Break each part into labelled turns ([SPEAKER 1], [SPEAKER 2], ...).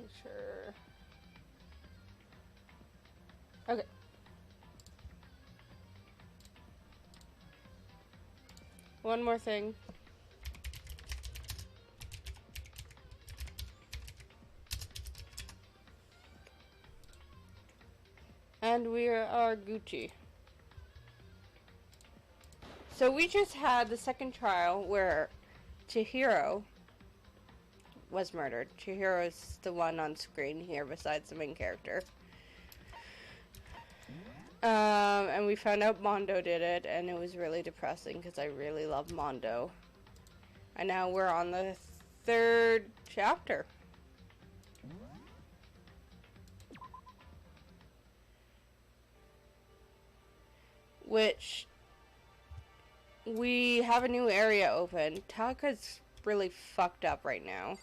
[SPEAKER 1] Make sure. Okay. One more thing. And we are Gucci. So we just had the second trial where Chihiro was murdered. Chihiro is the one on screen here besides the main character. And we found out Mondo did it, and it was really depressing because I really love Mondo. And now we're on the third chapter. Which we have a new area open. Taka's really fucked up right now.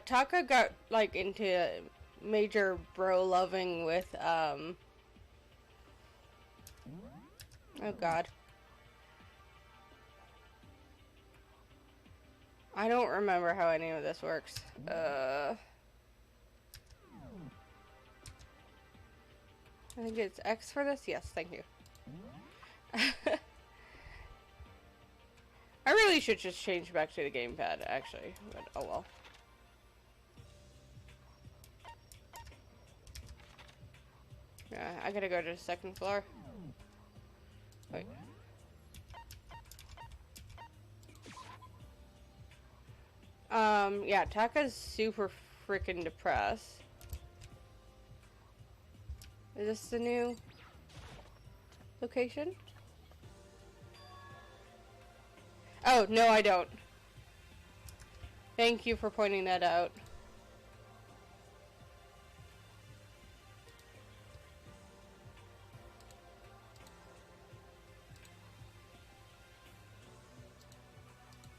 [SPEAKER 1] Taka got like into major bro loving with oh god. I don't remember how any of this works. I think it's X for this? Yes, thank you. I really should just change back to the gamepad, actually, but oh well. Yeah, I gotta go to the second floor. Wait. Yeah, Taka's super freaking depressed. Is this the new location? Oh, no, I don't. Thank you for pointing that out.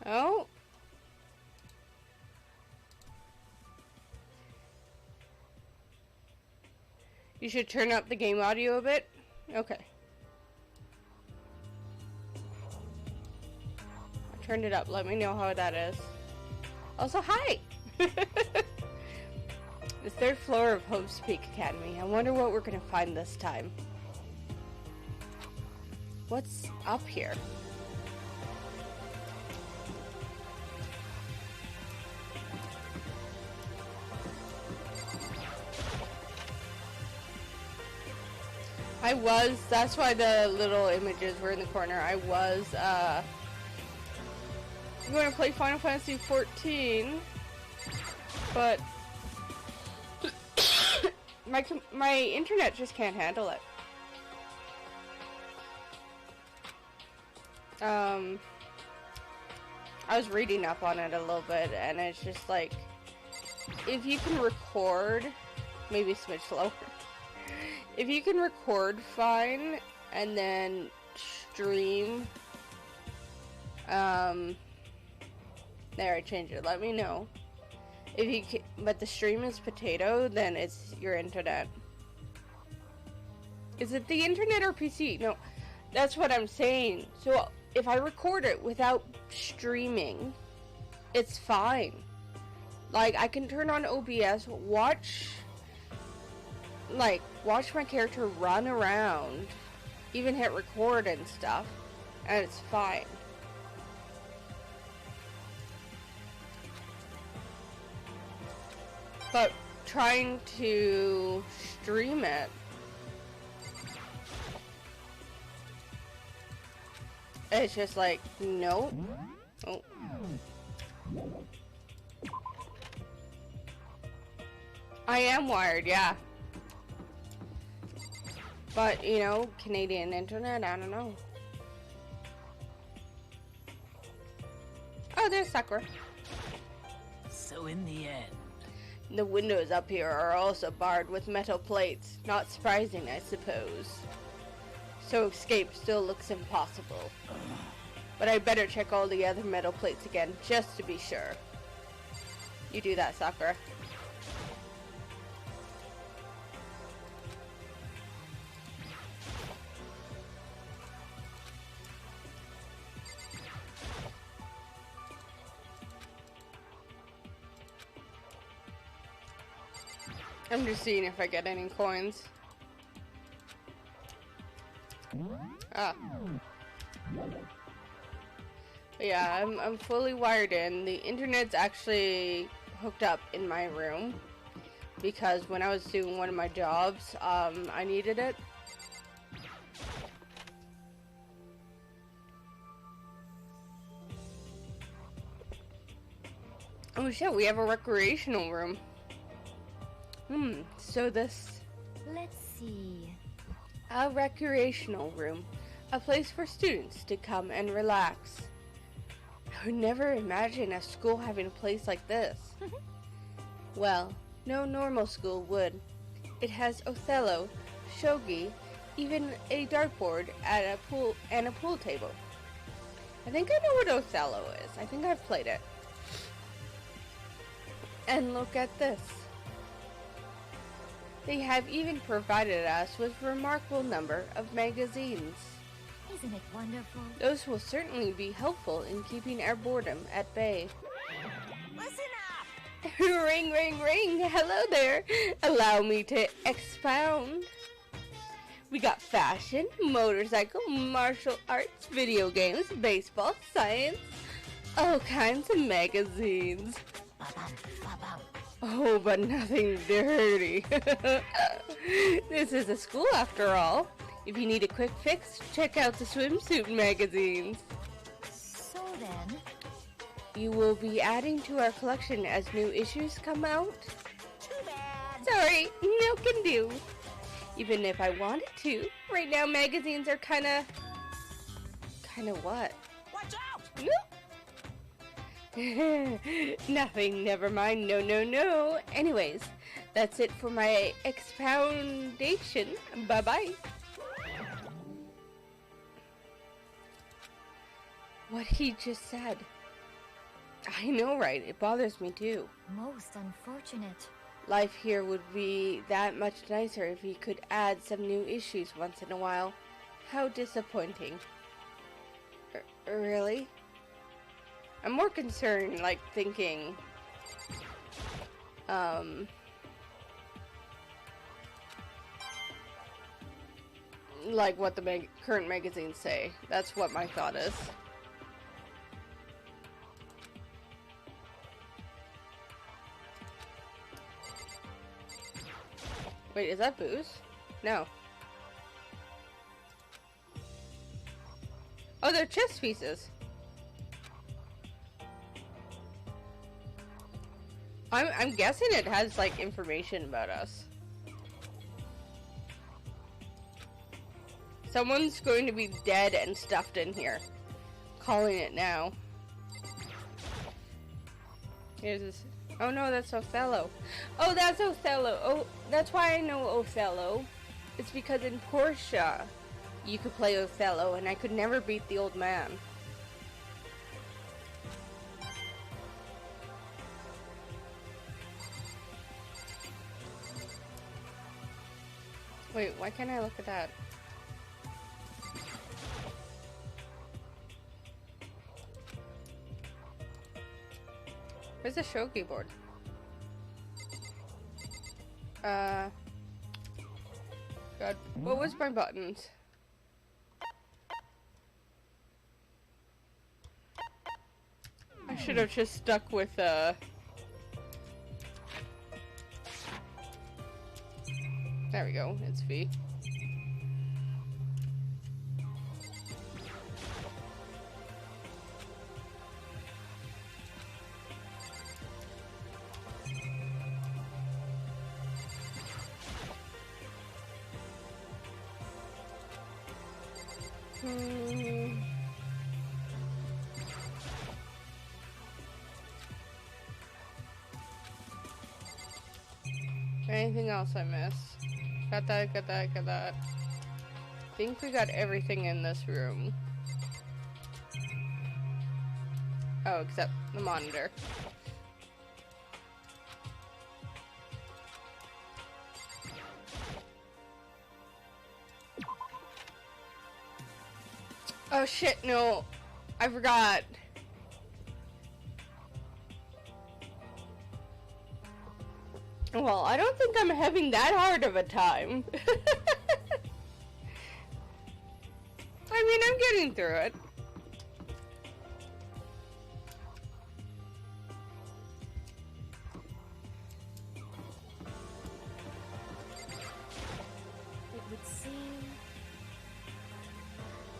[SPEAKER 1] Oh. You should turn up the game audio a bit. Okay. I turned it up. Let me know how that is. Also, hi! The third floor of Hope's Peak Academy. I wonder what we're gonna find this time. What's up here? That's why the little images were in the corner. I was, going to play Final Fantasy 14, but my internet just can't handle it. I was reading up on it a little bit, and it's just like, if you can record, maybe a smidge slower. If you can record fine and then stream, there, I changed it. Let me know. If you can, but the stream is potato, then it's your internet. Is it the internet or PC? No, that's what I'm saying. So if I record it without streaming, it's fine. Like, I can turn on OBS, watch my character run around, even hit record and stuff, and it's fine. But trying to stream it, it's just like, nope. Oh. I am wired, yeah. But, you know, Canadian internet, I don't know. Oh, there's Sakura.
[SPEAKER 2] So in the end...
[SPEAKER 1] The windows up here are also barred with metal plates. Not surprising, I suppose. So escape still looks impossible. But I better check all the other metal plates again, just to be sure. You do that, Sakura. I'm just seeing if I get any coins. Ah. But yeah, I'm fully wired in. The internet's actually hooked up in my room because when I was doing one of my jobs, I needed it. Oh shit, we have a recreational room. So this...
[SPEAKER 3] Let's see.
[SPEAKER 1] A recreational room. A place for students to come and relax. I would never imagine a school having a place like this. Well, no normal school would. It has Othello, shogi, even a dartboard at a pool and a pool table. I think I know what Othello is. I think I've played it. And look at this. They have even provided us with a remarkable number of magazines.
[SPEAKER 3] Isn't it wonderful?
[SPEAKER 1] Those will certainly be helpful in keeping our boredom at bay.
[SPEAKER 3] Listen up!
[SPEAKER 1] Ring, ring, ring! Hello there! Allow me to expound. We got fashion, motorcycle, martial arts, video games, baseball, science, all kinds of magazines. Oh, but nothing dirty. This is a school after all. If you need a quick fix, check out the swimsuit magazines.
[SPEAKER 3] So then...
[SPEAKER 1] You will be adding to our collection as new issues come out?
[SPEAKER 3] Too bad!
[SPEAKER 1] Sorry, no can do. Even if I wanted to. Right now magazines are kinda what?
[SPEAKER 3] Watch out!
[SPEAKER 1] Nope. Nothing, never mind, no. Anyways, that's it for my expoundation. Bye-bye. What he just said. I know, right? It bothers me too.
[SPEAKER 3] Most unfortunate.
[SPEAKER 1] Life here would be that much nicer if he could add some new issues once in a while. How disappointing. Really? I'm more concerned, like, thinking, like what the current magazines say. That's what my thought is. Wait, is that booze? No. Oh, they're chess pieces. I'm guessing it has, like, information about us. Someone's going to be dead and stuffed in here. Calling it now. Here's this. Oh no, that's Othello. Oh, that's Othello. Oh, that's why I know Othello. It's because in Portia, you could play Othello, and I could never beat the old man. Wait, why can't I look at that? Where's the shogi board? God, what was my buttons? I should have just stuck with, There we go, it's V. Anything else I missed? Got that. I think we got everything in this room. Oh, except the monitor. Oh shit, no. I forgot. Well, I don't think I'm having that hard of a time. I mean, I'm getting through it.
[SPEAKER 3] It would seem.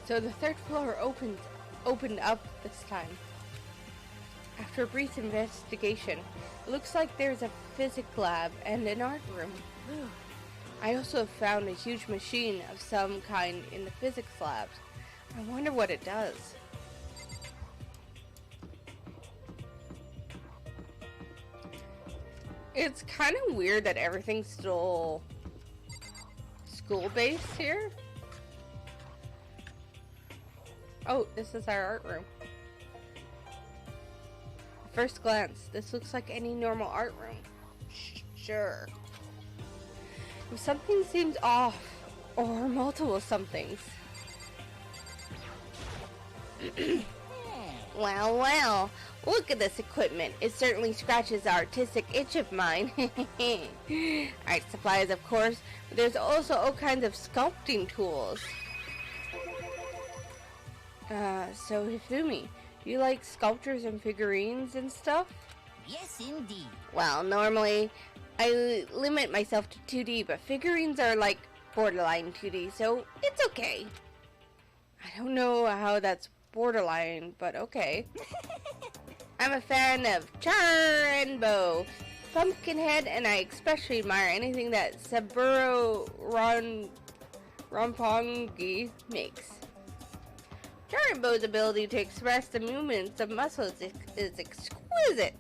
[SPEAKER 1] So the third floor opened up this time. After a brief investigation, it looks like there's a physics lab and an art room. I also found a huge machine of some kind in the physics labs. I wonder what it does. It's kind of weird that everything's still school-based here. Oh, this is our art room. At first glance, this looks like any normal art room. Sure. If something seems off, or multiple somethings. Well, look at this equipment. It certainly scratches the artistic itch of mine. Art supplies, of course, but there's also all kinds of sculpting tools. So Hifumi, do you like sculptures and figurines and stuff?
[SPEAKER 3] Yes, indeed.
[SPEAKER 1] Well, normally I limit myself to 2D, but figurines are like borderline 2D, so it's okay. I don't know how that's borderline, but okay. I'm a fan of Char and Bow, Pumpkinhead, and I especially admire anything that Saburo Ronpongi makes. Char and Bow's ability to express the movements of muscles is exquisite,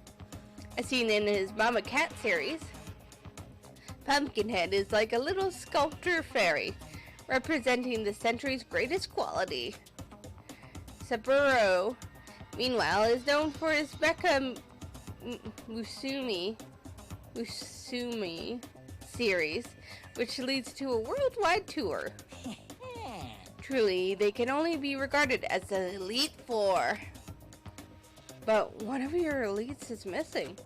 [SPEAKER 1] as seen in his Mama Cat series. Pumpkinhead is like a little sculptor fairy, representing the century's greatest quality. Saburo, meanwhile, is known for his Mecha Musumi series, which leads to a worldwide tour. Truly, they can only be regarded as the Elite Four. But one of your elites is missing.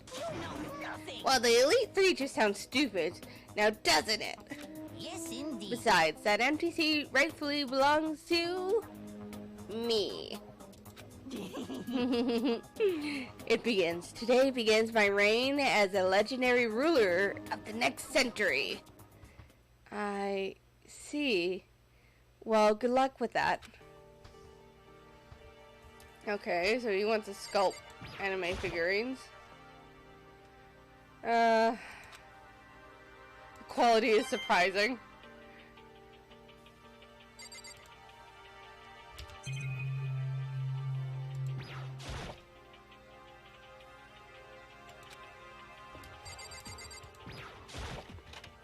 [SPEAKER 1] Well, the Elite Three just sounds stupid, now doesn't it?
[SPEAKER 3] Yes, indeed.
[SPEAKER 1] Besides, that empty seat rightfully belongs to me. Today begins my reign as a legendary ruler of the next century. I see. Well, good luck with that. Okay, so he wants to sculpt anime figurines. The quality is surprising.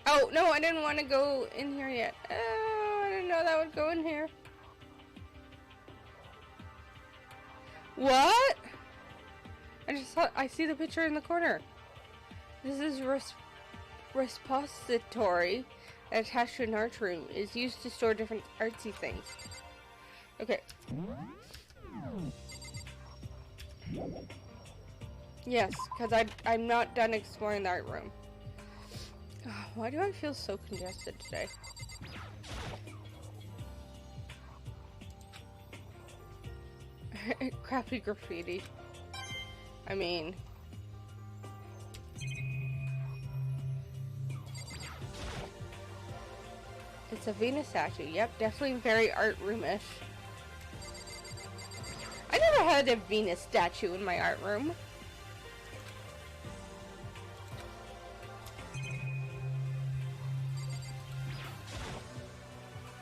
[SPEAKER 1] Oh, no, I didn't want to go in here yet. Oh, I didn't know that would go in here. What? I see the picture in the corner. This is repository attached to an art room. It is used to store different artsy things. Okay. Yes, because I'm not done exploring the art room. Why do I feel so congested today? Crappy graffiti. I mean... It's a Venus statue. Yep, definitely very art room-ish. I never had a Venus statue in my art room.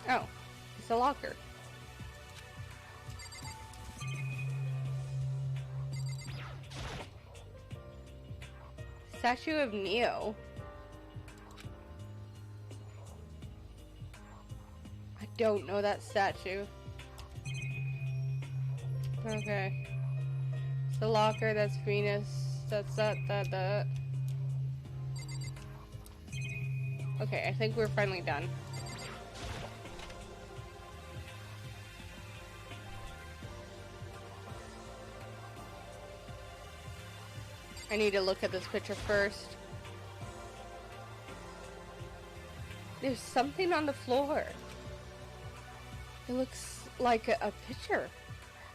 [SPEAKER 1] Oh, it's a locker. Statue of Neo. I don't know that statue. Okay. It's the locker, that's Venus, that's that. Okay, I think we're finally done. I need to look at this picture first. There's something on the floor. It looks like a picture.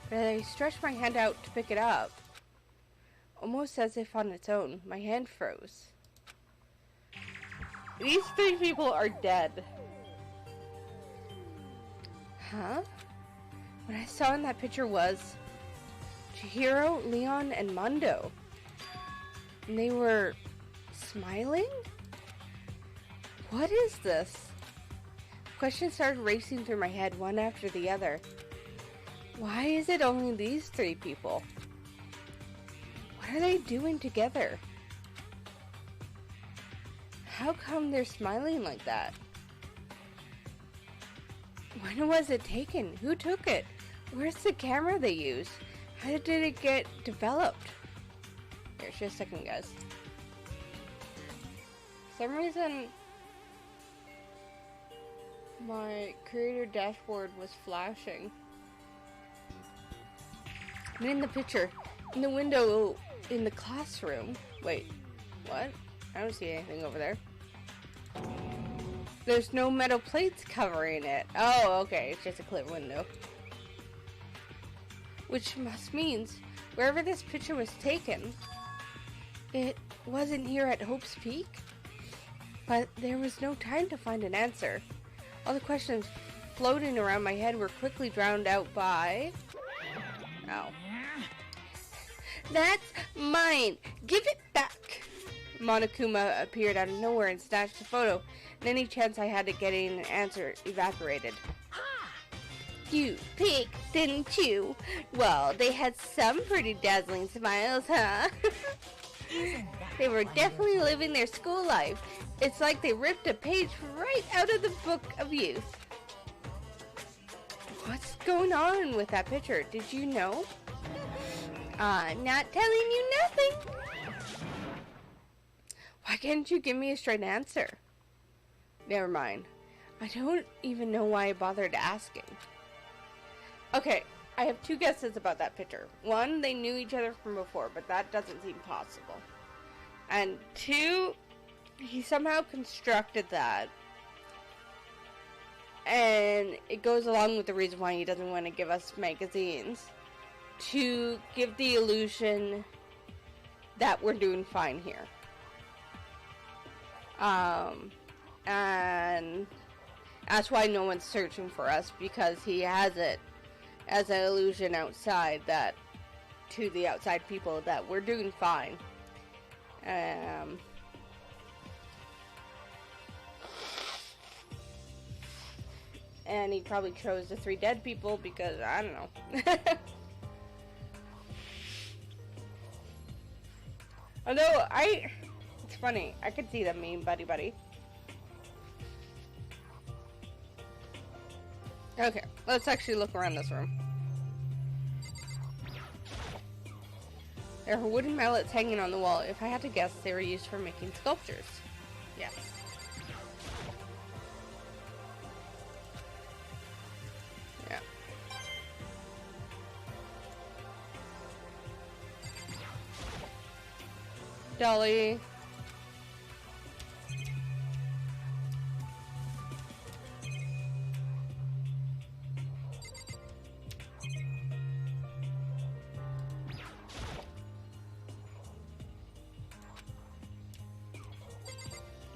[SPEAKER 1] But I stretched my hand out to pick it up. Almost as if on its own. My hand froze. These 3 people are dead. Huh? What I saw in that picture was Chihiro, Leon, and Mondo. And they were smiling? What is this? Questions started racing through my head, one after the other. Why is it only these 3 people? What are they doing together? How come they're smiling like that? When was it taken? Who took it? Where's the camera they used? How did it get developed? Here, just a second, guys. For some reason, my creator dashboard was flashing. And in the picture, in the window, in the classroom. Wait, what? I don't see anything over there. There's no metal plates covering it. Oh, okay, it's just a clear window. Which must means, wherever this picture was taken, it wasn't here at Hope's Peak. But there was no time to find an answer. All the questions floating around my head were quickly drowned out by... Oh. That's mine! Give it back! Monokuma appeared out of nowhere and snatched the photo, and any chance I had to getting an answer evaporated. You picked, didn't you? Well, they had some pretty dazzling smiles, huh? They were definitely living their school life. It's like they ripped a page right out of the book of youth. What's going on with that picture? Did you know? I'm not telling you nothing. Why can't you give me a straight answer? Never mind. I don't even know why I bothered asking. Okay, I have 2 guesses about that picture. 1, they knew each other from before, but that doesn't seem possible. And 2, he somehow constructed that. And it goes along with the reason why he doesn't want to give us magazines. To give the illusion that we're doing fine here. And that's why no one's searching for us, because he has it as an illusion outside that, to the outside people, that we're doing fine. And he probably chose the 3 dead people because, I don't know. Although, it's funny, I could see them being buddy-buddy. Okay, let's actually look around this room. There are wooden mallets hanging on the wall. If I had to guess, they were used for making sculptures. Yes. Yeah. Dolly.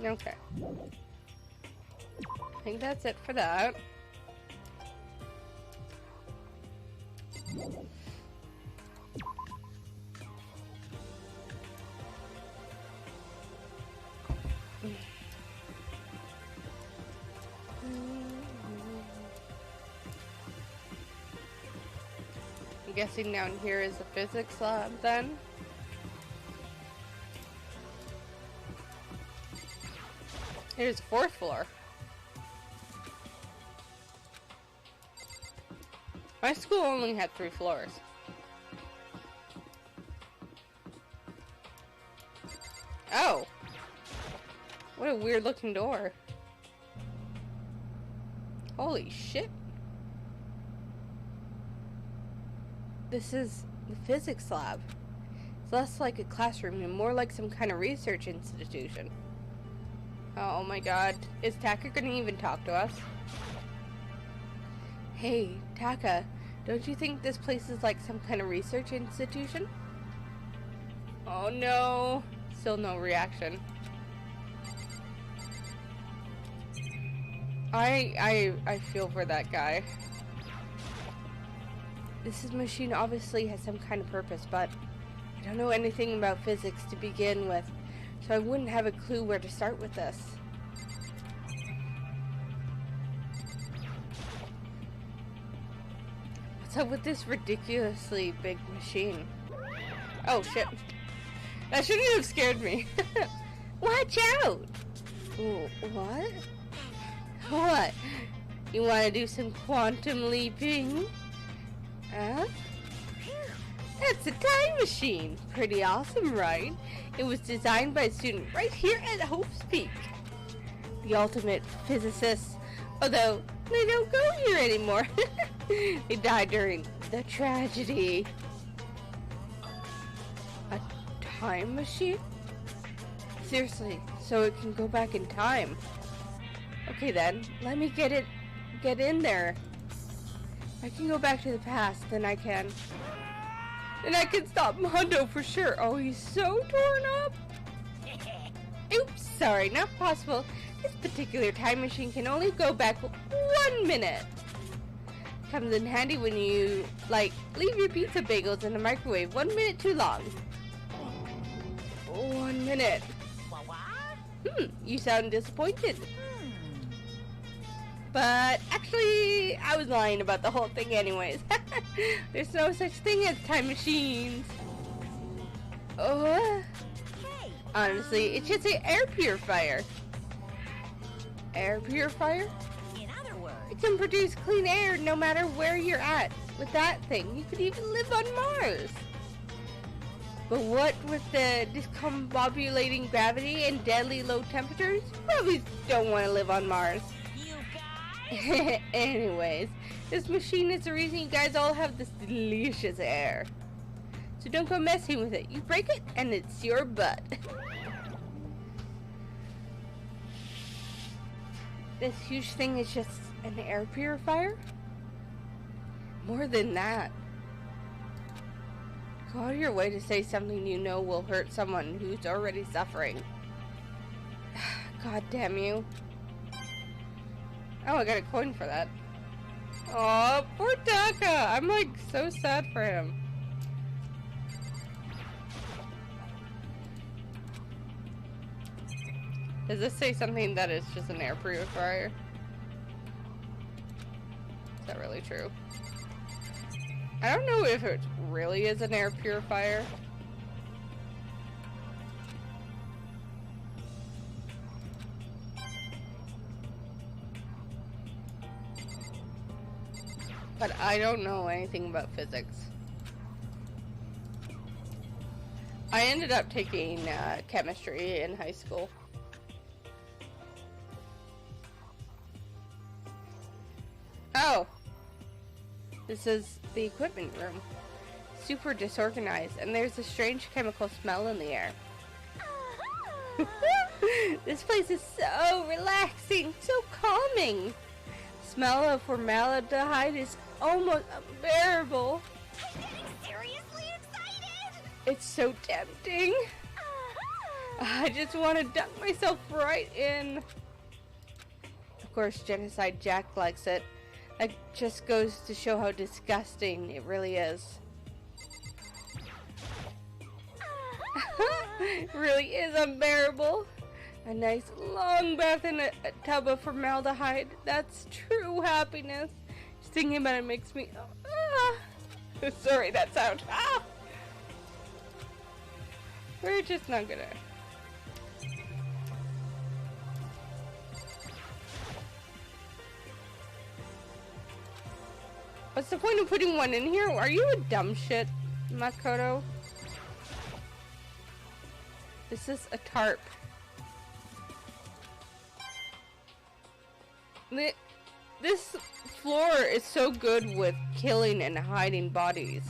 [SPEAKER 1] Okay. I think that's it for that. I'm guessing down here is the physics lab then. Here's the 4th floor. My school only had 3 floors. Oh! What a weird looking door. Holy shit. This is the physics lab. It's less like a classroom and more like some kind of research institution. Oh my god. Is Taka gonna even talk to us? Hey, Taka, don't you think this place is like some kind of research institution? Oh no. Still no reaction. I feel for that guy. This machine obviously has some kind of purpose, but I don't know anything about physics to begin with, so I wouldn't have a clue where to start with this. What's up with this ridiculously big machine? Oh shit. That shouldn't have scared me. Watch out! Ooh, what? What? You want to do some quantum leaping? Huh? That's a time machine. Pretty awesome, right? It was designed by a student right here at Hope's Peak. The ultimate physicists, although they don't go here anymore. They died during the tragedy. A time machine? Seriously, so it can go back in time. Okay then, let me get in there. If I can go back to the past, then I can stop Mondo for sure. Oh, he's so torn up. Oops, sorry, not possible. This particular time machine can only go back 1 minute. Comes in handy when you, like, leave your pizza bagels in the microwave 1 minute too long. 1 minute. You sound disappointed. But actually, I was lying about the whole thing anyways. There's no such thing as time machines. Oh, honestly, it's just an air purifier. Air purifier?
[SPEAKER 3] In other words,
[SPEAKER 1] It can produce clean air no matter where you're at. With that thing, you could even live on Mars. But what with the discombobulating gravity and deadly low temperatures, you probably don't want to live on Mars.
[SPEAKER 3] you guys.
[SPEAKER 1] Anyways, this machine is the reason you guys all have this delicious air. So don't go messing with it. You break it and it's your butt. This huge thing is just an air purifier? More than that. Go out of your way to say something you know will hurt someone who's already suffering. God damn you. Oh, I got a coin for that. Oh, poor Taka. I'm like so sad for him. Does this say something that is just an air purifier? Is that really true? I don't know if it really is an air purifier. But I don't know anything about physics. I ended up taking chemistry in high school. Oh! This is the equipment room. Super disorganized, and there's a strange chemical smell in the air. This place is so relaxing, so calming. Smell of formaldehyde is almost unbearable.
[SPEAKER 3] I'm getting seriously excited.
[SPEAKER 1] It's so tempting. I just want to dunk myself right in. Of course, Genocide Jack likes it. That just goes to show how disgusting it really is. It really is unbearable. A nice long bath in a tub of formaldehyde. That's true happiness. Just thinking about it makes me... Sorry, that sound. We're just not gonna... What's the point of putting one in here? Are you a dumb shit, Makoto? This is a tarp. This floor is so good with killing and hiding bodies.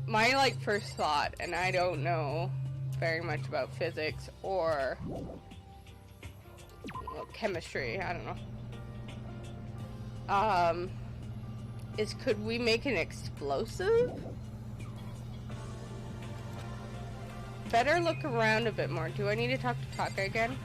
[SPEAKER 1] My like first thought, and I don't know very much about physics or chemistry, I don't know. Is could we make an explosive? Better look around a bit more. Do I need to talk to Taka again?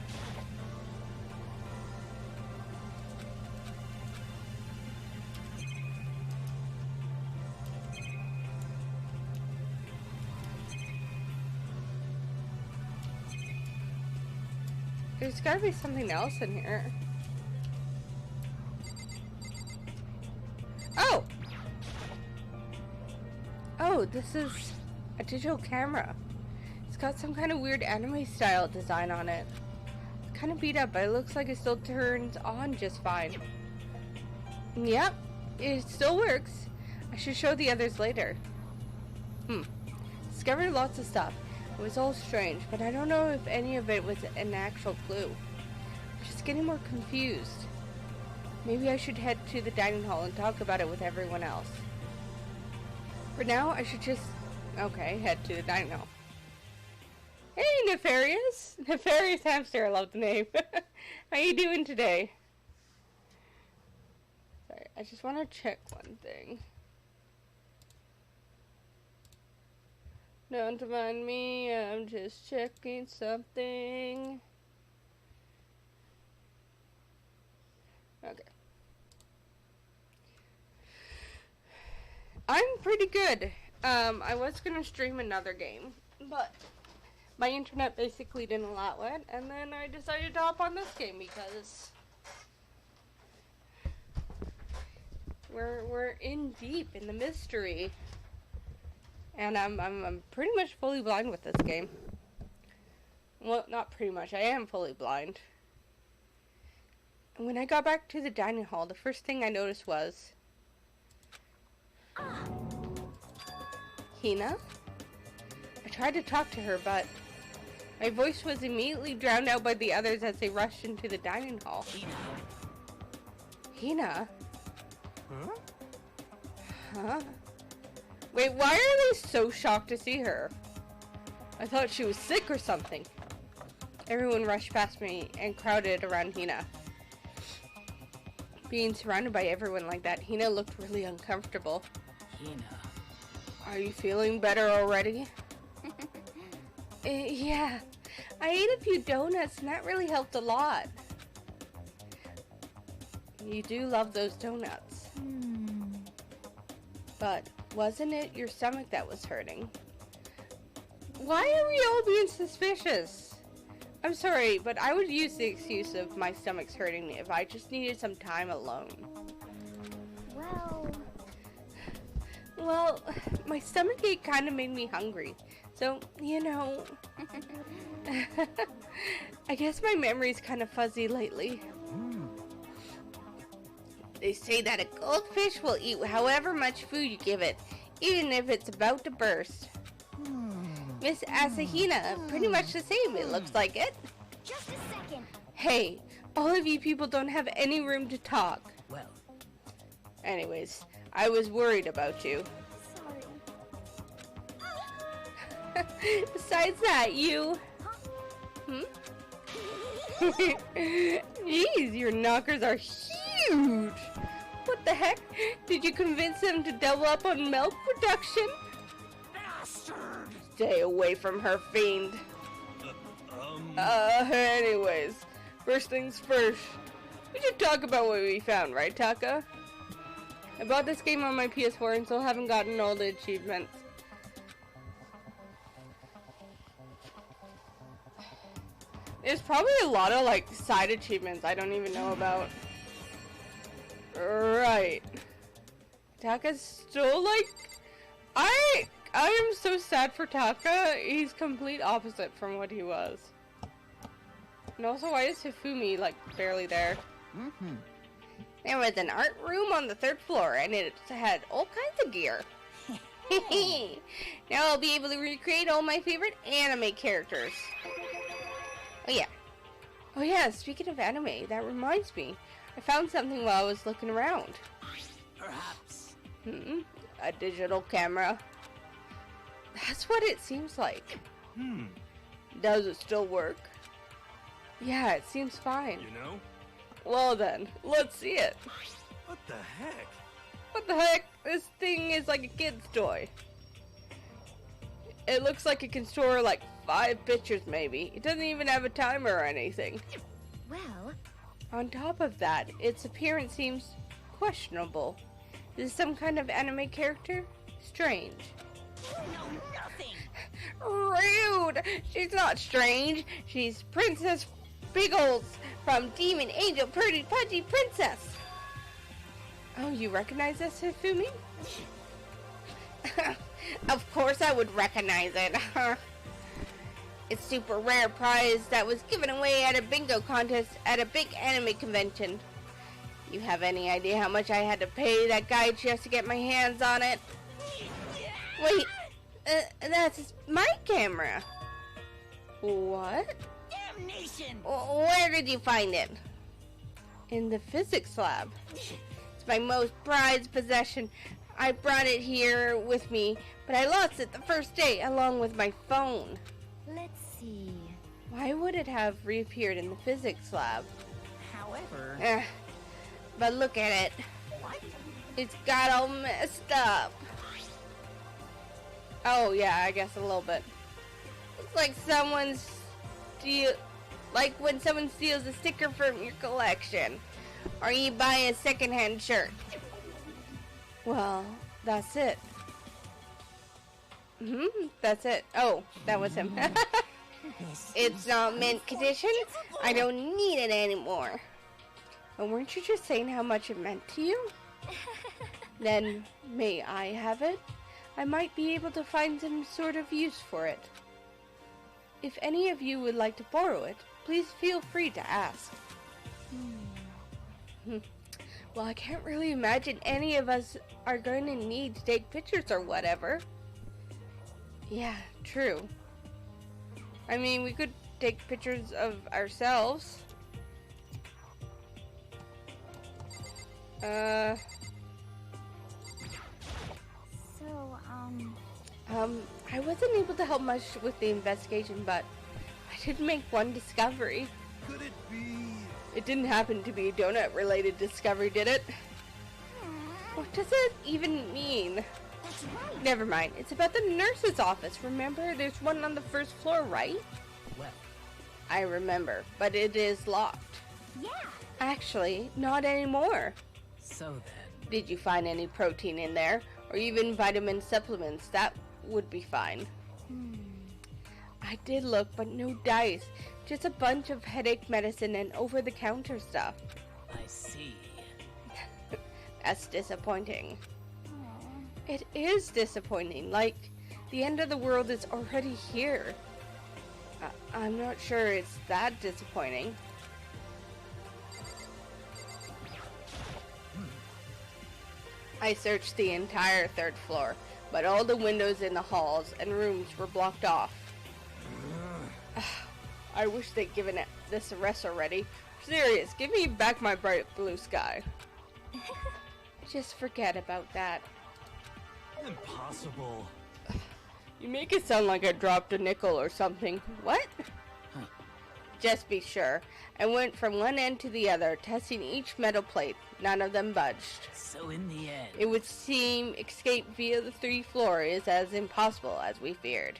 [SPEAKER 1] There's gotta be something else in here. Oh! Oh, this is a digital camera. It's got some kind of weird anime style design on it. It's kind of beat up, but it looks like it still turns on just fine. Yep, it still works. I should show the others later. Discovered lots of stuff. It was all strange, but I don't know if any of it was an actual clue. I'm just getting more confused. Maybe I should head to the dining hall and talk about it with everyone else. For now, I should just... Okay, head to the dining hall. Hey, Nefarious! Nefarious Hamster, I love the name. How you doing today? Sorry, I just want to check one thing. Don't mind me, I'm just checking something. Okay. I'm pretty good. I was gonna stream another game, but my internet basically didn't allow it, and then I decided to hop on this game because we're in deep in the mystery. And I'm pretty much fully blind with this game. Well, not pretty much. I am fully blind. And when I got back to the dining hall, the first thing I noticed was... Hina? I tried to talk to her, but my voice was immediately drowned out by the others as they rushed into the dining hall. Hina?
[SPEAKER 2] Huh?
[SPEAKER 1] Huh? Wait, why are they so shocked to see her? I thought she was sick or something. Everyone rushed past me and crowded around Hina. Being surrounded by everyone like that, Hina looked really uncomfortable.
[SPEAKER 2] Hina.
[SPEAKER 1] Are you feeling better already? Yeah. I ate a few donuts and that really helped a lot. You do love those donuts. But wasn't it your stomach that was hurting? Why are we all being suspicious? I'm sorry, but I would use the excuse of my stomach's hurting me if I just needed some time alone. Well, my stomach ache kind of made me hungry. So, you know, I guess my memory's kind of fuzzy lately. They say that a goldfish will eat however much food you give it, even if it's about to burst. Miss Asahina, pretty much the same, it looks like it.
[SPEAKER 3] Just a second.
[SPEAKER 1] Hey, all of you people don't have any room to talk.
[SPEAKER 2] Well.
[SPEAKER 1] Anyways, I was worried about you.
[SPEAKER 3] Sorry.
[SPEAKER 1] Besides that, you... Jeez, your knockers are huge! What the heck? Did you convince them to double up on milk production?
[SPEAKER 2] Bastard!
[SPEAKER 1] Stay away from her, fiend. Anyways, first things first. We should talk about what we found, right, Taka? I bought this game on my PS4 and still haven't gotten all the achievements. There's probably a lot of, like, side achievements I don't even know about. Right. Taka's still, like... I am so sad for Taka. He's complete opposite from what he was. And also, why is Hifumi, like, barely there? There was an art room on the 3rd floor, and it had all kinds of gear. Now I'll be able to recreate all my favorite anime characters. Oh yeah, speaking of anime, that reminds me. I found something while I was looking around.
[SPEAKER 2] Perhaps.
[SPEAKER 1] A digital camera? That's what it seems like. Does it still work? Yeah, it seems fine.
[SPEAKER 4] You know?
[SPEAKER 1] Well then, let's see it.
[SPEAKER 4] What the heck?
[SPEAKER 1] What the heck? This thing is like a kid's toy. It looks like it can store like 5 pictures maybe. It doesn't even have a timer or anything.
[SPEAKER 3] Well,
[SPEAKER 1] On top of that, its appearance seems questionable. Is it some kind of anime character? Strange.
[SPEAKER 2] You know nothing.
[SPEAKER 1] Rude! She's not strange. She's Princess Biggles from Demon Angel Pretty Pudgy Princess. Oh, you recognize this, Hifumi? Of course I would recognize it. It's super rare prize that was given away at a bingo contest at a big anime convention. You have any idea how much I had to pay that guy just to get my hands on it? Wait, that's my camera. What?
[SPEAKER 2] Damnation.
[SPEAKER 1] Where did you find it? In the physics lab. It's my most prized possession. I brought it here with me, but I lost it the first day along with my phone.
[SPEAKER 3] let's see.
[SPEAKER 1] Why would it have reappeared in the physics lab?
[SPEAKER 2] However,
[SPEAKER 1] But look at it.
[SPEAKER 2] what?
[SPEAKER 1] It's got all messed up. Oh yeah, I guess a little bit. It's like like when someone steals a sticker from your collection, or you buy a secondhand shirt. Well, that's it. That's it. Oh, that was him. It's not mint condition. I don't need it anymore. But weren't you just saying how much it meant to you? Then, may I have it? I might be able to find some sort of use for it. If any of you would like to borrow it, please feel free to ask. Well, I can't really imagine any of us are going to need to take pictures or whatever. Yeah, true. I mean, we could take pictures of ourselves. I wasn't able to help much with the investigation, but I did make one discovery.
[SPEAKER 4] Could it be?
[SPEAKER 1] It didn't happen to be a donut-related discovery, did it? What does it even mean?
[SPEAKER 3] That's right.
[SPEAKER 1] Never mind. It's about the nurse's office. Remember, there's one on the first floor, right?
[SPEAKER 2] Well,
[SPEAKER 1] I remember, but it is locked.
[SPEAKER 3] Yeah.
[SPEAKER 1] Actually, not anymore.
[SPEAKER 2] so then.
[SPEAKER 1] Did you find any protein in there? Or even vitamin supplements? That would be fine. I did look, but no dice. Just a bunch of headache medicine and over-the-counter stuff.
[SPEAKER 2] I see.
[SPEAKER 1] That's disappointing. It is disappointing. Like, the end of the world is already here. I'm not sure it's that disappointing. I searched the entire 3rd floor, but all the windows in the halls and rooms were blocked off. I wish they'd given this a rest already. Serious, give me back my bright blue sky. Just forget about that.
[SPEAKER 4] Impossible.
[SPEAKER 1] You make it sound like I dropped a nickel or something. What?
[SPEAKER 2] Huh.
[SPEAKER 1] Just be sure. I went from one end to the other, testing each metal plate. None of them budged.
[SPEAKER 2] So in the end,
[SPEAKER 1] It would seem escape via the 3rd floor is as impossible as we feared.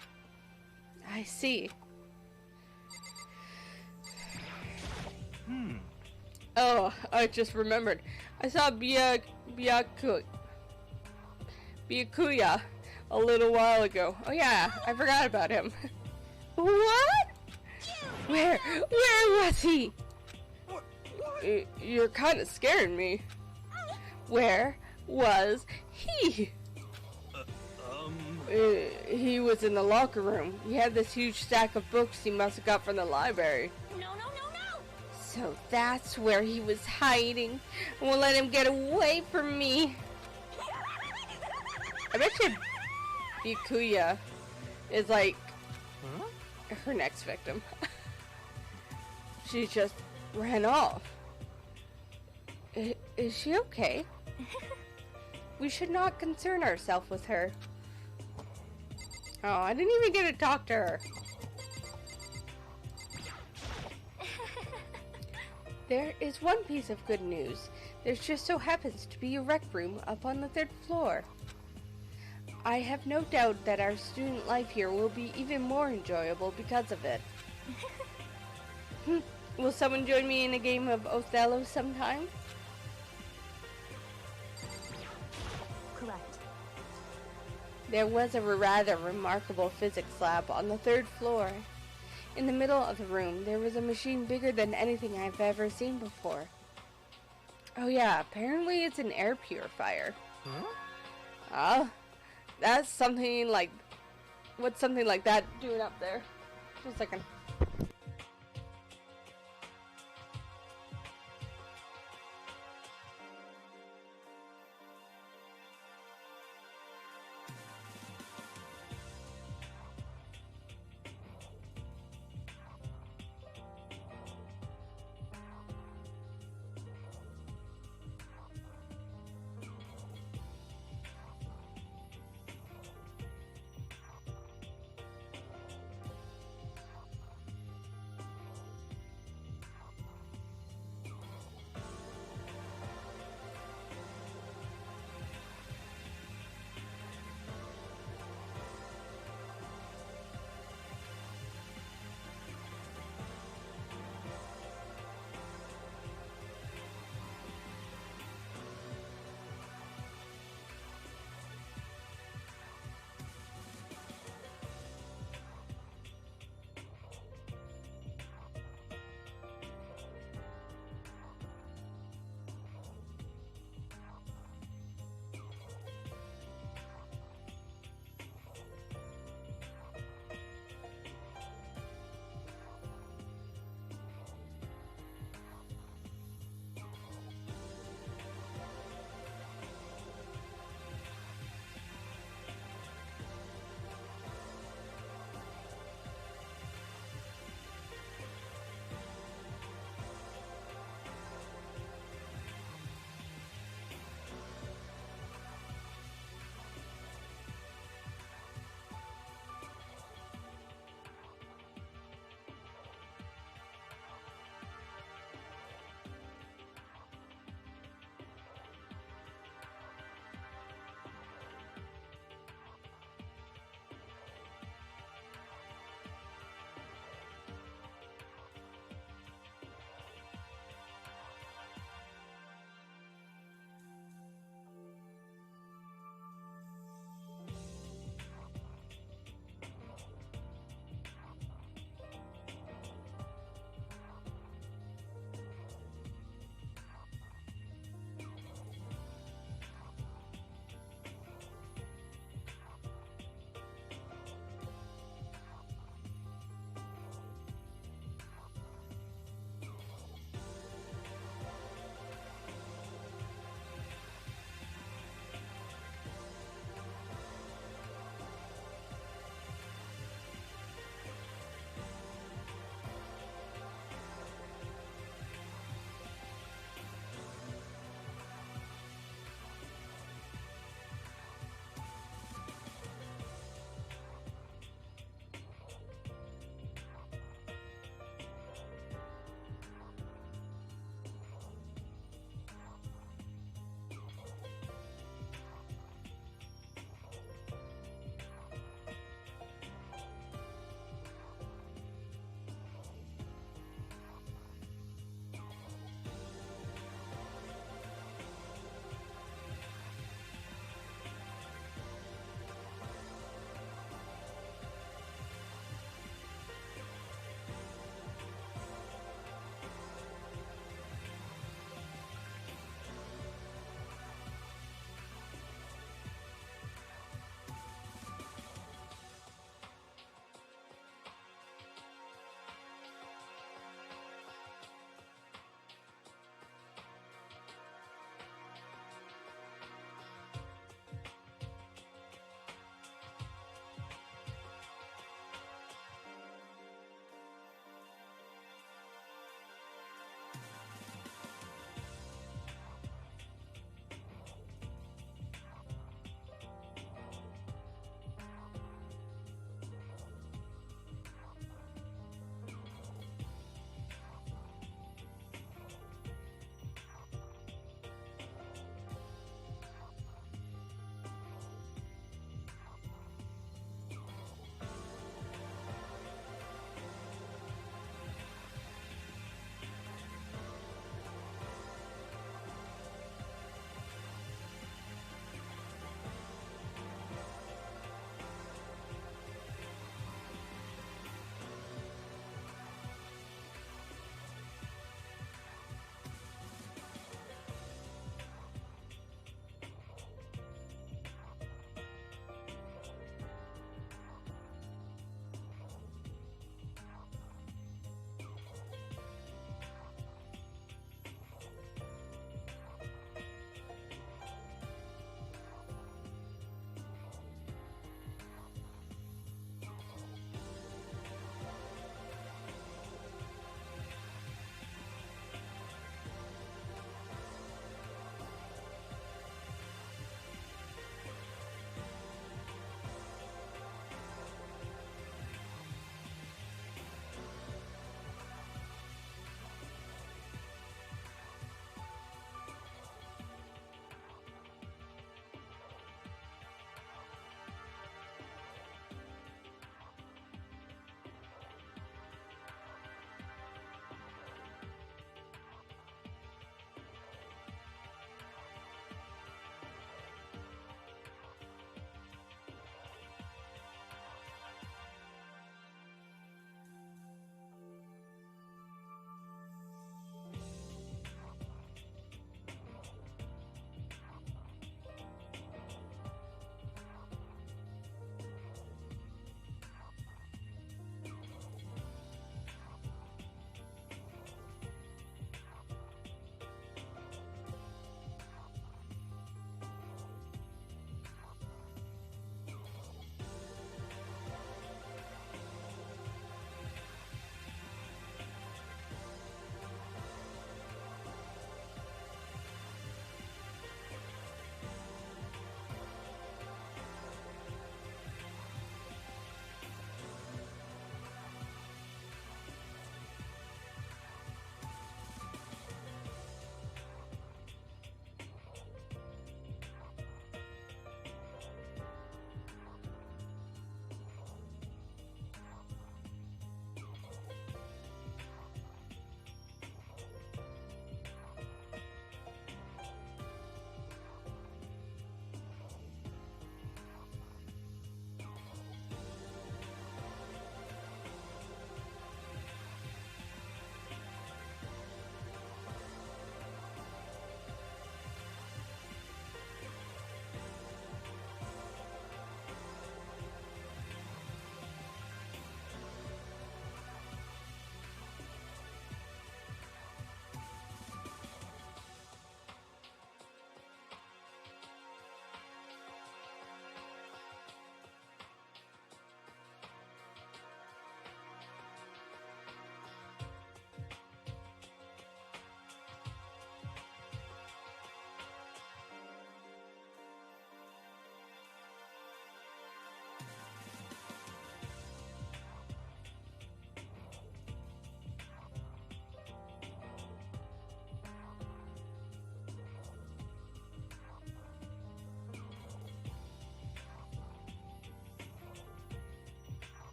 [SPEAKER 1] I see. Oh, I just remembered. I saw Byakuya a little while ago. Oh yeah, I forgot about him. What? Where was he? You're kind of scaring me. Where was he? He was in the locker room. He had this huge stack of books he must have got from the library.
[SPEAKER 3] No.
[SPEAKER 1] So that's where he was hiding. I won't let him get away from me. I bet you Byakuya is like her next victim. She just ran off. Is she okay? We should not concern ourselves with her. Oh, I didn't even get to talk to her. There is one piece of good news. There just so happens to be a rec room up on the 3rd floor. I have no doubt that our student life here will be even more enjoyable because of it. Will someone join me in a game of Othello sometime?
[SPEAKER 3] Correct.
[SPEAKER 1] There was a rather remarkable physics lab on the 3rd floor. In the middle of the room, there was a machine bigger than anything I've ever seen before. Oh yeah, apparently it's an air purifier.
[SPEAKER 4] Huh?
[SPEAKER 1] That's something like... What's something like that doing up there? Just a second.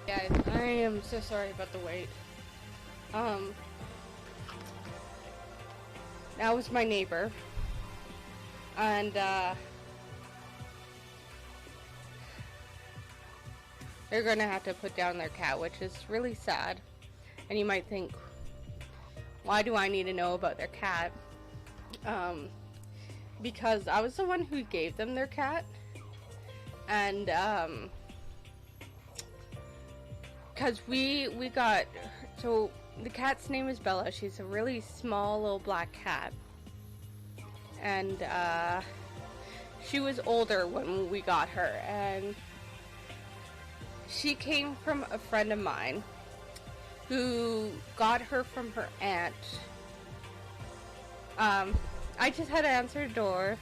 [SPEAKER 1] Guys, I am so sorry about the wait. That was my neighbor. And, they're gonna have to put down their cat, which is really sad. And you might think, why do I need to know about their cat? Because I was the one who gave them their cat. And, because we got, so the cat's name is Bella. She's a really small little black cat. And, she was older when we got her, and she came from a friend of mine who got her from her aunt. I just had to answer the door.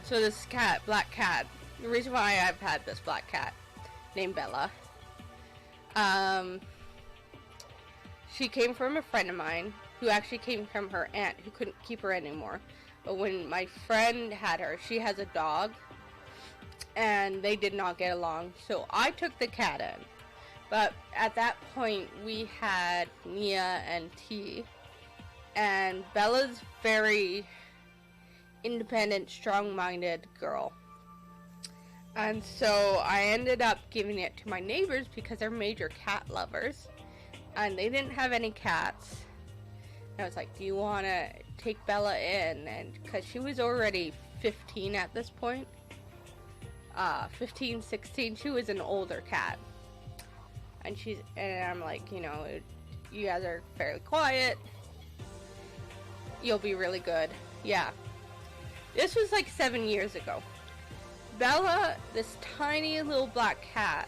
[SPEAKER 1] So this cat, black cat, the reason why I've had this black cat named Bella, she came from a friend of mine who actually came from her aunt who couldn't keep her anymore. But when my friend had her, she has a dog, and they did not get along, so I took the cat in. But at that point, we had Nia and T, and Bella's very independent, strong-minded girl. And so I ended up giving it to my neighbors because they're major cat lovers, and they didn't have any cats. And I was like, do you want to take Bella in? And because she was already 15 at this point, 15, 16, she was an older cat. And I'm like, you know, you guys are fairly quiet. You'll be really good. Yeah. This was like 7 years ago. Bella, this tiny little black cat,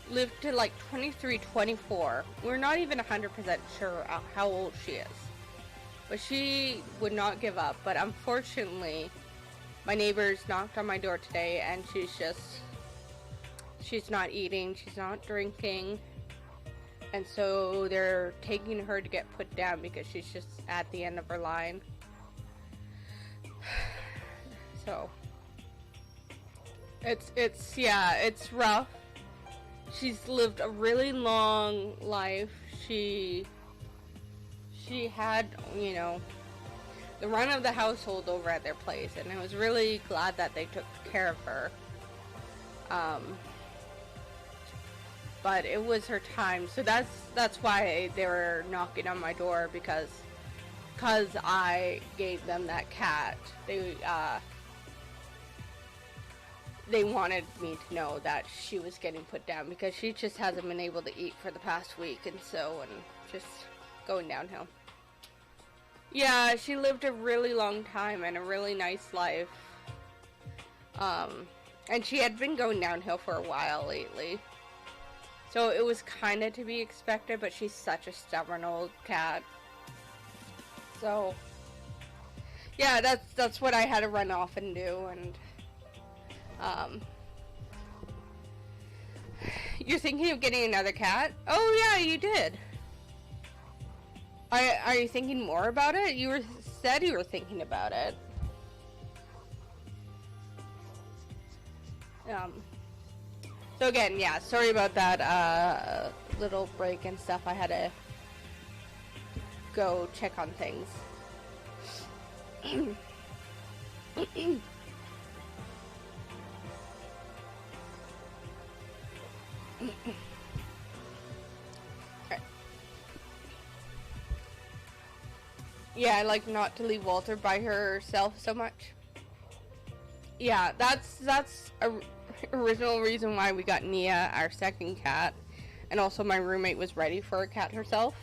[SPEAKER 1] lived to like 23, 24. We're not even 100% sure how old she is. But she would not give up. But unfortunately, my neighbors knocked on my door today, and she's not eating, she's not drinking. And so they're taking her to get put down because she's just at the end of her line. So it's rough. She's lived a really long life. She had, you know, the run of the household over at their place, and I was really glad that they took care of her. But it was her time, so that's why they were knocking on my door, because I gave them that cat. They wanted me to know that she was getting put down because she just hasn't been able to eat for the past week, and just going downhill. Yeah, she lived a really long time and a really nice life. And she had been going downhill for a while lately. So it was kind of to be expected, but she's such a stubborn old cat. So, yeah, that's what I had to run off and do, and, you're thinking of getting another cat? Oh yeah, you did. Are you thinking more about it? You said you were thinking about it. So again, yeah, sorry about that, little break and stuff. I had to go check on things. Okay. Yeah, I like not to leave Walter by herself so much. Yeah, that's a original reason why we got Nia, our second cat, and also my roommate was ready for a cat herself.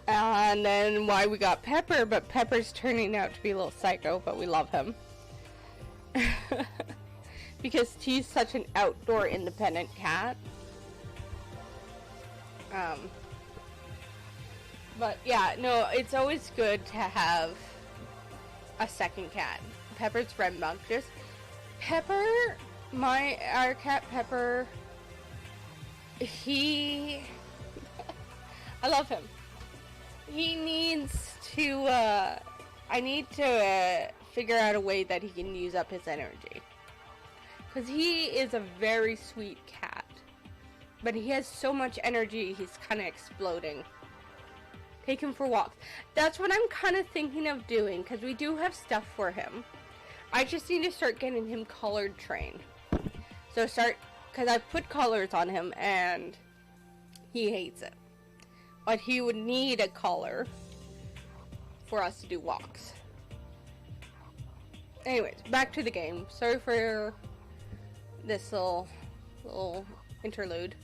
[SPEAKER 1] And then why we got Pepper, but Pepper's turning out to be a little psycho, but we love him. Because he's such an outdoor independent cat. But yeah, no, it's always good to have a second cat. Pepper's rambunctious. Pepper, our cat Pepper, I love him. He needs to, I need to figure out a way that he can use up his energy. Because he is a very sweet cat. But he has so much energy, he's kind of exploding. Take him for walks. That's what I'm kind of thinking of doing, because we do have stuff for him. I just need to start getting him colored trained. So because I've put colors on him, and he hates it. But he would need a collar for us to do walks. Anyways, back to the game. Sorry for this little interlude.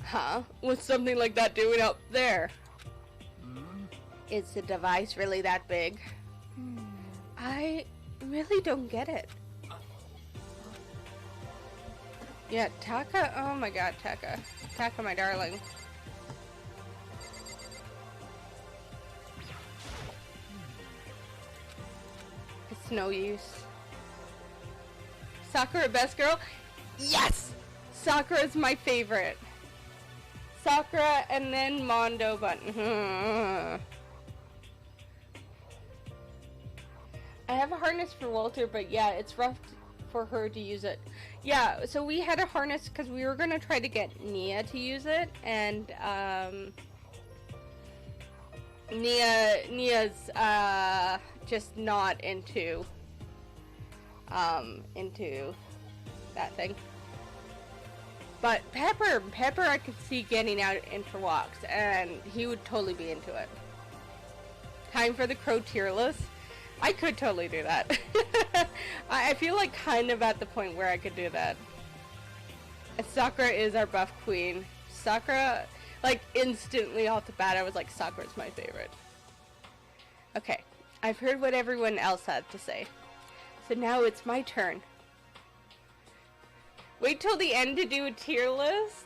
[SPEAKER 1] Huh? What's something like that doing up there? Is the device really that big? I really don't get it. Yeah, Taka. Oh my god, Taka. Taka, my darling. It's no use. Sakura, best girl? Yes! Sakura is my favorite. Sakura and then Mondo, but I have a harness for Walter, but yeah, it's rough for her to use it. Yeah, so we had a harness because we were gonna try to get Nia to use it, and Nia's just not into that thing. But Pepper I could see getting out in for walks, and he would totally be into it. Time for the crow tier list. I could totally do that. I feel like kind of at the point where I could do that. And Sakura is our buff queen. Sakura, like instantly off the bat, I was like, Sakura's my favorite. Okay, I've heard what everyone else had to say. So now it's my turn. Wait till the end to do a tier list?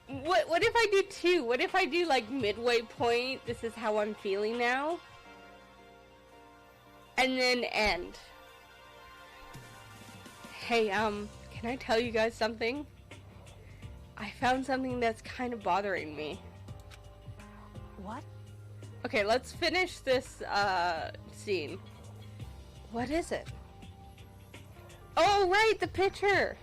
[SPEAKER 1] What if I do two? What if I do like midway point, this is how I'm feeling now? And then end. Hey, can I tell you guys something? I found something that's kind of bothering me.
[SPEAKER 2] What?
[SPEAKER 1] Okay, let's finish this scene. What is it? Oh, right, the picture!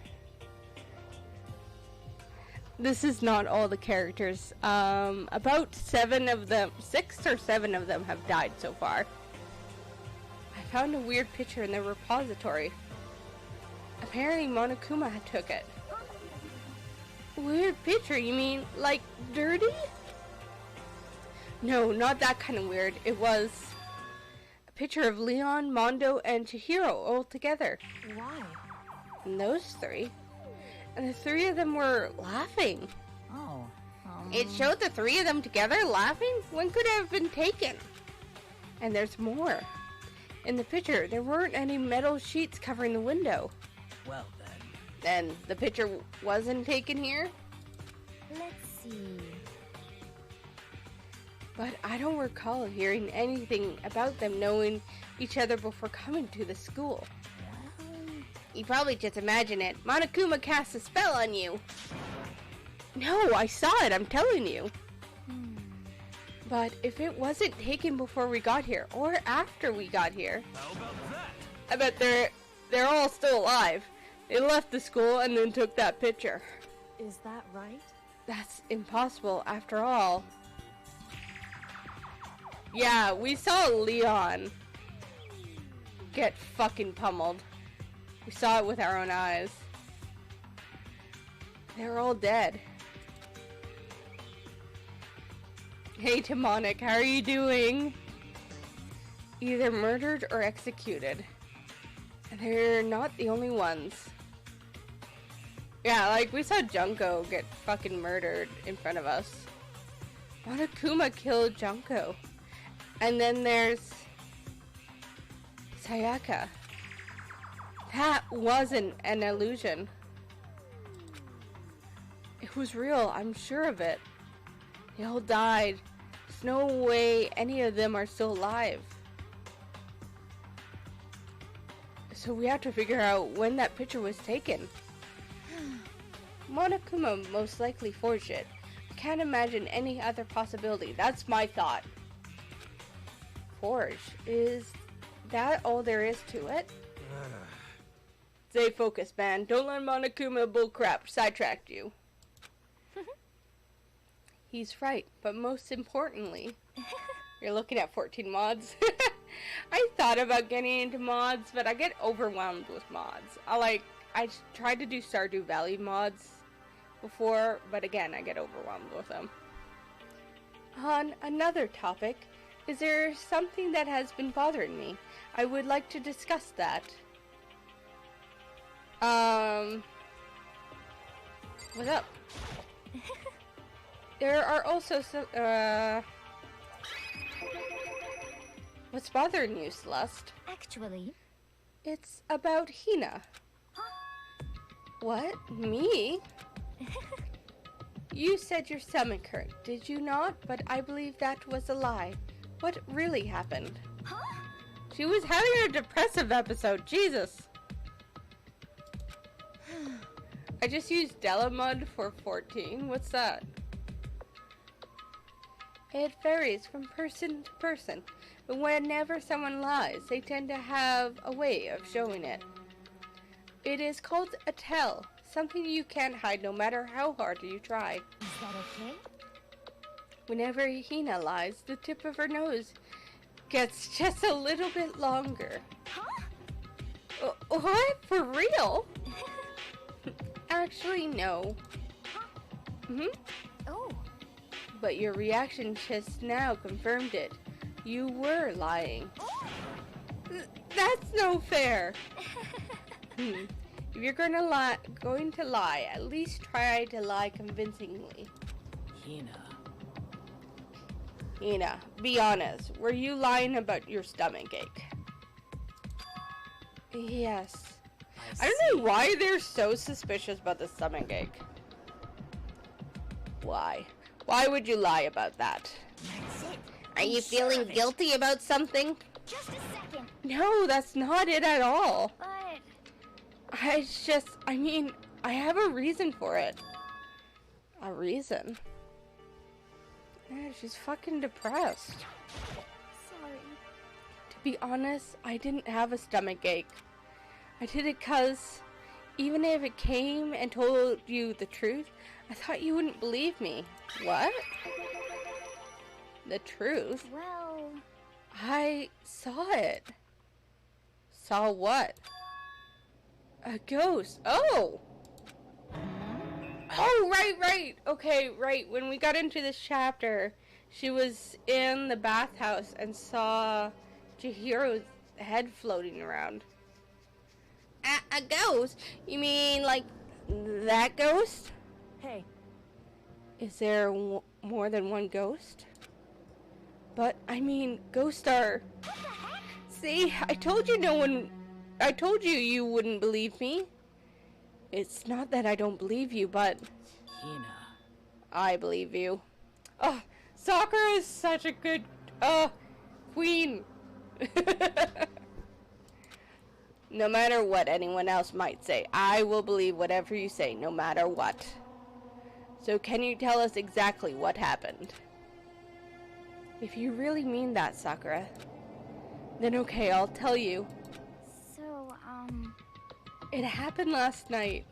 [SPEAKER 1] This is not all the characters. About 7 of them, 6 or 7 of them have died so far. I found a weird picture in the repository. Apparently Monokuma took it. Weird picture, you mean like dirty? No, not that kind of weird. It was a picture of Leon, Mondo, and Chihiro all together.
[SPEAKER 2] Why?
[SPEAKER 1] And those 3. And the 3 of them were laughing.
[SPEAKER 2] Oh.
[SPEAKER 1] It showed the 3 of them together laughing? When could it have been taken? And there's more. In the picture, there weren't any metal sheets covering the window.
[SPEAKER 2] Well then.
[SPEAKER 1] Then the picture wasn't taken here?
[SPEAKER 3] Let's see.
[SPEAKER 1] But I don't recall hearing anything about them knowing each other before coming to the school. You probably just imagine it. Monokuma cast a spell on you. No, I saw it, I'm telling you. But if it wasn't taken before we got here, or after we got here,
[SPEAKER 5] How about that?
[SPEAKER 1] I bet they're all still alive. They left the school and then took that picture.
[SPEAKER 3] Is that right?
[SPEAKER 1] That's impossible after all. Yeah, we saw Leon get fucking pummeled. We saw it with our own eyes. They're all dead. Hey Timonic, how are you doing? Either murdered or executed. And they're not the only ones. Yeah, like we saw Junko get fucking murdered in front of us. Monokuma killed Junko. And then there's Sayaka. That wasn't an illusion. It was real, I'm sure of it. They all died. There's no way any of them are still alive. So we have to figure out when that picture was taken. Monokuma most likely forged it. I can't imagine any other possibility. That's my thought. Forge. Is that all there is to it? Stay focused, man. Don't let Monokuma bullcrap sidetrack you. He's right, but most importantly, you're looking at 14 mods. I thought about getting into mods, but I get overwhelmed with mods. I tried to do Stardew Valley mods before, but again, I get overwhelmed with them. On another topic, is there something that has been bothering me? I would like to discuss that. What's up? There are also some, what's bothering you, Celeste?
[SPEAKER 3] Actually,
[SPEAKER 1] It's about Hina. What? Me? You said your stomach hurt, did you not? But I believe that was a lie. What really happened? She was having a depressive episode, Jesus. I just used Delamud for 14. What's that? It varies from person to person, but whenever someone lies, they tend to have a way of showing it. It is called a tell, something you can't hide no matter how hard you try.
[SPEAKER 3] is that okay?
[SPEAKER 1] Whenever Hina lies, the tip of her nose gets just a little bit longer. What? For real? Actually, no.
[SPEAKER 3] Oh,
[SPEAKER 1] But your reaction just now confirmed it. You were lying. That's no fair. If you're going to lie, at least try to lie convincingly. Hina, be honest. Were you lying about your stomach ache? Yes. I don't know why they're so suspicious about the stomach ache. Why? Why would you lie about that?
[SPEAKER 3] that's it.
[SPEAKER 1] Are you feeling guilty about something?
[SPEAKER 3] Just a second.
[SPEAKER 1] No, that's not it at all.
[SPEAKER 3] But
[SPEAKER 1] I mean, I have a reason for it. A reason? Yeah, she's fucking depressed.
[SPEAKER 3] sorry.
[SPEAKER 1] To be honest, I didn't have a stomach ache. I did it 'cause even if it came and told you the truth, I thought you wouldn't believe me. What? The truth?
[SPEAKER 3] Well,
[SPEAKER 1] I saw it. Saw what? A ghost. Oh! Oh, right. Okay, right. When we got into this chapter, she was in the bathhouse and saw Chihiro's head floating around. A ghost? You mean like that ghost?
[SPEAKER 3] hey,
[SPEAKER 1] Is there more than one ghost? But I mean, ghosts are. See, I told you you wouldn't believe me. It's not that I don't believe you, but I believe you. Oh, Sakura is such a good queen. No matter what anyone else might say, I will believe whatever you say, no matter what. So can you tell us exactly what happened? If you really mean that, Sakura, then okay, I'll tell you.
[SPEAKER 3] so,
[SPEAKER 1] It happened last night.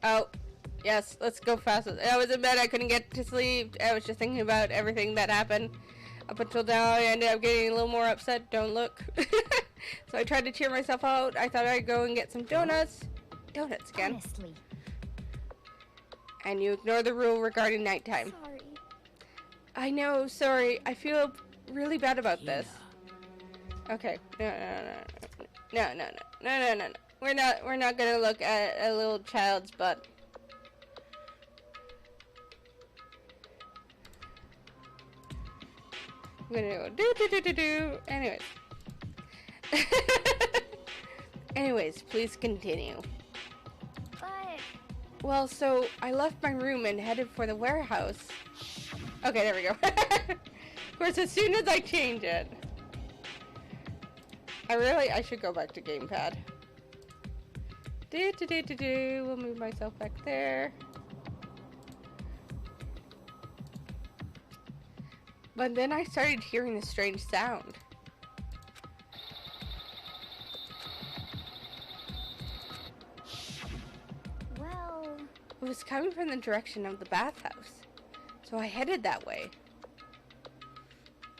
[SPEAKER 1] Oh, yes, let's go fast. I was in bed, I couldn't get to sleep. I was just thinking about everything that happened. Up until now, I ended up getting a little more upset. Don't look. So I tried to cheer myself out. I thought I'd go and get some donuts. Donuts again.
[SPEAKER 3] honestly,
[SPEAKER 1] And you ignore the rule regarding nighttime.
[SPEAKER 3] sorry.
[SPEAKER 1] I know, sorry. I feel really bad about this. Okay. No. We're not gonna look at a little child's butt. We're gonna go do. Anyways. Anyways, please continue.
[SPEAKER 3] But
[SPEAKER 1] Well, so I left my room and headed for the warehouse. Okay, there we go. Of course, as soon as I change it. I should go back to gamepad. We'll move myself back there. But then I started hearing a strange sound. was coming from the direction of the bathhouse, so I headed that way.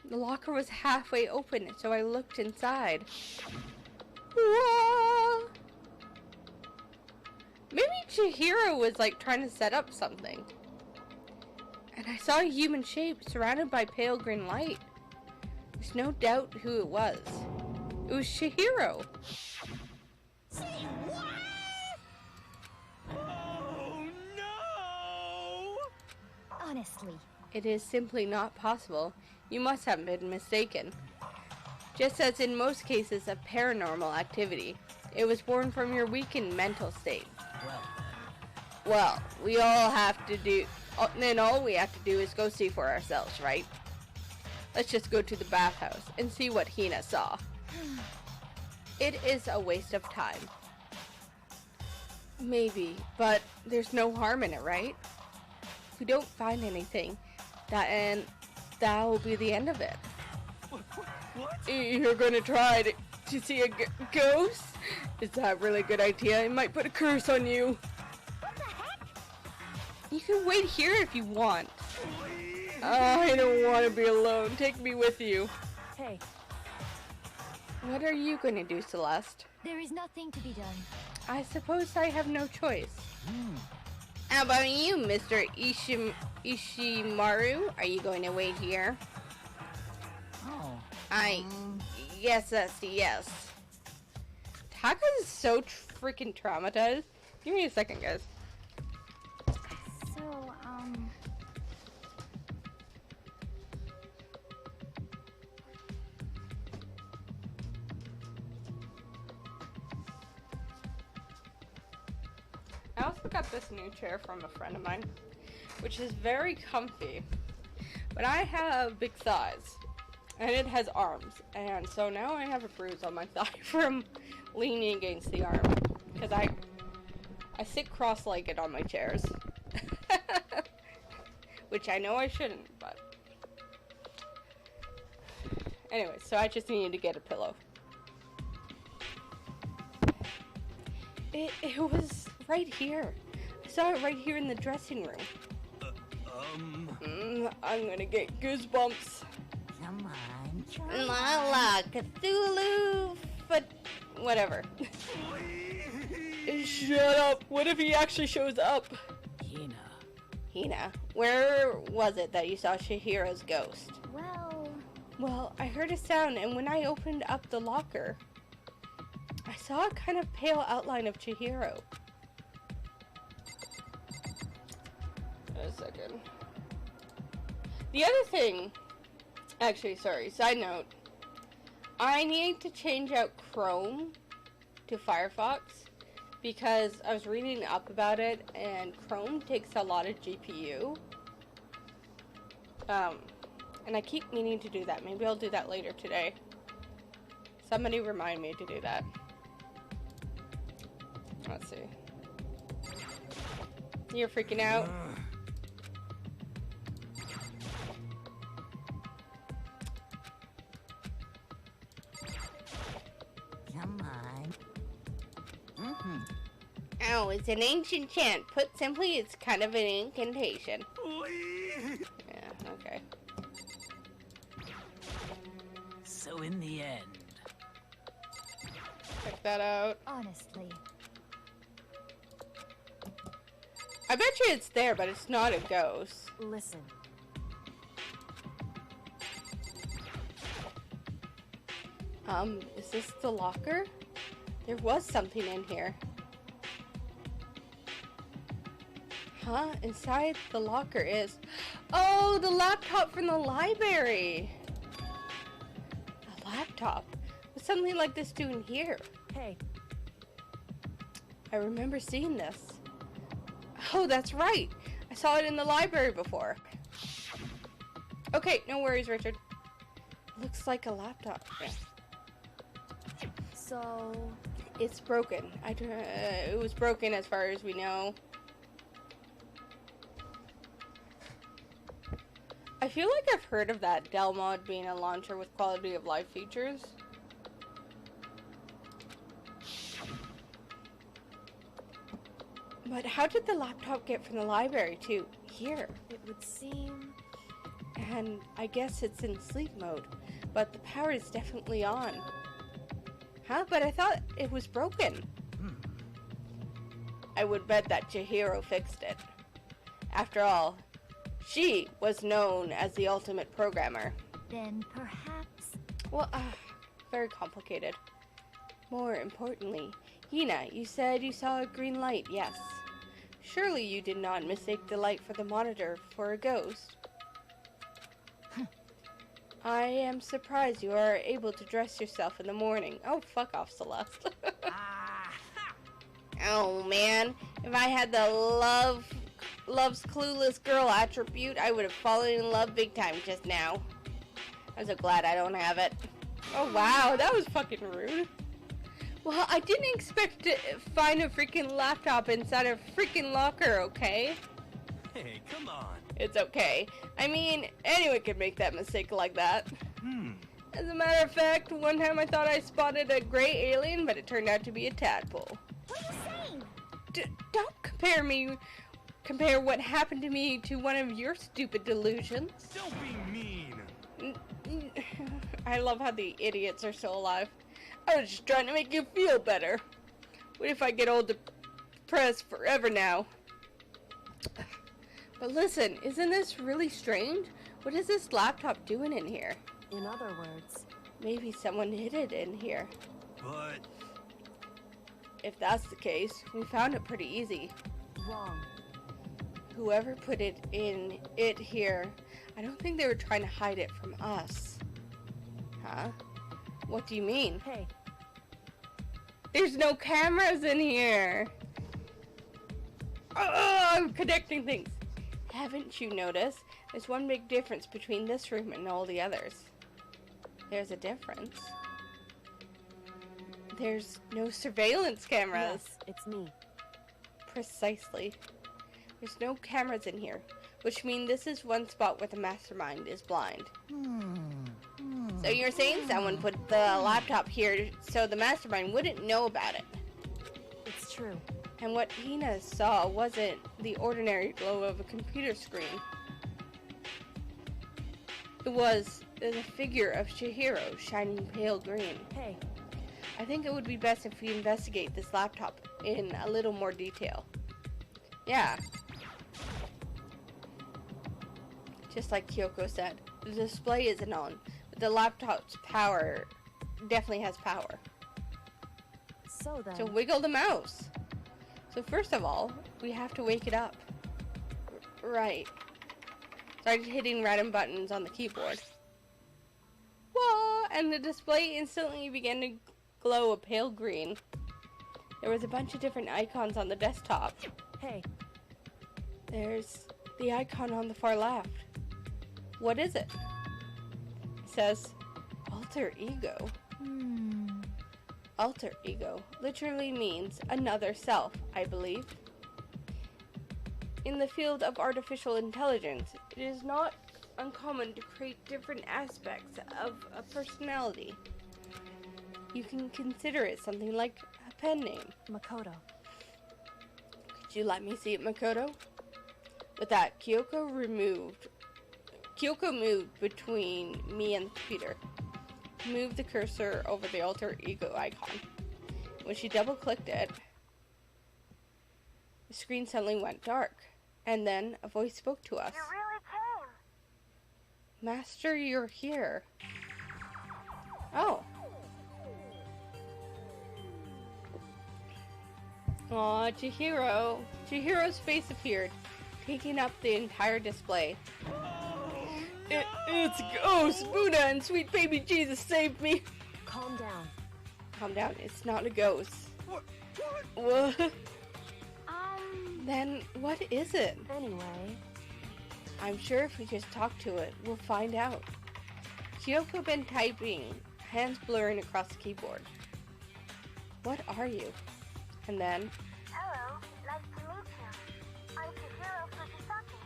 [SPEAKER 1] The locker was halfway open, so I looked inside. Whoa! Maybe Chihiro was like trying to set up something. And I saw a human shape surrounded by pale green light. There's no doubt who it was. It was Chihiro.
[SPEAKER 4] Say what? Oh no!
[SPEAKER 3] Honestly.
[SPEAKER 1] It is simply not possible. You must have been mistaken. Just as in most cases of paranormal activity, it was born from your weakened mental state. Well, we all have to do, then all we have to do is go see for ourselves, right? Let's just go to the bathhouse and see what Hina saw. It is a waste of time. Maybe, but there's no harm in it, right? If we don't find anything, that will be the end of it.
[SPEAKER 4] What?
[SPEAKER 1] You're gonna try to see a ghost? Is that a really good idea? It might put a curse on you.
[SPEAKER 3] What the heck?
[SPEAKER 1] You can wait here if you want. I don't want to be alone. Take me with you.
[SPEAKER 2] Hey,
[SPEAKER 1] What are you gonna do, Celeste?
[SPEAKER 3] There is nothing to be done.
[SPEAKER 1] I suppose I have no choice. How about you, Mr. Ishimaru? Are you going to wait here?
[SPEAKER 2] oh,
[SPEAKER 1] Yes, yes. Taka is so freaking traumatized. Give me a second, guys.
[SPEAKER 3] So,
[SPEAKER 1] I also got this new chair from a friend of mine, which is very comfy. But I have big thighs, and it has arms, and so now I have a bruise on my thigh from leaning against the arm, because I sit cross-legged on my chairs. Which I know I shouldn't, but... Anyway, so I just needed to get a pillow. It was right here. I saw it right here in the dressing room. I'm gonna get goosebumps.
[SPEAKER 2] come on, come
[SPEAKER 1] Lala, Cthulhu, but whatever. Shut up. What if he actually shows up?
[SPEAKER 2] Hina.
[SPEAKER 1] Hina, where was it that you saw Chihiro's ghost?
[SPEAKER 3] well,
[SPEAKER 1] I heard a sound, and when I opened up the locker, I saw a kind of pale outline of Chihiro. A second. The other thing, actually, sorry, side note, I need to change out Chrome to Firefox because I was reading up about it, and Chrome takes a lot of GPU. And I keep meaning to do that. Maybe I'll do that later today. Somebody remind me to do that. Let's see. You're freaking out?
[SPEAKER 2] Come on.
[SPEAKER 1] Oh, it's an ancient chant. Put simply, it's kind of an incantation. Yeah, okay.
[SPEAKER 2] So in the end,
[SPEAKER 1] Check that out.
[SPEAKER 3] honestly.
[SPEAKER 1] I bet you it's there, but it's not a ghost.
[SPEAKER 2] listen.
[SPEAKER 1] Is this the locker? There was something in here. Huh? Inside the locker is... Oh, the laptop from the library! A laptop? What's something like this doing here?
[SPEAKER 2] Hey,
[SPEAKER 1] I remember seeing this. Oh, that's right! I saw it in the library before. Okay, no worries, Richard. Looks like a laptop. Yeah.
[SPEAKER 3] So,
[SPEAKER 1] It's broken. It was broken as far as we know. I feel like I've heard of that Dell mod being a launcher with quality of life features. But how did the laptop get from the library to here?
[SPEAKER 3] It would seem...
[SPEAKER 1] And I guess it's in sleep mode, but the power is definitely on. Huh? But I thought it was broken. I would bet that Chihiro fixed it. After all, she was known as the ultimate programmer.
[SPEAKER 3] Then perhaps...
[SPEAKER 1] Well, very complicated. More importantly, Hina, you said you saw a green light, yes. Surely you did not mistake the light for the monitor for a ghost. I am surprised you are able to dress yourself in the morning. Oh, fuck off, Celeste. Oh, man. If I had the love's clueless girl attribute, I would have fallen in love big time just now. I'm so glad I don't have it. Oh, wow. That was fucking rude. Well, I didn't expect to find a freaking laptop inside a freaking locker, okay?
[SPEAKER 4] Hey, come on.
[SPEAKER 1] It's okay. I mean, anyone could make that mistake like that. As a matter of fact, one time I thought I spotted a gray alien, but it turned out to be a tadpole.
[SPEAKER 3] What are you saying?
[SPEAKER 1] Don't compare what happened to me to one of your stupid delusions.
[SPEAKER 4] Don't be mean.
[SPEAKER 1] I love how the idiots are still alive. I was just trying to make you feel better. What if I get old depressed forever now? But listen, isn't this really strange? What is this laptop doing in here?
[SPEAKER 3] In other words...
[SPEAKER 1] Maybe someone hid it in here.
[SPEAKER 4] But
[SPEAKER 1] If that's the case, we found it pretty easy.
[SPEAKER 3] Wrong.
[SPEAKER 1] Whoever put it here, I don't think they were trying to hide it from us. Huh? What do you mean?
[SPEAKER 3] Hey.
[SPEAKER 1] There's no cameras in here! Oh, I'm connecting things! Haven't you noticed? There's one big difference between this room and all the others. There's a difference. There's no surveillance cameras.
[SPEAKER 3] Yes, it's me.
[SPEAKER 1] Precisely. There's no cameras in here, which means this is one spot where the mastermind is blind. So you're saying someone put the laptop here so the mastermind wouldn't know about it.
[SPEAKER 3] It's true.
[SPEAKER 1] And what Hina saw wasn't the ordinary glow of a computer screen. It was the figure of Chihiro shining pale green.
[SPEAKER 3] Hey.
[SPEAKER 1] I think it would be best if we investigate this laptop in a little more detail. Yeah. Just like Kyoko said, the display isn't on, but the laptop's power definitely has power.
[SPEAKER 3] So then...
[SPEAKER 1] So wiggle the mouse. So first of all, we have to wake it up. Right. Started hitting random buttons on the keyboard. Whoa! And the display instantly began to glow a pale green. There was a bunch of different icons on the desktop.
[SPEAKER 3] Hey.
[SPEAKER 1] There's the icon on the far left. What is it? It says, alter ego. Alter ego literally means another self, I believe. In the field of artificial intelligence, it is not uncommon to create different aspects of a personality. You can consider it something like a pen name.
[SPEAKER 3] Makoto.
[SPEAKER 1] Could you let me see it, Makoto? With that, Kyoko moved between me and the computer. Moved the cursor over the alter ego icon. When she double-clicked it, the screen suddenly went dark. And then a voice spoke to us.
[SPEAKER 3] You really came.
[SPEAKER 1] Master, you're here. Oh. Aw, Chihiro. Chihiro's face appeared, taking up the entire display. It's Ghost! Buddha and sweet baby Jesus saved me!
[SPEAKER 3] Calm down.
[SPEAKER 1] Calm down, it's not a ghost.
[SPEAKER 4] what?
[SPEAKER 1] What? Then what is it?
[SPEAKER 3] Anyway.
[SPEAKER 1] I'm sure if we just talk to it, we'll find out. Kyoko been typing, hands blurring across the keyboard. What are you? And then...
[SPEAKER 3] Hello, nice to meet you. I'm Chihiro Fujisaki.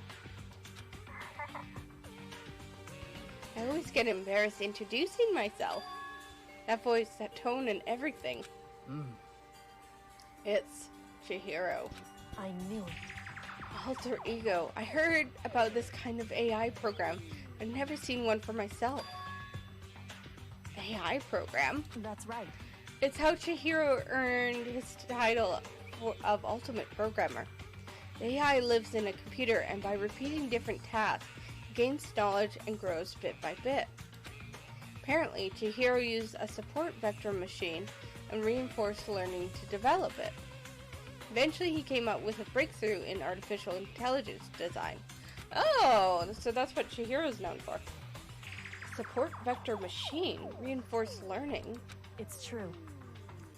[SPEAKER 1] I always get embarrassed introducing myself. That voice, that tone, and everything. It's Chihiro.
[SPEAKER 5] I knew it.
[SPEAKER 1] Alter ego. I heard about this kind of AI program. I've never seen one for myself. AI program?
[SPEAKER 5] That's right.
[SPEAKER 1] It's how Chihiro earned his title of Ultimate Programmer. The AI lives in a computer and by repeating different tasks, gains knowledge and grows bit by bit. Apparently, Chihiro used a support vector machine and reinforced learning to develop it. Eventually, he came up with a breakthrough in artificial intelligence design. Oh, so that's what Chihiro's known for. Support vector machine, reinforced learning.
[SPEAKER 5] It's true.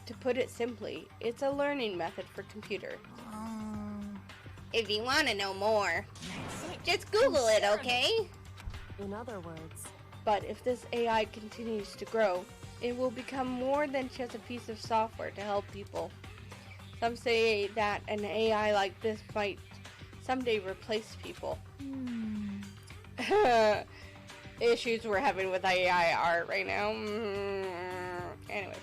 [SPEAKER 1] To put it simply, it's a learning method for computers. If you want to know more, just Google it, okay?
[SPEAKER 5] In other words,
[SPEAKER 1] But if this AI continues to grow, it will become more than just a piece of software to help people. Some say that an AI like this might someday replace people. Issues we're having with AI art right now. Anyway.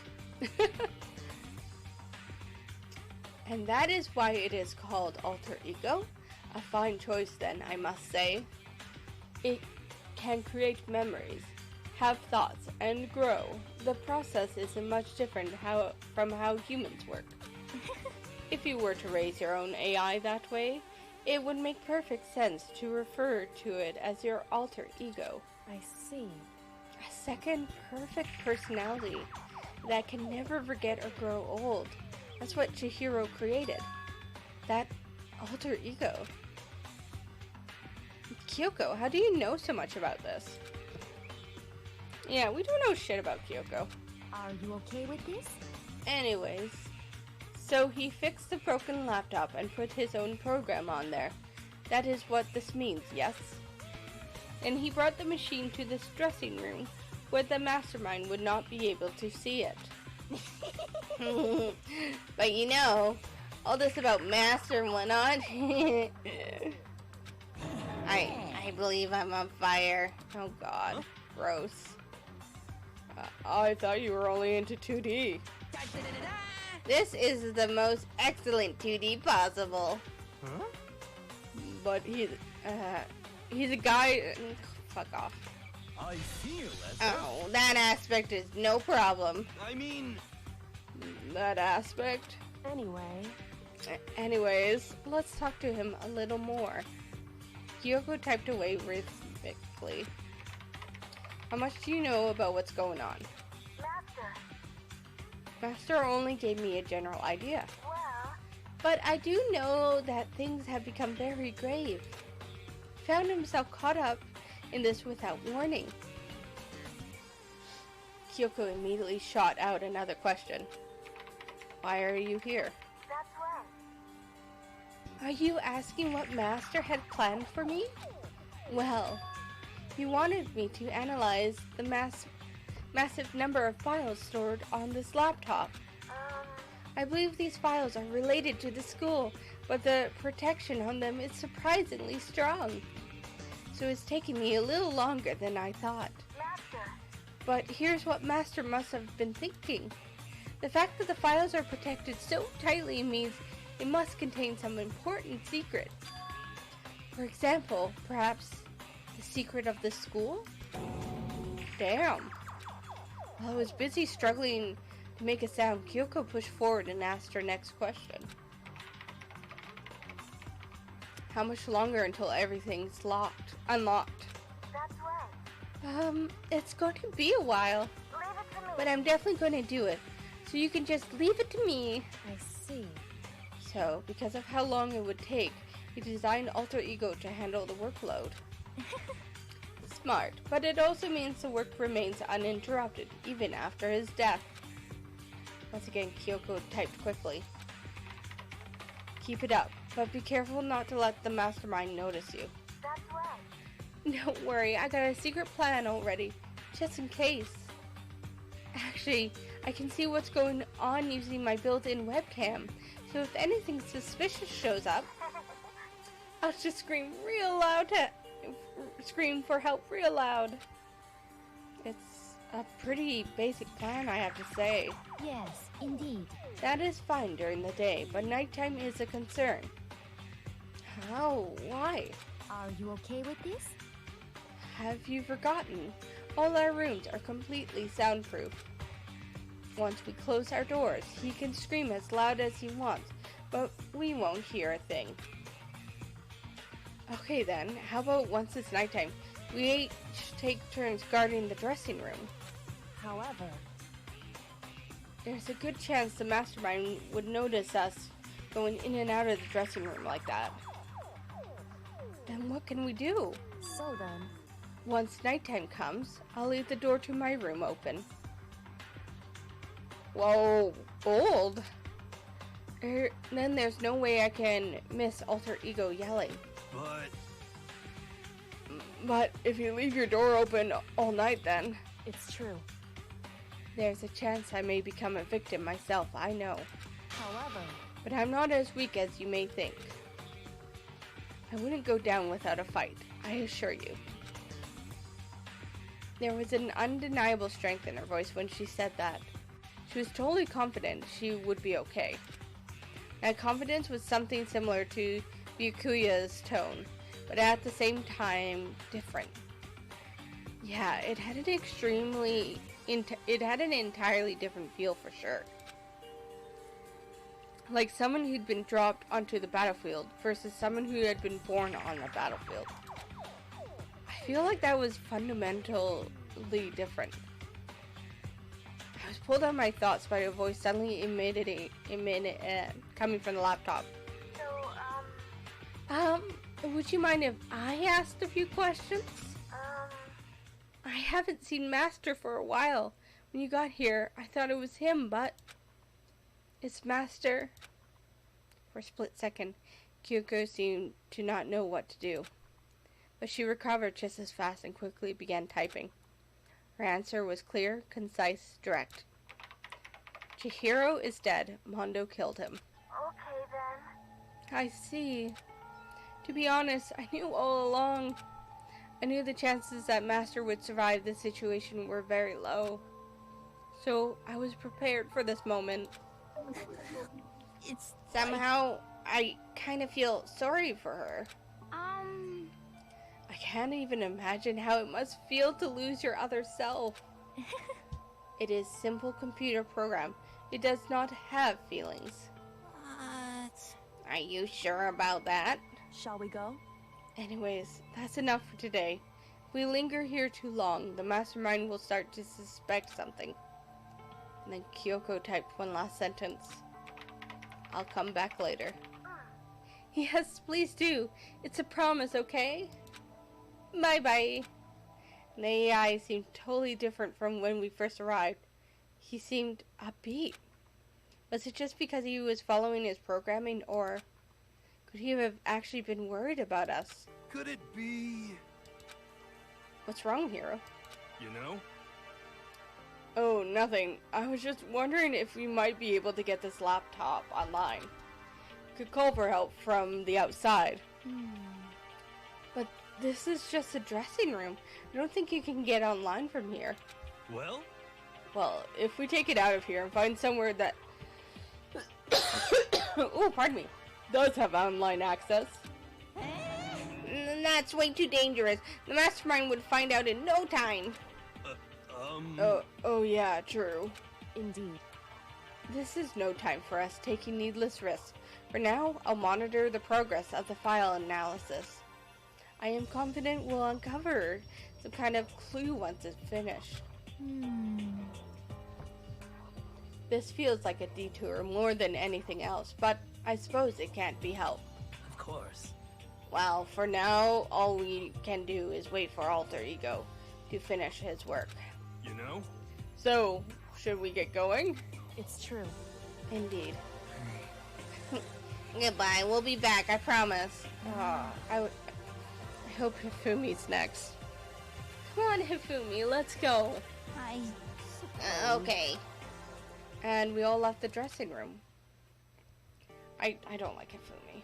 [SPEAKER 1] And that is why it is called Alter Ego. A fine choice then, I must say. It can create memories, have thoughts, and grow. The process is much different from how humans work. If you were to raise your own AI that way, it would make perfect sense to refer to it as your alter ego.
[SPEAKER 5] I see.
[SPEAKER 1] A second perfect personality that can never forget or grow old. That's what Chihiro created. That alter ego. Kyoko, how do you know so much about this? Yeah, we don't know shit about Kyoko.
[SPEAKER 5] Are you okay with this?
[SPEAKER 1] Anyways, so he fixed the broken laptop and put his own program on there. That is what this means, yes? And he brought the machine to this dressing room where the mastermind would not be able to see it. But you know, all this about master and whatnot. I believe I'm on fire. Oh god, gross. I thought you were only into 2D. This is the most excellent 2D possible.
[SPEAKER 4] Huh?
[SPEAKER 1] But he's a guy. Fuck off.
[SPEAKER 4] I see you, Lester.
[SPEAKER 1] Oh, that aspect is no problem.
[SPEAKER 4] I mean,
[SPEAKER 1] That aspect.
[SPEAKER 5] Anyway,
[SPEAKER 1] Anyways, let's talk to him a little more. Kyoko typed away rhythmically. How much do you know about what's going on?
[SPEAKER 3] Master,
[SPEAKER 1] Master only gave me a general idea.
[SPEAKER 3] well,
[SPEAKER 1] But I do know that things have become very grave. He found himself caught up in this without warning. Kyoko immediately shot out another question. Why are you here?
[SPEAKER 3] that's when.
[SPEAKER 1] Are you asking what Master had planned for me? Well, he wanted me to analyze the massive number of files stored on this laptop. I believe these files are related to the school, but the protection on them is surprisingly strong. So it's taking me a little longer than I thought.
[SPEAKER 3] Master,
[SPEAKER 1] But here's what Master must have been thinking. The fact that the files are protected so tightly means it must contain some important secret. For example, perhaps the secret of the school? Damn. While I was busy struggling to make a sound, Kyoko pushed forward and asked her next question. How much longer until everything's unlocked?
[SPEAKER 3] that's when.
[SPEAKER 1] It's going to be a while,
[SPEAKER 3] Leave it to me.
[SPEAKER 1] but I'm definitely going to do it. So you can just leave it to me.
[SPEAKER 5] I see.
[SPEAKER 1] So, because of how long it would take, he designed Alter Ego to handle the workload. Smart, but it also means the work remains uninterrupted, even after his death. Once again, Kyoko typed quickly. Keep it up, but be careful not to let the mastermind notice you.
[SPEAKER 3] That's when.
[SPEAKER 1] Don't worry, I got a secret plan already, just in case. Actually, I can see what's going on using my built-in webcam, so if anything suspicious shows up, I'll just scream for help real loud. It's a pretty basic plan, I have to say.
[SPEAKER 5] Yes, indeed.
[SPEAKER 1] That is fine during the day, but nighttime is a concern. Oh, why?
[SPEAKER 5] Are you okay with this?
[SPEAKER 1] Have you forgotten? All our rooms are completely soundproof. Once we close our doors, he can scream as loud as he wants, but we won't hear a thing. Okay then, how about once it's nighttime, we each take turns guarding the dressing room.
[SPEAKER 5] However,
[SPEAKER 1] There's a good chance the mastermind would notice us going in and out of the dressing room like that. Then what can we do?
[SPEAKER 5] so then,
[SPEAKER 1] Once nighttime comes, I'll leave the door to my room open. Whoa, bold. Then there's no way I can miss alter ego yelling. But if you leave your door open all night then,
[SPEAKER 5] it's true.
[SPEAKER 1] there's a chance I may become a victim myself, I know.
[SPEAKER 5] However,
[SPEAKER 1] But I'm not as weak as you may think. I wouldn't go down without a fight, I assure you. There was an undeniable strength in her voice when she said that. She was totally confident she would be okay. That confidence was something similar to Byakuya's tone, but at the same time, different. Yeah, it had an entirely different feel for sure. Like someone who'd been dropped onto the battlefield versus someone who had been born on the battlefield. I feel like that was fundamentally different. I was pulled out of my thoughts by a voice suddenly coming from the laptop.
[SPEAKER 3] So,
[SPEAKER 1] Would you mind if I asked a few questions? I haven't seen Master for a while. When you got here, I thought it was him, but it's Master. For a split second, Kyoko seemed to not know what to do. But she recovered just as fast and quickly began typing. Her answer was clear, concise, direct. Chihiro is dead. Mondo killed him.
[SPEAKER 3] okay then.
[SPEAKER 1] I see. To be honest, I knew all along. I knew the chances that Master would survive this situation were very low. So, I was prepared for this moment.
[SPEAKER 2] It's
[SPEAKER 1] Somehow, I kind of feel sorry for her. I can't even imagine how it must feel to lose your other self. It is simple computer program. It does not have feelings.
[SPEAKER 2] what?
[SPEAKER 1] Are you sure about that?
[SPEAKER 5] shall we go?
[SPEAKER 1] Anyways, that's enough for today. If we linger here too long, the mastermind will start to suspect something. And then Kyoko typed one last sentence. I'll come back later. Yes, please do. It's a promise, okay? Bye-bye. The AI seemed totally different from when we first arrived. He seemed upbeat. Was it just because he was following his programming, or could he have actually been worried about us?
[SPEAKER 4] Could it be,
[SPEAKER 1] What's wrong, Hero?
[SPEAKER 4] you know?
[SPEAKER 1] Oh, nothing. I was just wondering if we might be able to get this laptop online. Could call for help from the outside. But this is just a dressing room. I don't think you can get online from here.
[SPEAKER 4] Well,
[SPEAKER 1] Well, if we take it out of here and find somewhere that... oh, pardon me. Does have online access. That's way too dangerous. The mastermind would find out in no time. Oh yeah, true.
[SPEAKER 5] Indeed.
[SPEAKER 1] This is no time for us taking needless risks. For now, I'll monitor the progress of the file analysis. I am confident we'll uncover some kind of clue once it's finished. This feels like a detour more than anything else, but I suppose it can't be helped.
[SPEAKER 2] Of course.
[SPEAKER 1] Well, for now, all we can do is wait for Alter Ego to finish his work.
[SPEAKER 4] you know?
[SPEAKER 1] So, should we get going?
[SPEAKER 5] It's true.
[SPEAKER 1] Indeed. Goodbye, we'll be back, I promise. I hope Hifumi's next. Come on, Hifumi, let's go.
[SPEAKER 2] I
[SPEAKER 1] Okay. And we all left the dressing room. I don't like Hifumi.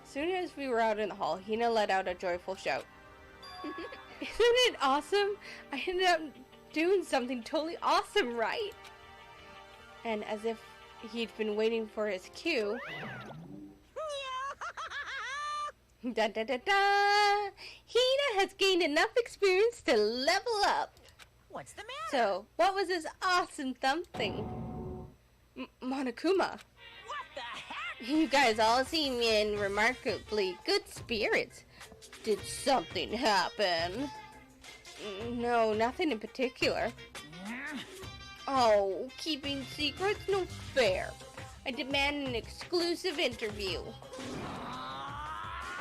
[SPEAKER 1] As soon as we were out in the hall, Hina let out a joyful shout. Isn't it awesome? I ended up doing something totally awesome, right? And as if he'd been waiting for his cue. Da da da da! Hina has gained enough experience to level up.
[SPEAKER 2] What's the matter?
[SPEAKER 1] So, what was this awesome something? Monokuma.
[SPEAKER 2] What the heck?
[SPEAKER 1] You guys all seem in remarkably good spirits. Did something happen? No, nothing in particular. Oh, keeping secrets? No fair. I demand an exclusive interview.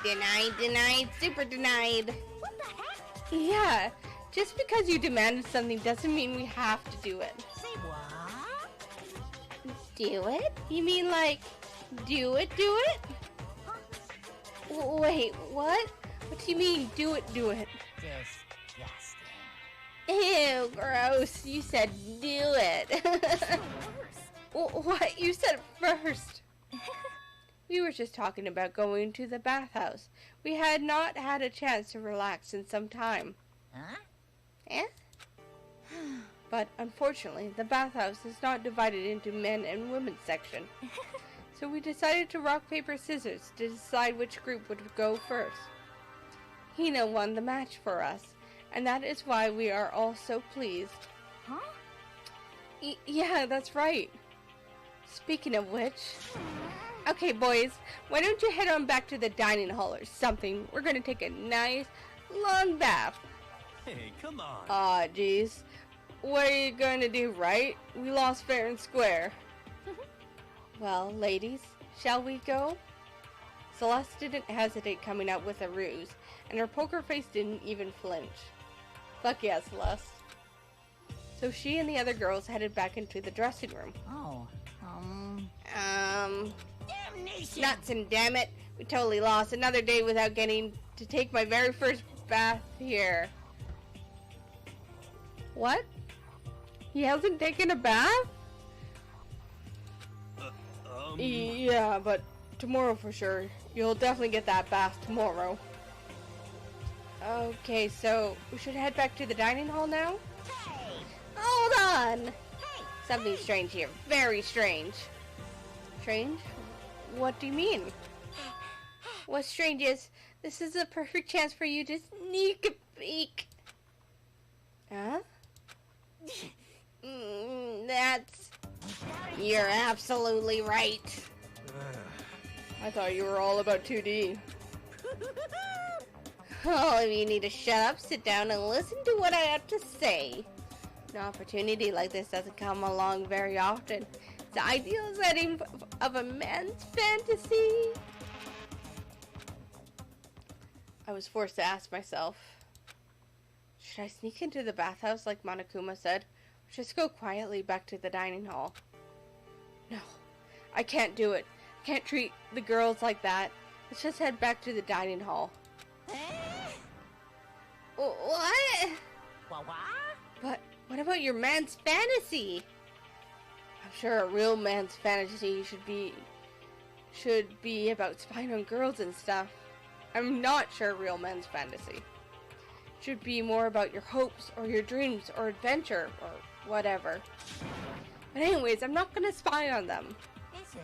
[SPEAKER 1] Denied, denied, super denied.
[SPEAKER 2] What the heck?
[SPEAKER 1] Yeah, just because you demanded something doesn't mean we have to do it.
[SPEAKER 2] Say what?
[SPEAKER 1] Do it? You mean like, do it, do it? Wait, what? What do you mean, do it, do it?
[SPEAKER 2] Disgusting.
[SPEAKER 1] Ew, gross. You said do it. What? You said it first. We were just talking about going to the bathhouse. We had not had a chance to relax in some time.
[SPEAKER 2] Huh?
[SPEAKER 1] Eh? But unfortunately, the bathhouse is not divided into men and women's section. So we decided to rock, paper, scissors to decide which group would go first. Hina won the match for us, and that is why we are all so pleased.
[SPEAKER 2] Huh?
[SPEAKER 1] Yeah, that's right. Speaking of which... Okay, boys, why don't you head on back to the dining hall or something? We're gonna take a nice, long bath.
[SPEAKER 4] Hey, come on.
[SPEAKER 1] Aw, jeez. What are you gonna do, right? We lost fair and square. Well, ladies, shall we go? Celeste didn't hesitate coming out with a ruse, and her poker face didn't even flinch. Fuck yeah, Celeste. So she and the other girls headed back into the dressing room.
[SPEAKER 2] Oh, damnation!
[SPEAKER 1] Nuts and damn it, we totally lost another day without getting to take my very first bath here. What? He hasn't taken a bath? Yeah, but tomorrow for sure. You'll definitely get that bath tomorrow. Okay, so we should head back to the dining hall now?
[SPEAKER 2] Hey!
[SPEAKER 1] Hold on!
[SPEAKER 2] Hey!
[SPEAKER 1] Something strange here. Very strange. Strange? What do you mean? What's strange is, this is a perfect chance for you to sneak a peek. Huh? That's... You're absolutely right. I thought you were all about 2D. Oh, if you need to shut up, sit down and listen to what I have to say. An opportunity like this doesn't come along very often. It's the ideal setting of a man's fantasy. I was forced to ask myself, should I sneak into the bathhouse like Monokuma said, or just go quietly back to the dining hall? No, I can't do it. I can't treat the girls like that. Let's just head back to the dining hall. What?
[SPEAKER 2] What?
[SPEAKER 1] But what about your man's fantasy? I'm sure a real man's fantasy should be about spying on girls and stuff. I'm not sure a real man's fantasy should be more about your hopes or your dreams or adventure or whatever. But anyways, I'm not gonna spy on them.
[SPEAKER 2] This is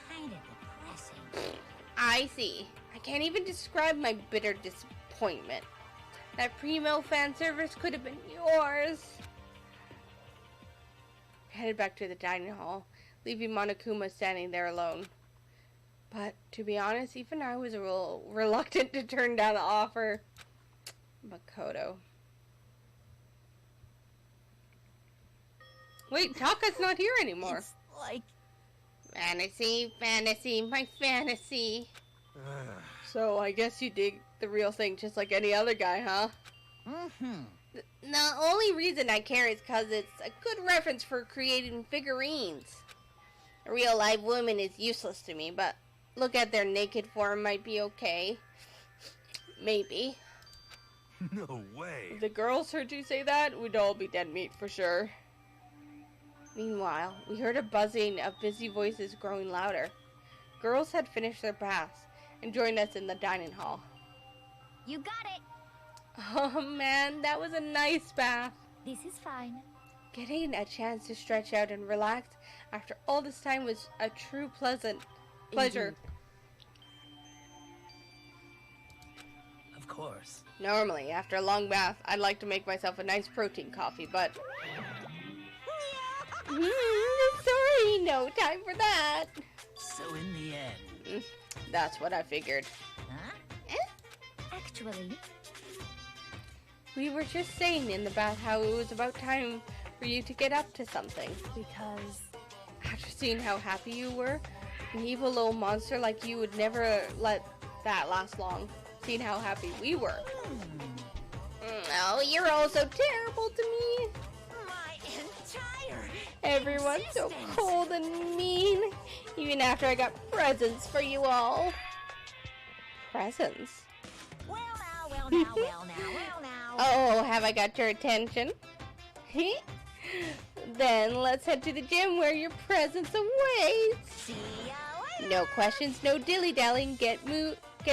[SPEAKER 2] kind of depressing.
[SPEAKER 1] I see. I can't even describe my bitter disappointment. That primo fan service could have been yours. I headed back to the dining hall, leaving Monokuma standing there alone. But to be honest, even I was a little reluctant to turn down the offer. Makoto. Wait, Taka's not here anymore.
[SPEAKER 2] It's like...
[SPEAKER 1] Fantasy, fantasy, my fantasy. So I guess you dig the real thing just like any other guy, huh?
[SPEAKER 2] Mm-hmm.
[SPEAKER 1] The only reason I care is because it's a good reference for creating figurines. A real live woman is useless to me, but look at their naked form might be okay. Maybe.
[SPEAKER 4] No way.
[SPEAKER 1] If the girls heard you say that, we'd all be dead meat for sure. Meanwhile, we heard a buzzing of busy voices growing louder. Girls had finished their baths and joined us in the dining hall.
[SPEAKER 3] You got it.
[SPEAKER 1] Oh man, that was a nice bath.
[SPEAKER 3] This is fine.
[SPEAKER 1] Getting a chance to stretch out and relax after all this time was a true pleasure.
[SPEAKER 2] Indeed.
[SPEAKER 6] Of course.
[SPEAKER 1] Normally, after a long bath, I'd like to make myself a nice protein coffee, but... sorry, no time for that.
[SPEAKER 6] So in the end...
[SPEAKER 1] That's what I figured.
[SPEAKER 2] Huh? Actually,
[SPEAKER 1] We were just saying in the bath how it was about time for you to get up to something.
[SPEAKER 5] Because
[SPEAKER 1] After seeing how happy you were, an evil little monster like you would never let that last long. Seeing how happy we were. Oh, you're all so terrible to me.
[SPEAKER 2] my entire
[SPEAKER 1] Everyone's so
[SPEAKER 2] existence.
[SPEAKER 1] cold and mean. Even after I got presents for you all. Presents?
[SPEAKER 2] Well now, well now, well now, well now.
[SPEAKER 1] Oh, have I got your attention? Then let's head to the gym where your presents await.
[SPEAKER 2] See ya later.
[SPEAKER 1] No questions, no dilly-dallying. Get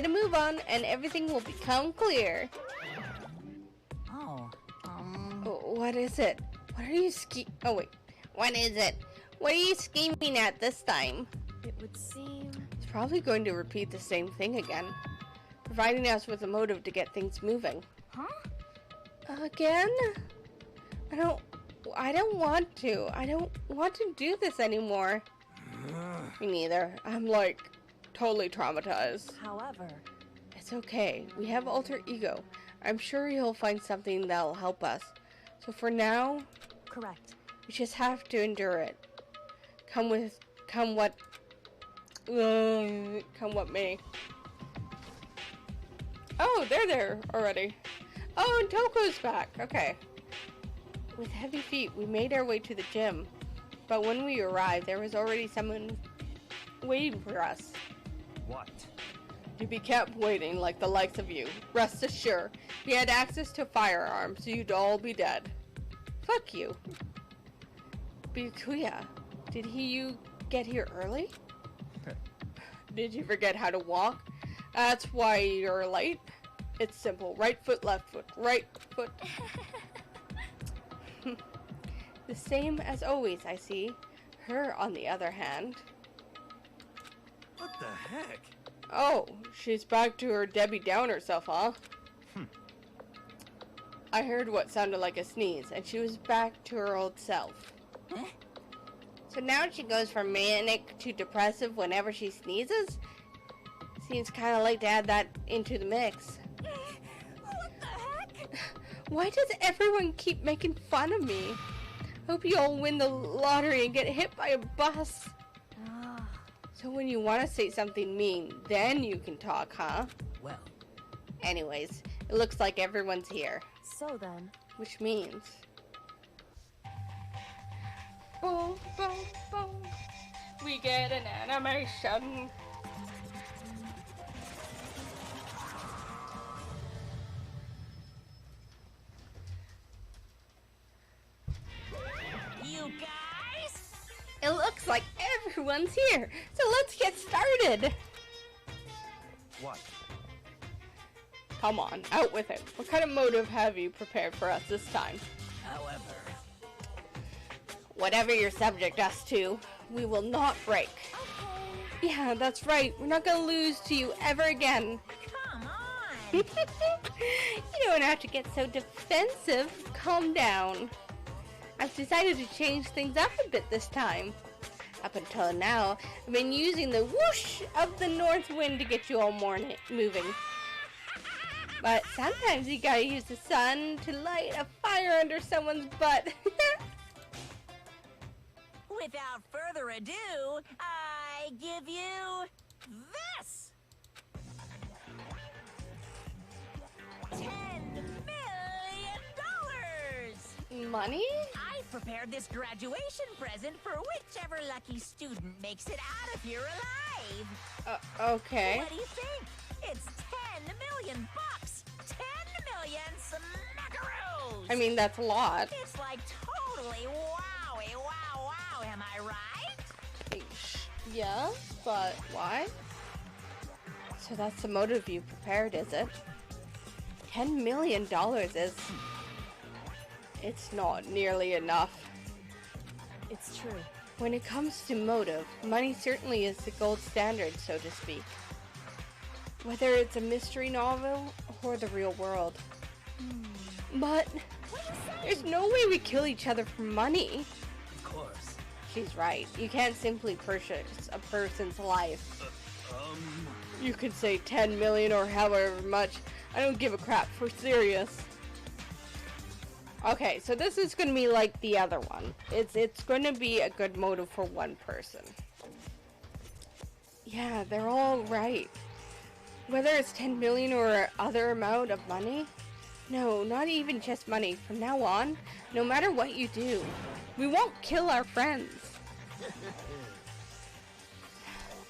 [SPEAKER 1] a move on, and everything will become clear.
[SPEAKER 2] Oh,
[SPEAKER 1] Oh, what is it? What are you Oh wait, what is it? What are you scheming at this time?
[SPEAKER 5] it would seem
[SPEAKER 1] It's probably going to repeat the same thing again, providing us with a motive to get things moving.
[SPEAKER 2] huh?
[SPEAKER 1] Again? I don't want to. I don't want to do this anymore. Me neither. I'm like totally traumatized.
[SPEAKER 5] however,
[SPEAKER 1] It's okay. We have alter ego. I'm sure he'll find something that'll help us. So for now,
[SPEAKER 5] correct.
[SPEAKER 1] we just have to endure it. Come what may. Oh, they're there already. Oh, and Toko's back. Okay. With heavy feet, we made our way to the gym. But when we arrived, there was already someone waiting for us.
[SPEAKER 4] What?
[SPEAKER 1] To be kept waiting like the likes of you. Rest assured, he had access to firearms, so you'd all be dead. Fuck you. Byakuya, did you get here early? Did you forget how to walk? That's why you're late. It's simple. Right foot, left foot, right foot. The same as always, I see. Her, on the other hand.
[SPEAKER 4] What the heck?
[SPEAKER 1] Oh, she's back to her Debbie Downer self, huh? I heard what sounded like a sneeze, and she was back to her old self.
[SPEAKER 2] Huh?
[SPEAKER 1] So now she goes from manic to depressive whenever she sneezes? Seems kind of late to add that into the mix.
[SPEAKER 2] What the heck?
[SPEAKER 1] Why does everyone keep making fun of me? Hope you all win the lottery and get hit by a bus.
[SPEAKER 5] Ah,
[SPEAKER 1] So when you want to say something mean, then you can talk, huh?
[SPEAKER 6] Well,
[SPEAKER 1] Anyways, it looks like everyone's here.
[SPEAKER 5] so then,
[SPEAKER 1] Which means... Boom, boom, boom. We get an animation.
[SPEAKER 2] You guys?
[SPEAKER 1] It looks like everyone's here. So let's get started.
[SPEAKER 4] What?
[SPEAKER 1] Come on, out with it. What kind of motive have you prepared for us this time?
[SPEAKER 6] however...
[SPEAKER 1] Whatever your subject us to, we will not break. Yeah, that's right. We're not gonna lose to you ever again.
[SPEAKER 2] Come on.
[SPEAKER 1] You don't have to get so defensive. Calm down. I've decided to change things up a bit this time. Up until now, I've been using the whoosh of the north wind to get you all moving. But sometimes you gotta use the sun to light a fire under someone's butt.
[SPEAKER 2] Without further ado, I give you this. $10 million!
[SPEAKER 1] Money?
[SPEAKER 2] I prepared this graduation present for whichever lucky student makes it out of here alive.
[SPEAKER 1] Okay.
[SPEAKER 2] What do you think? It's 10 million bucks. 10 million smackaroos.
[SPEAKER 1] I mean, that's a lot.
[SPEAKER 2] It's like totally wowie, wow, wow. Am I right?
[SPEAKER 1] Yeah, but why? So that's the motive you prepared, is it? $10 million is... It's not nearly enough.
[SPEAKER 5] true.
[SPEAKER 1] When it comes to motive, money certainly is the gold standard, so to speak. Whether it's a mystery novel or the real world. But there's no way we kill each other for money.
[SPEAKER 6] Of course.
[SPEAKER 1] She's right. You can't simply purchase a person's life. You could say 10 million or however much. I don't give a crap. For serious. Okay, so this is going to be like the other one. It's going to be a good motive for one person. Yeah, they're all right. Whether it's 10 million or other amount of money. No, not even just money. From now on, no matter what you do, we won't kill our friends.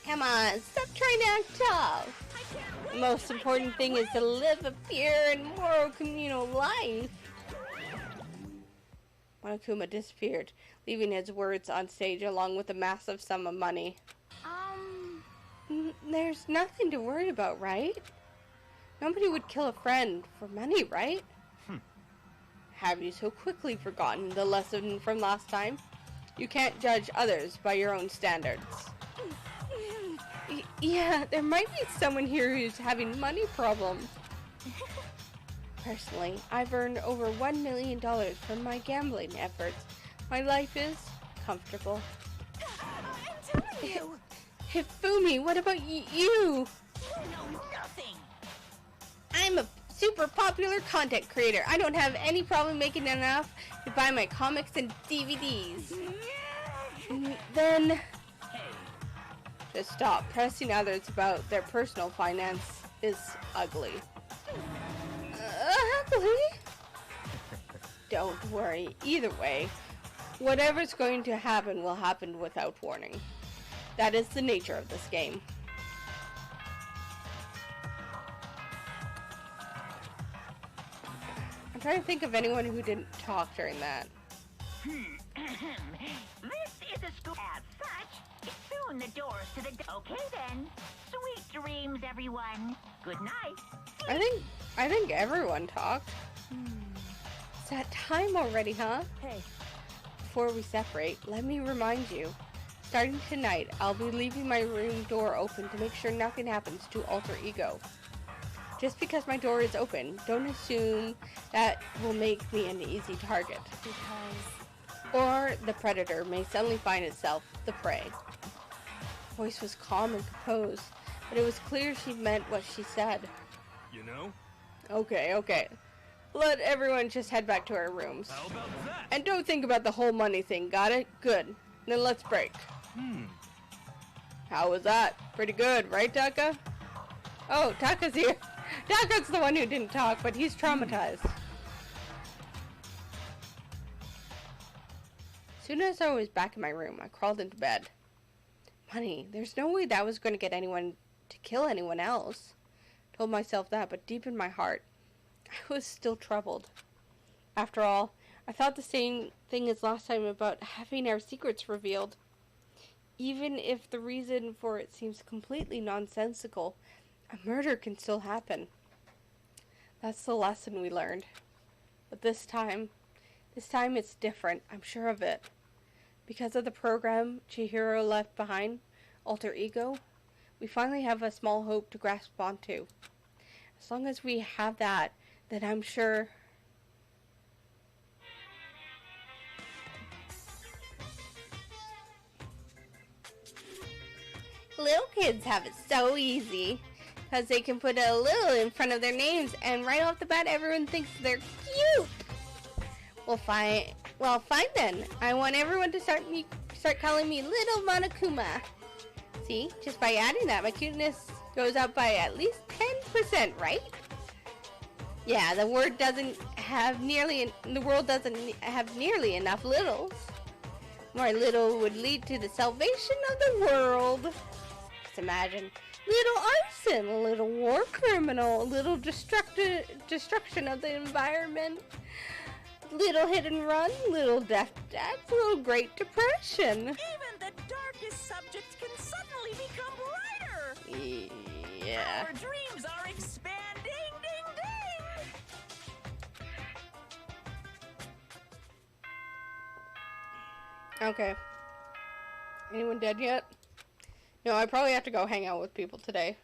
[SPEAKER 1] Come on, stop trying to act tough. The most important thing is to live a pure and moral communal life. Monokuma disappeared, leaving his words on stage along with a massive sum of money. There's nothing to worry about, right? Nobody would kill a friend for money, right? Have you so quickly forgotten the lesson from last time? You can't judge others by your own standards. Yeah, there might be someone here who's having money problems. Personally, I've earned over $1 million from my gambling efforts. My life is comfortable.
[SPEAKER 2] I'm telling you.
[SPEAKER 1] Hifumi, what about you?
[SPEAKER 2] You know nothing.
[SPEAKER 1] I'm a super popular content creator. I don't have any problem making enough to buy my comics and DVDs. Then,
[SPEAKER 6] Hey,
[SPEAKER 1] just stop. Pressing others about their personal finance is ugly. Ugly? Don't worry. Either way, whatever's going to happen will happen without warning. That is the nature of this game. I'm trying to think of anyone who didn't talk during that.
[SPEAKER 2] This is a school as such. Soon the doors to the... Okay then. Sweet dreams, everyone. Good night.
[SPEAKER 1] I think everyone talked. It's that time already, huh?
[SPEAKER 5] Hey,
[SPEAKER 1] Before we separate, let me remind you. Starting tonight, I'll be leaving my room door open to make sure nothing happens to Alter Ego. Just because my door is open, don't assume that will make me an easy target.
[SPEAKER 5] because...
[SPEAKER 1] Or the predator may suddenly find itself the prey. Her voice was calm and composed, but it was clear she meant what she said.
[SPEAKER 4] You know?
[SPEAKER 1] Okay. Let everyone just head back to our rooms.
[SPEAKER 4] How about that?
[SPEAKER 1] And don't think about the whole money thing, got it? Good. Then let's break. How was that? Pretty good, right, Taka? Oh, Taka's here. Taka's the one who didn't talk, but he's traumatized. Soon as I was back in my room, I crawled into bed. Money. There's no way that was going to get anyone to kill anyone else. Told myself that, but deep in my heart, I was still troubled. After all, I thought the same thing as last time about having our secrets revealed. Even if the reason for it seems completely nonsensical, a murder can still happen. That's the lesson we learned. But this time it's different, I'm sure of it. Because of the program Chihiro left behind, Alter Ego, we finally have a small hope to grasp onto. As long as we have that, then I'm sure... Little kids have it so easy, because they can put a little in front of their names, and right off the bat everyone thinks they're cute. Well, fine then. I want everyone to start calling me Little Monokuma. See, just by adding that, my cuteness goes up by at least 10%, right? Yeah, the world doesn't have nearly enough littles. More little would lead to the salvation of the world. Just imagine, little arson, a little war criminal, a little destruction of the environment, little hit and run, little death tax, little Great Depression.
[SPEAKER 2] Even the darkest subjects can suddenly become brighter.
[SPEAKER 1] Yeah.
[SPEAKER 2] Our dreams are expanding, ding ding.
[SPEAKER 1] Okay. Anyone dead yet? No, I probably have to go hang out with people today.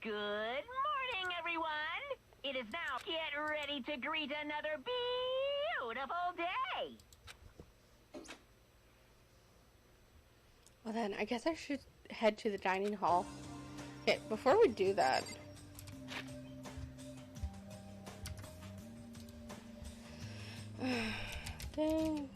[SPEAKER 2] Good morning, everyone. It is now get ready to greet another beautiful day.
[SPEAKER 1] Well then, I guess I should head to the dining hall. Okay, before we do that... Dang.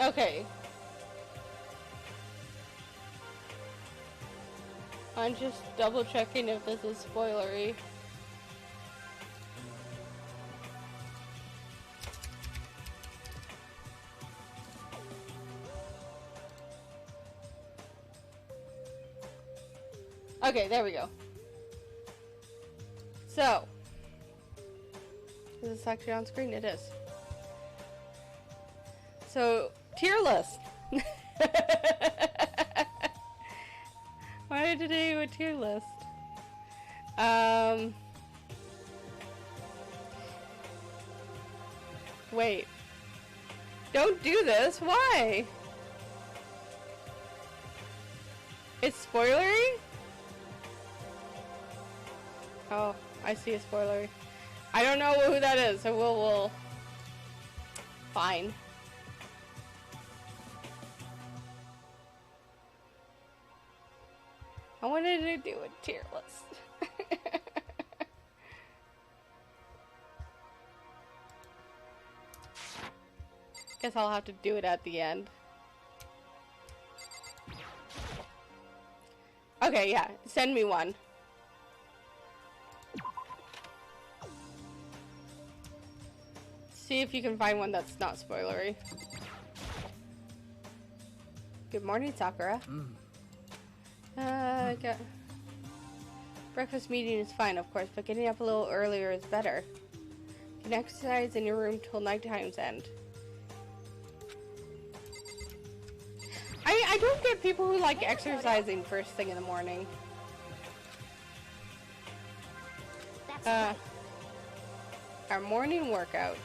[SPEAKER 1] Okay. I'm just double checking if this is spoilery. Okay, there we go. So, is this actually on screen? It is. So, tier list. Why did I do a tier list? Wait. Don't do this. Why? It's spoilery? Oh, I see a spoilery. I don't know who that is, so we'll... Fine. I wanted to do a tier list. Guess I'll have to do it at the end. Okay, yeah, send me one. See if you can find one that's not spoilery. Good morning, Sakura. Breakfast meeting is fine, of course, but getting up a little earlier is better. You can exercise in your room till nighttime's end. I don't get people who like exercising first thing in the morning. Our morning workout.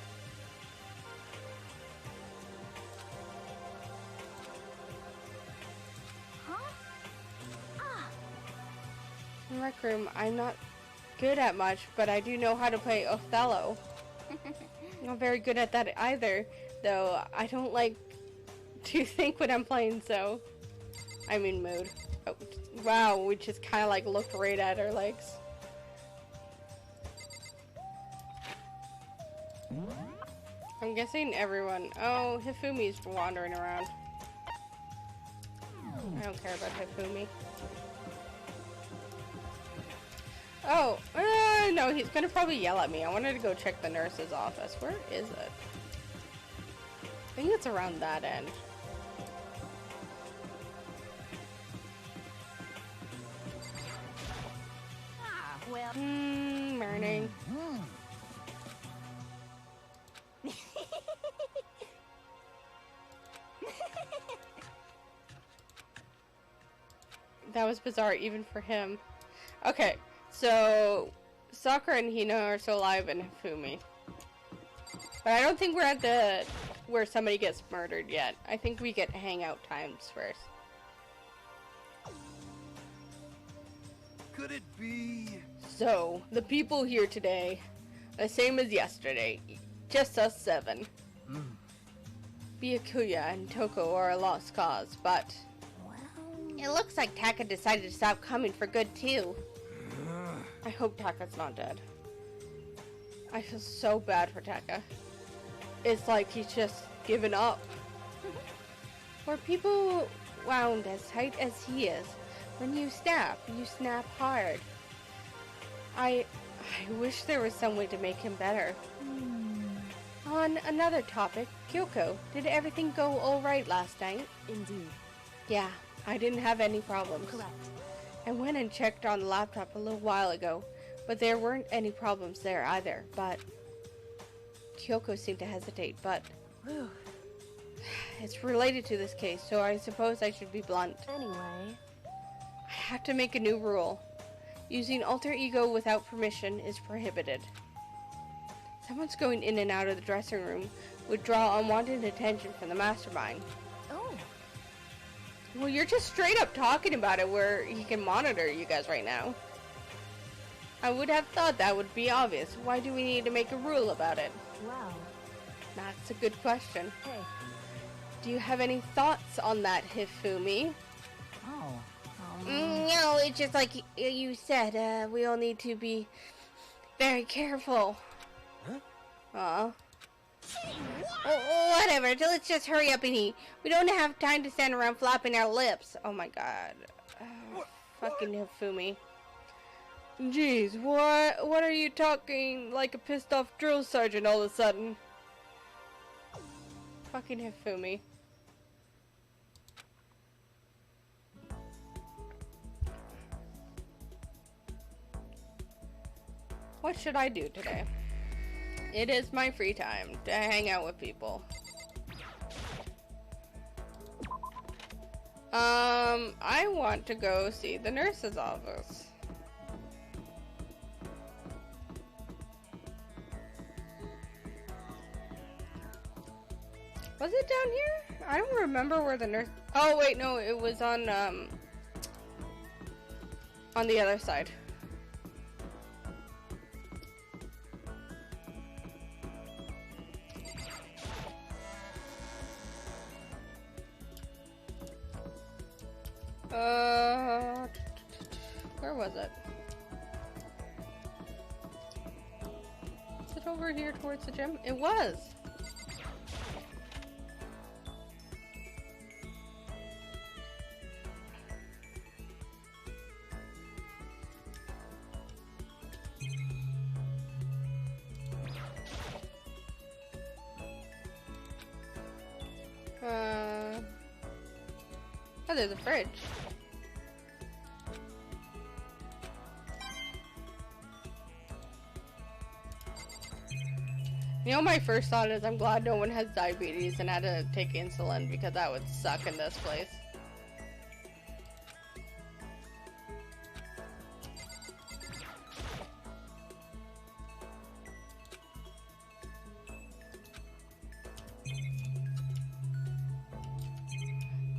[SPEAKER 1] In rec room, I'm not good at much, but I do know how to play Othello. I'm not very good at that either, though I don't like to think when I'm playing, so I'm in mood. Oh, wow, we just kind of like looked right at our legs. I'm guessing everyone... Oh, Hifumi's wandering around. I don't care about Hifumi. Oh, no, he's gonna probably yell at me. I wanted to go check the nurse's office. Where is it? I think it's around that end.
[SPEAKER 2] Well...
[SPEAKER 1] Morning. That was bizarre, even for him. Okay, so Sakura and Hina are still alive and Hifumi. But I don't think we're at the where somebody gets murdered yet. I think we get hangout times first.
[SPEAKER 4] Could it be?
[SPEAKER 1] So, the people here today, the same as yesterday. Just us 7. Byakuya and Toko are a lost cause, but... It looks like Taka decided to stop coming for good, too. I hope Taka's not dead. I feel so bad for Taka. It's like he's just given up. For people wound as tight as he is, when you snap hard. I wish there was some way to make him better. On another topic, Kyoko, did everything go alright last night?
[SPEAKER 5] Indeed.
[SPEAKER 1] Yeah, I didn't have any problems.
[SPEAKER 5] Correct.
[SPEAKER 1] I went and checked on the laptop a little while ago, But there weren't any problems there either, but... Kyoko seemed to hesitate, but... It's related to this case, so I suppose I should be blunt.
[SPEAKER 5] Anyway.
[SPEAKER 1] I have to make a new rule. Using alter ego without permission is prohibited. Someone's going in and out of the dressing room would draw unwanted attention from the mastermind.
[SPEAKER 5] Oh.
[SPEAKER 1] Well, you're just straight up talking about it where he can monitor you guys right now. I would have thought that would be obvious. Why do we need to make a rule about it?
[SPEAKER 5] Wow.
[SPEAKER 1] That's a good question.
[SPEAKER 5] Hey.
[SPEAKER 1] Do you have any thoughts on that, Hifumi?
[SPEAKER 5] Oh.
[SPEAKER 1] No, it's just like you said, we all need to be very careful.
[SPEAKER 4] Huh?
[SPEAKER 1] Whatever, let's just hurry up and eat. We don't have time to stand around flapping our lips. Oh my god. Fucking Hifumi. Jeez, what are you talking like a pissed off drill sergeant all of a sudden? Fucking Hifumi. What should I do today? It is my free time to hang out with people. I want to go see the nurse's office. Was it down here? I don't remember where the nurse... Oh wait, no, it was on the other side. Where was it? Is it over here towards the gym? It was! Oh, there's a fridge. You know, my first thought is I'm glad no one has diabetes and had to take insulin because that would suck in this place.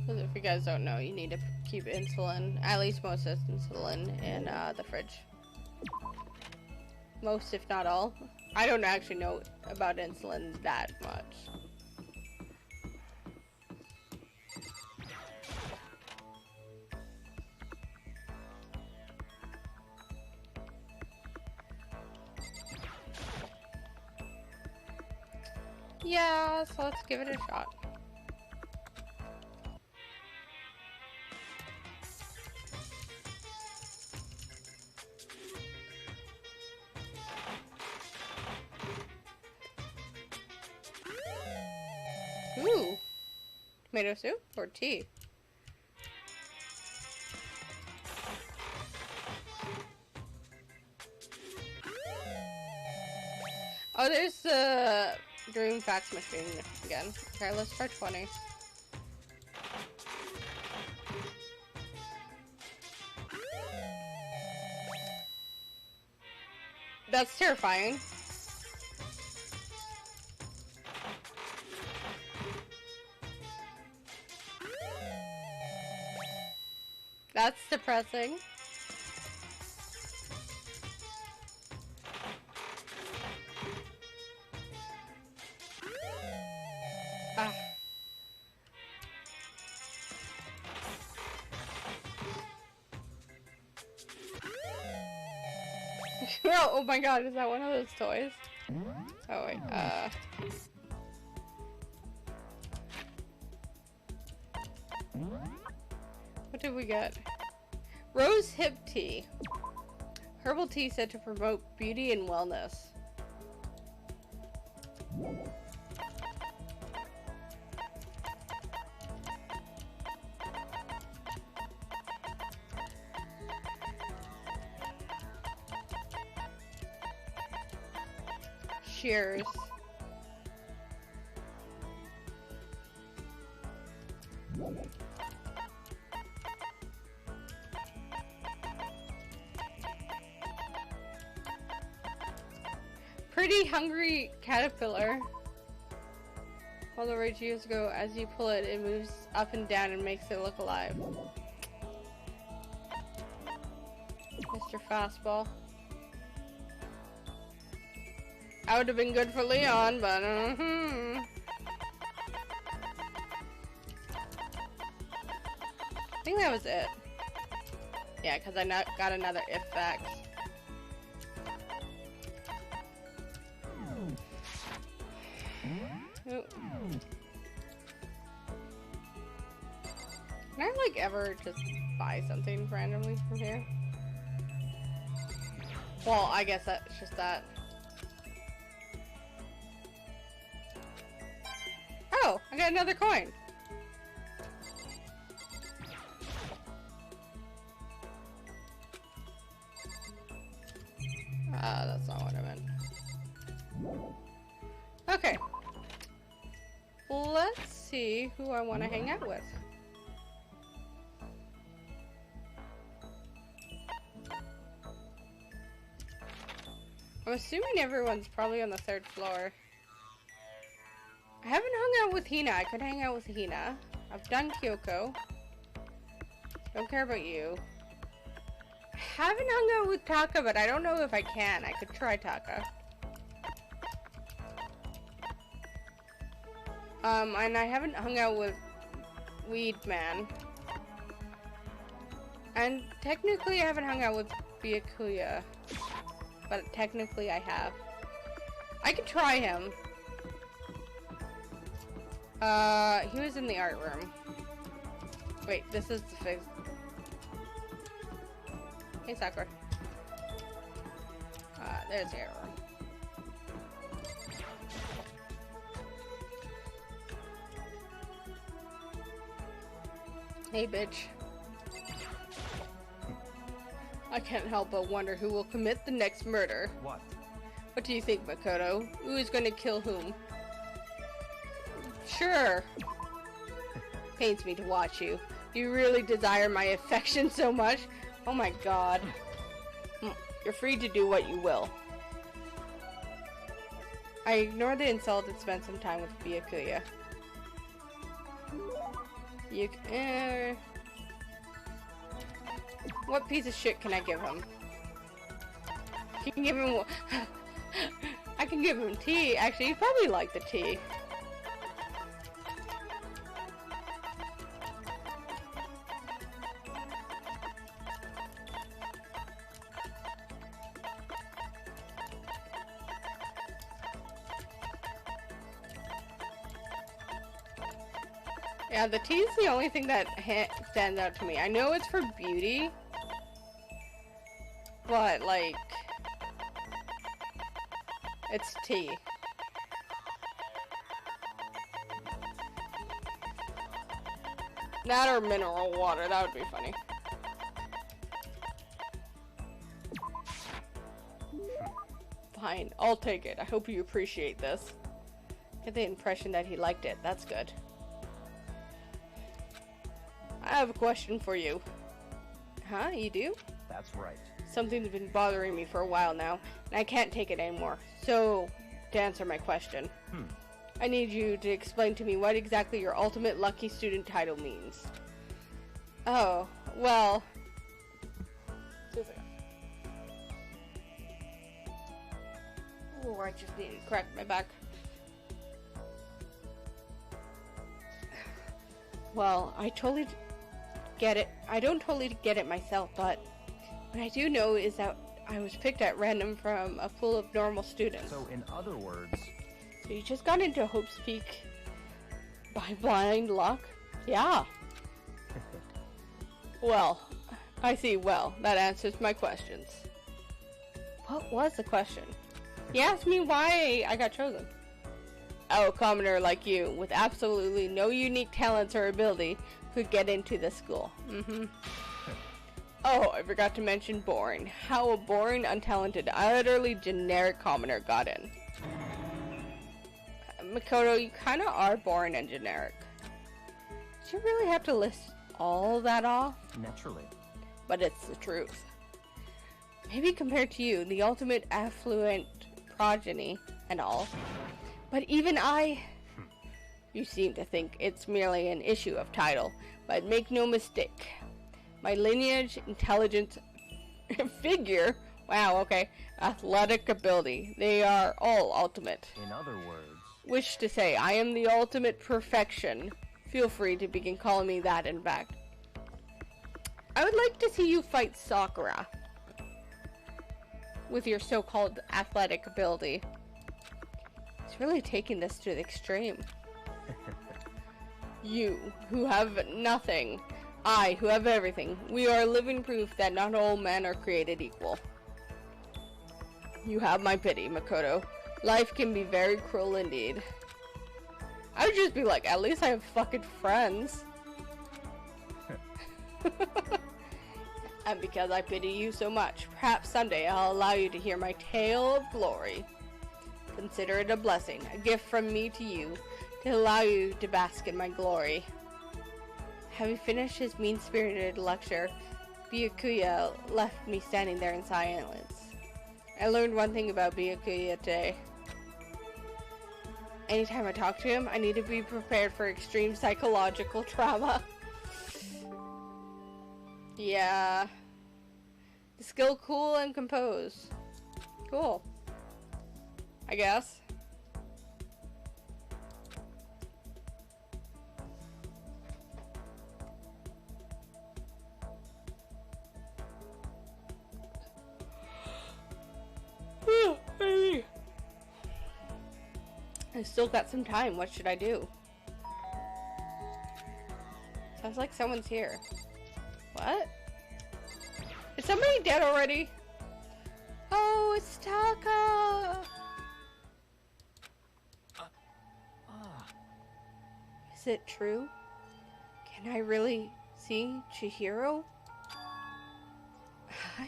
[SPEAKER 1] Because if you guys don't know, you need to keep insulin, at least most insulin, in the fridge. Most, if not all. I don't actually know about insulin that much. Yeah, so let's give it a shot. Ooh. Tomato soup or tea? Oh, there's the dream fax machine again. Okay, let's try 20. That's terrifying. That's depressing. Ah. Oh my god, is that one of those toys? Oh wait, what did we get? Rose hip tea. Herbal tea said to promote beauty and wellness. Cheers. Pretty hungry caterpillar. All the rage years ago, as you pull it, it moves up and down and makes it look alive. Mr. Fastball. I would have been good for Leon, but I think that was it. Yeah, because I got another if fact. Oh. Can I like ever just buy something randomly from here? Well, I guess that's just that. Oh, I got another coin. That's not what I meant. Okay. Let's see who I want to hang out with. I'm assuming everyone's probably on the 3rd floor. I haven't hung out with Hina. I could hang out with Hina. I've done Kyoko. Don't care about you. I haven't hung out with Taka, but I don't know if I can. I could try Taka. And I haven't hung out with Weed Man. And technically I haven't hung out with Byakuya. But technically I have. I could try him. He was in the art room. Wait, this is the fix. Hey, Sakura. There's the art room. Hey, bitch. I can't help but wonder who will commit the next murder.
[SPEAKER 4] What?
[SPEAKER 1] What do you think, Makoto? Who is going to kill whom? Sure. Pains me to watch you. You really desire my affection so much? Oh my god. You're free to do what you will. I ignored the insult and spent some time with Byakuya. What piece of shit can I give him? I can give him I can give him tea. Actually, he'd probably like the tea. Yeah, the tea is the only thing that stands out to me. I know it's for beauty, but like, it's tea. That or mineral water, that would be funny. Fine, I'll take it. I hope you appreciate this. Get the impression that he liked it. That's good. I have a question for you. Huh? You do?
[SPEAKER 4] That's right.
[SPEAKER 1] Something's been bothering me for a while now, and I can't take it anymore. So, to answer my question, I need you to explain to me what exactly your ultimate lucky student title means. Oh, well... Oh, I just need to crack my back. Well, I totally get it. I don't totally get it myself, but what I do know is that I was picked at random from a pool of normal students.
[SPEAKER 4] So, in other words...
[SPEAKER 1] So you just got into Hope's Peak by blind luck? Yeah. Well, I see. Well, that answers my questions. What was the question? He asked me why I got chosen. Oh, a commoner like you, with absolutely no unique talents or ability, could get into the school. Oh, I forgot to mention boring. How a boring, untalented, utterly generic commoner got in. Makoto, you kind of are boring and generic. Did you really have to list all that off?
[SPEAKER 4] Naturally.
[SPEAKER 1] But it's the truth. Maybe compared to you, the ultimate affluent progeny and all. But even I... You seem to think it's merely an issue of title, but make no mistake. My lineage, intelligence, figure, wow, okay, athletic ability, they are all ultimate.
[SPEAKER 4] In other words...
[SPEAKER 1] Wish to say, I am the ultimate perfection. Feel free to begin calling me that, in fact. I would like to see you fight Sakura. With your so-called athletic ability. It's really taking this to the extreme. You, who have nothing. I, who have everything. We are living proof that not all men are created equal. You have my pity, Makoto. Life can be very cruel indeed. I would just be like, at least I have fucking friends. And because I pity you so much, perhaps someday I'll allow you to hear my tale of glory. Consider it a blessing, a gift from me to you, to allow you to bask in my glory. Having finished his mean-spirited lecture, Byakuya left me standing there in silence. I learned one thing about Byakuya today. Anytime I talk to him, I need to be prepared for extreme psychological trauma. Yeah. The skill cool and compose. Cool. I guess. I still got some time. What should I do? Sounds like someone's here. What? Is somebody dead already? Oh, it's Taka! Is it true? Can I really see Chihiro?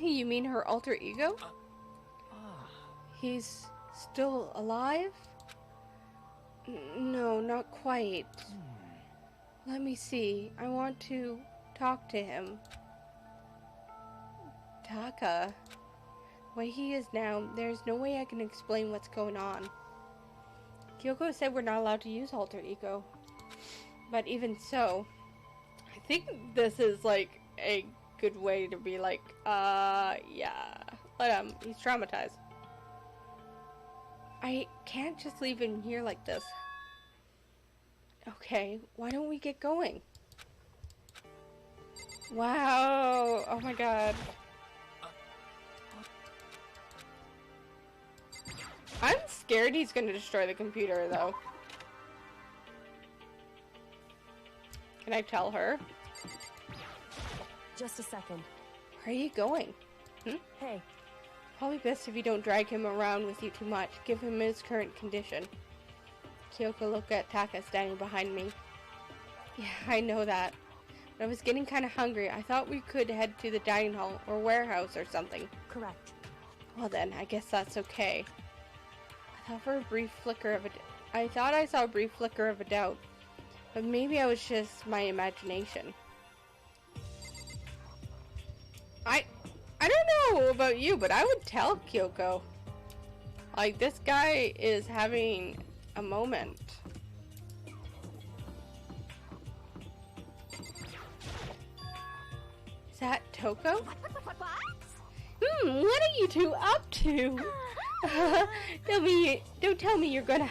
[SPEAKER 1] You mean her alter ego? He's still alive? No, not quite. Let me see. I want to talk to him. Taka. The way he is now, there's no way I can explain what's going on. Kyoko said we're not allowed to use alter ego. But even so, I think this is like a good way to be like, yeah. Let him. He's traumatized. I can't just leave him here like this. Okay, why don't we get going? Wow! Oh my god. I'm scared he's gonna destroy the computer, though. Can I tell her?
[SPEAKER 5] Just a second.
[SPEAKER 1] Where are you going?
[SPEAKER 5] Hey.
[SPEAKER 1] Probably best if you don't drag him around with you too much. Give him his current condition. Kyoko looked at Taka standing behind me. Yeah, I know that. But I was getting kind of hungry. I thought we could head to the dining hall or warehouse or something.
[SPEAKER 5] Correct.
[SPEAKER 1] Well then, I guess that's okay. I thought I saw a brief flicker of a doubt. But maybe I was just my imagination. I don't know about you, but I would tell Kyoko. Like, this guy is having a moment. Is that Toko? What are you two up to? Don't tell me you're gonna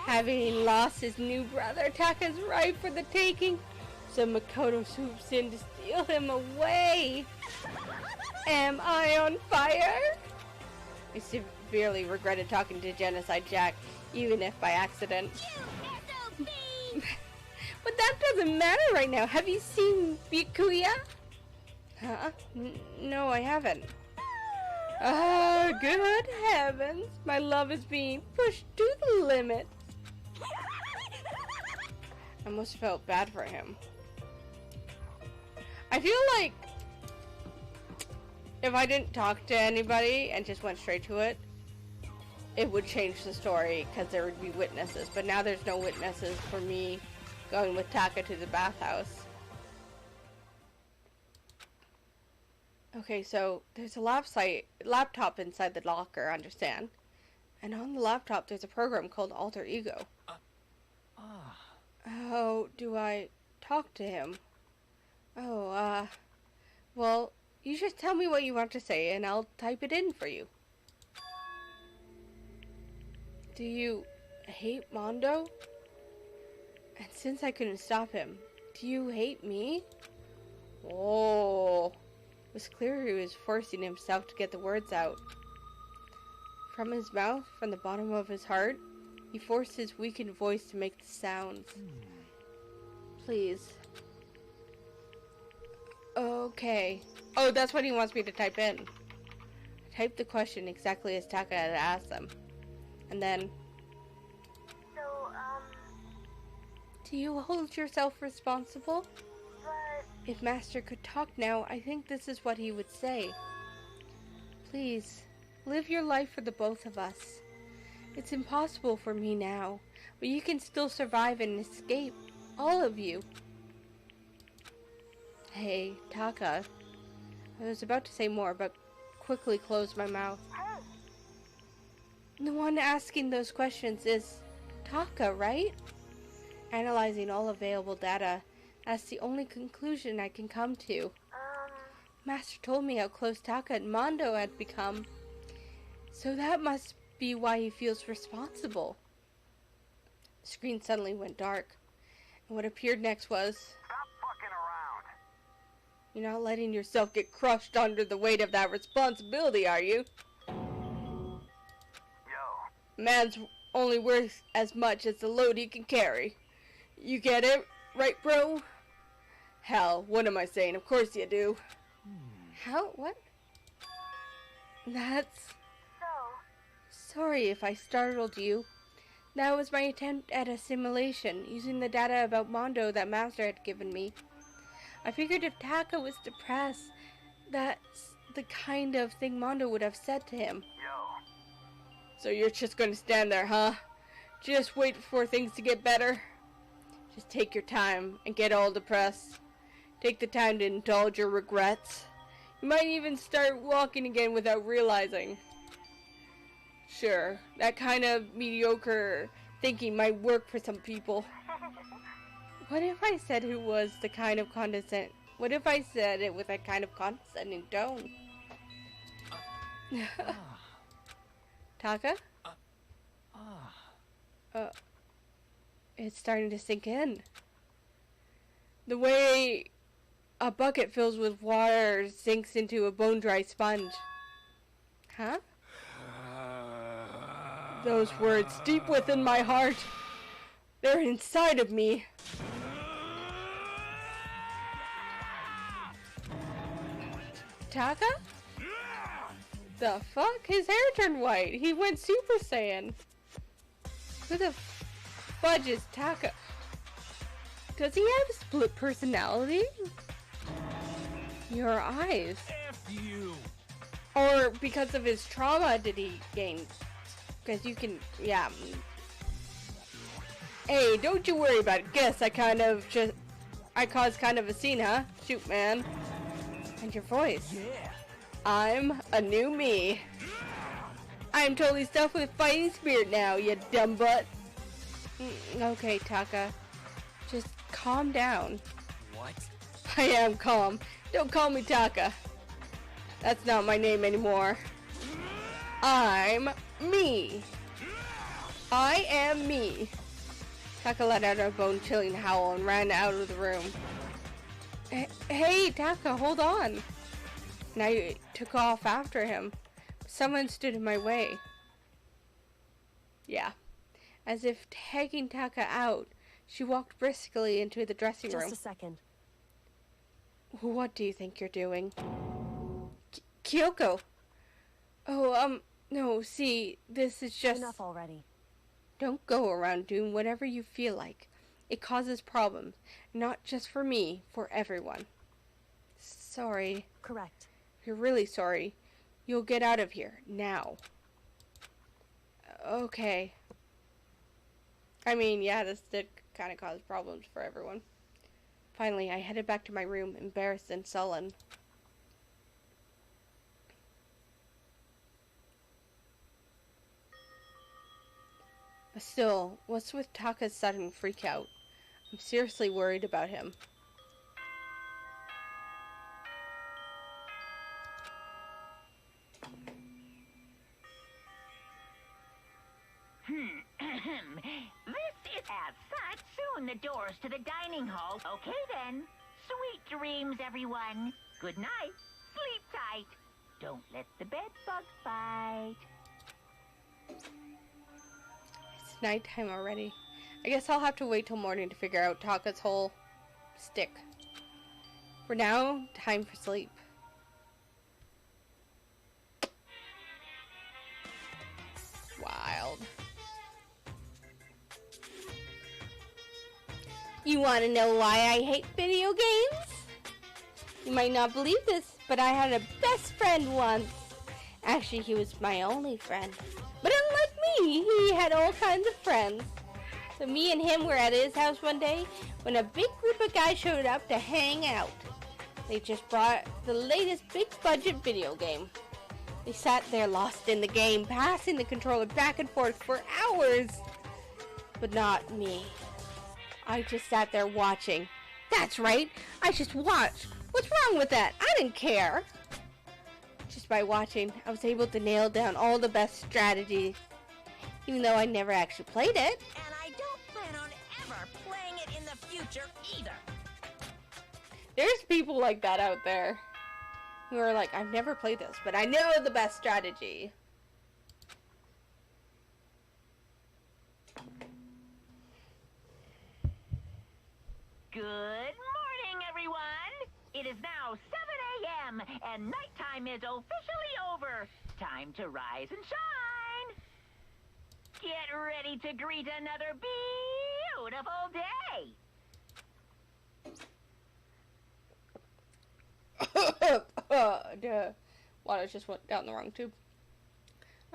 [SPEAKER 1] Having lost his new brother, Taka's ripe for the taking. So Makoto swoops in to steal him away. Am I on fire? I severely regretted talking to Genocide Jack, even if by accident. But that doesn't matter right now. Have you seen Byakuya? Huh? No, I haven't. Ah, good heavens. My love is being pushed to the limit. I must have felt bad for him. I feel like if I didn't talk to anybody and just went straight to it, it would change the story because there would be witnesses. But now there's no witnesses for me going with Taka to the bathhouse. Okay, so there's a laptop inside the locker, understand? And on the laptop there's a program called Alter Ego. How do I talk to him? Oh, well, you just tell me what you want to say and I'll type it in for you. Do you hate Mondo? And since I couldn't stop him, do you hate me? Oh, it was clear he was forcing himself to get the words out. From his mouth, from the bottom of his heart, he forced his weakened voice to make the sounds. Please. Okay. Oh, that's what he wants me to type in. I typed the question exactly as Taka had asked them. And then...
[SPEAKER 3] So,
[SPEAKER 1] do you hold yourself responsible?
[SPEAKER 3] but...
[SPEAKER 1] If Master could talk now, I think this is what he would say. Please, live your life for the both of us. It's impossible for me now, but you can still survive and escape. All of you. Hey, Taka. I was about to say more, but quickly closed my mouth.
[SPEAKER 3] Hey,
[SPEAKER 1] The one asking those questions is Taka, right? Analyzing all available data, that's the only conclusion I can come to. Master told me how close Taka and Mondo had become. So that must be why he feels responsible. The screen suddenly went dark, and what appeared next was...
[SPEAKER 7] Stop fucking around.
[SPEAKER 1] You're not letting yourself get crushed under the weight of that responsibility, are you?
[SPEAKER 7] Yo,
[SPEAKER 1] Man's only worth as much as the load he can carry. You get it, right, bro? Hell, what am I saying? Of course you do. How? What? That's...
[SPEAKER 3] so...
[SPEAKER 1] Sorry if I startled you. That was my attempt at assimilation, using the data about Mondo that Master had given me. I figured if Taka was depressed, that's the kind of thing Mondo would have said to him.
[SPEAKER 7] yo.
[SPEAKER 1] So you're just gonna stand there, huh? Just wait for things to get better? Just take your time and get all depressed. Take the time to indulge your regrets. You might even start walking again without realizing. Sure, that kind of mediocre thinking might work for some people. What if I said it was the kind of What if I said it with a kind of condescending tone? Taka? It's starting to sink in. The way a bucket fills with water sinks into a bone-dry sponge. Huh? Those words deep within my heart. They're inside of me. Taka? The fuck? His hair turned white. He went Super Saiyan. Who the fudge is Taka? Does he have split personality? Your eyes.
[SPEAKER 6] F you.
[SPEAKER 1] Or because of his trauma did he gain? Because you can, yeah. Hey, don't you worry about it. Guess I caused kind of a scene, huh? Shoot, man. And your voice.
[SPEAKER 6] Yeah.
[SPEAKER 1] I'm a new me. I'm totally stuffed with fighting spirit now, you dumb butt. Okay, Taka. Just calm down.
[SPEAKER 6] What?
[SPEAKER 1] I am calm. Don't call me Taka. That's not my name anymore. I'm me. I am me. Taka let out a bone-chilling howl and ran out of the room. Hey, Taka, hold on. And I took off after him. Someone stood in my way. Yeah. As if tagging Taka out, she walked briskly into the dressing room.
[SPEAKER 5] Just a second.
[SPEAKER 1] What do you think you're doing? Kyoko! Oh, no, see, this is just...
[SPEAKER 5] Enough already.
[SPEAKER 1] Don't go around doing whatever you feel like. It causes problems. Not just for me, for everyone. Sorry.
[SPEAKER 5] Correct.
[SPEAKER 1] If you're really sorry, you'll get out of here, now. Okay. I mean, yeah, this did kind of cause problems for everyone. Finally, I headed back to my room, embarrassed and sullen. But still, what's with Taka's sudden freakout? I'm seriously worried about him.
[SPEAKER 2] This is as such. Soon the doors to the dining hall. Okay then. Sweet dreams, everyone. Good night. Sleep tight. Don't let the bed bug bite.
[SPEAKER 1] It's nighttime already. I guess I'll have to wait till morning to figure out Taka's whole stick. For now, time for sleep. Wild. You want to know why I hate video games? You might not believe this, but I had a best friend once. Actually, he was my only friend. But unlike me, he had all kinds of friends. So me and him were at his house one day when a big group of guys showed up to hang out. They just brought the latest big budget video game. They sat there lost in the game, passing the controller back and forth for hours. But not me. I just sat there watching. That's right, I just watched. What's wrong with that? I didn't care. Just by watching, I was able to nail down all the best strategies, even though I never actually played it.
[SPEAKER 8] And I don't plan on ever playing it in the future either.
[SPEAKER 1] There's people like that out there who are like, I've never played this, but I know the best strategy.
[SPEAKER 2] Good morning, everyone. It is now 7 a.m. and nighttime is officially over. Time to rise and shine. Get ready to greet another beautiful day.
[SPEAKER 1] Water just went down the wrong tube.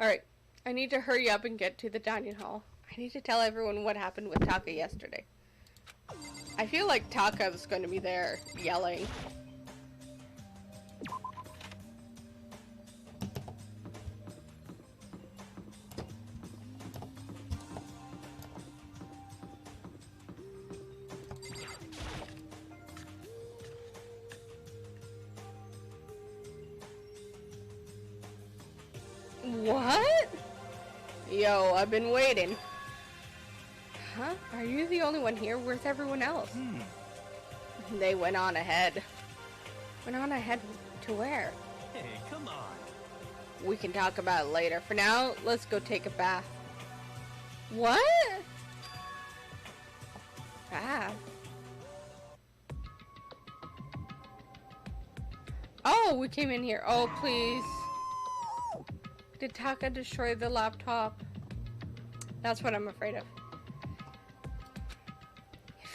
[SPEAKER 1] Alright, I need to hurry up and get to the dining hall. I need to tell everyone what happened with Taka yesterday. I feel like Taka is going to be there yelling. What? Yo, I've been waiting. Huh? Are you the only one here? Where's everyone else? They went on ahead. Went on ahead to where?
[SPEAKER 6] Hey, come on.
[SPEAKER 1] We can talk about it later. For now, let's go take a bath. What? Bath? Oh, we came in here. Oh, please. Did Taka destroy the laptop? That's what I'm afraid of.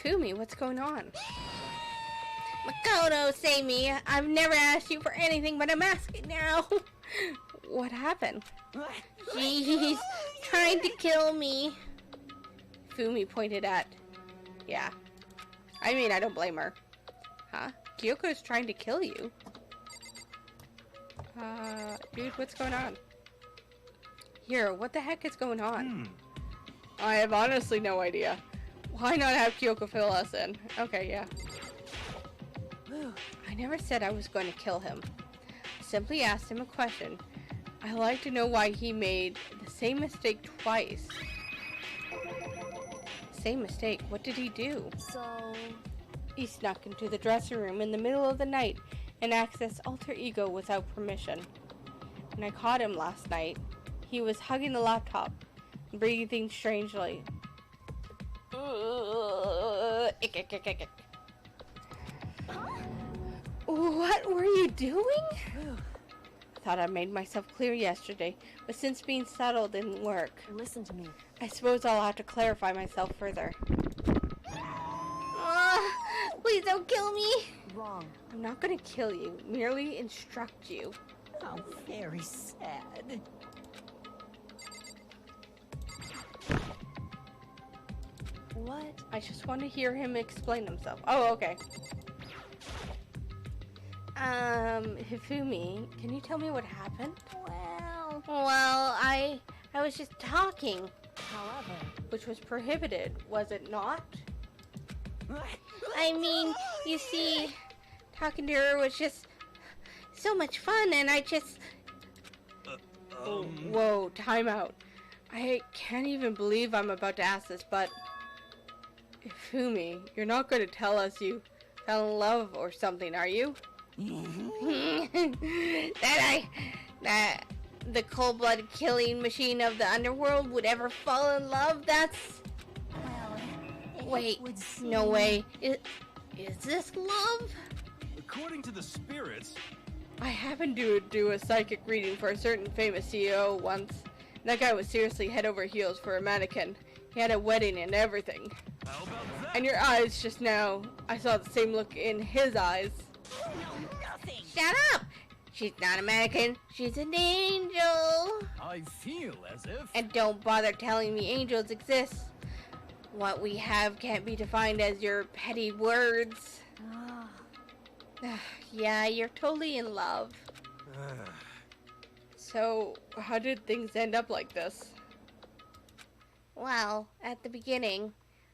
[SPEAKER 1] Fumi, what's going on? Makoto, save me. I've never asked you for anything, but I'm asking now. What happened? He's trying to kill me. Fumi pointed at... Yeah. I mean, I don't blame her. Huh? Kyoko is trying to kill you. Dude, what's going on? Here, what the heck is going on? I have honestly no idea. Why not have Kyoko fill us in? Okay, yeah. I never said I was going to kill him. I simply asked him a question. I like to know why he made the same mistake twice. Same mistake? What did he do?
[SPEAKER 5] So...
[SPEAKER 1] He snuck into the dressing room in the middle of the night and accessed alter ego without permission. When I caught him last night, he was hugging the laptop, breathing strangely. What were you doing? Thought I made myself clear yesterday, but since being subtle didn't work.
[SPEAKER 5] Listen to me.
[SPEAKER 1] I suppose I'll have to clarify myself further. Please don't kill me.
[SPEAKER 5] Wrong.
[SPEAKER 1] I'm not gonna kill you, merely instruct you.
[SPEAKER 6] How very sad.
[SPEAKER 1] What? I just want to hear him explain himself. Oh, okay. Hifumi, can you tell me what happened? Well, I was just talking.
[SPEAKER 5] However,
[SPEAKER 1] Which was prohibited, was it not? I mean, you see, talking to her was just so much fun, and I just... Whoa, time out. I can't even believe I'm about to ask this, but... Ifumi, you're not going to tell us you fell in love or something, are you? that the cold-blooded killing machine of the underworld would ever fall in love? That's...
[SPEAKER 5] well,
[SPEAKER 1] Wait,
[SPEAKER 5] would seem...
[SPEAKER 1] no way. Is this love?
[SPEAKER 6] According to the spirits,
[SPEAKER 1] I happened to do a psychic reading for a certain famous CEO once. That guy was seriously head over heels for a mannequin. He had a wedding and everything.
[SPEAKER 6] how about that?
[SPEAKER 1] And your eyes just now, I saw the same look in his eyes.
[SPEAKER 8] Nothing.
[SPEAKER 1] Shut up! She's not a mannequin, she's an angel.
[SPEAKER 6] I feel as if...
[SPEAKER 1] And don't bother telling me angels exist. What we have can't be defined as your petty words. Yeah, you're totally in love. So, how did things end up like this? Well, at the beginning,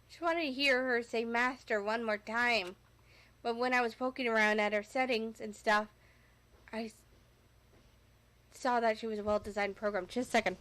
[SPEAKER 1] just wanted to hear her say master one more time. But when I was poking around at her settings and stuff, I saw that she was a well-designed program. Just a second.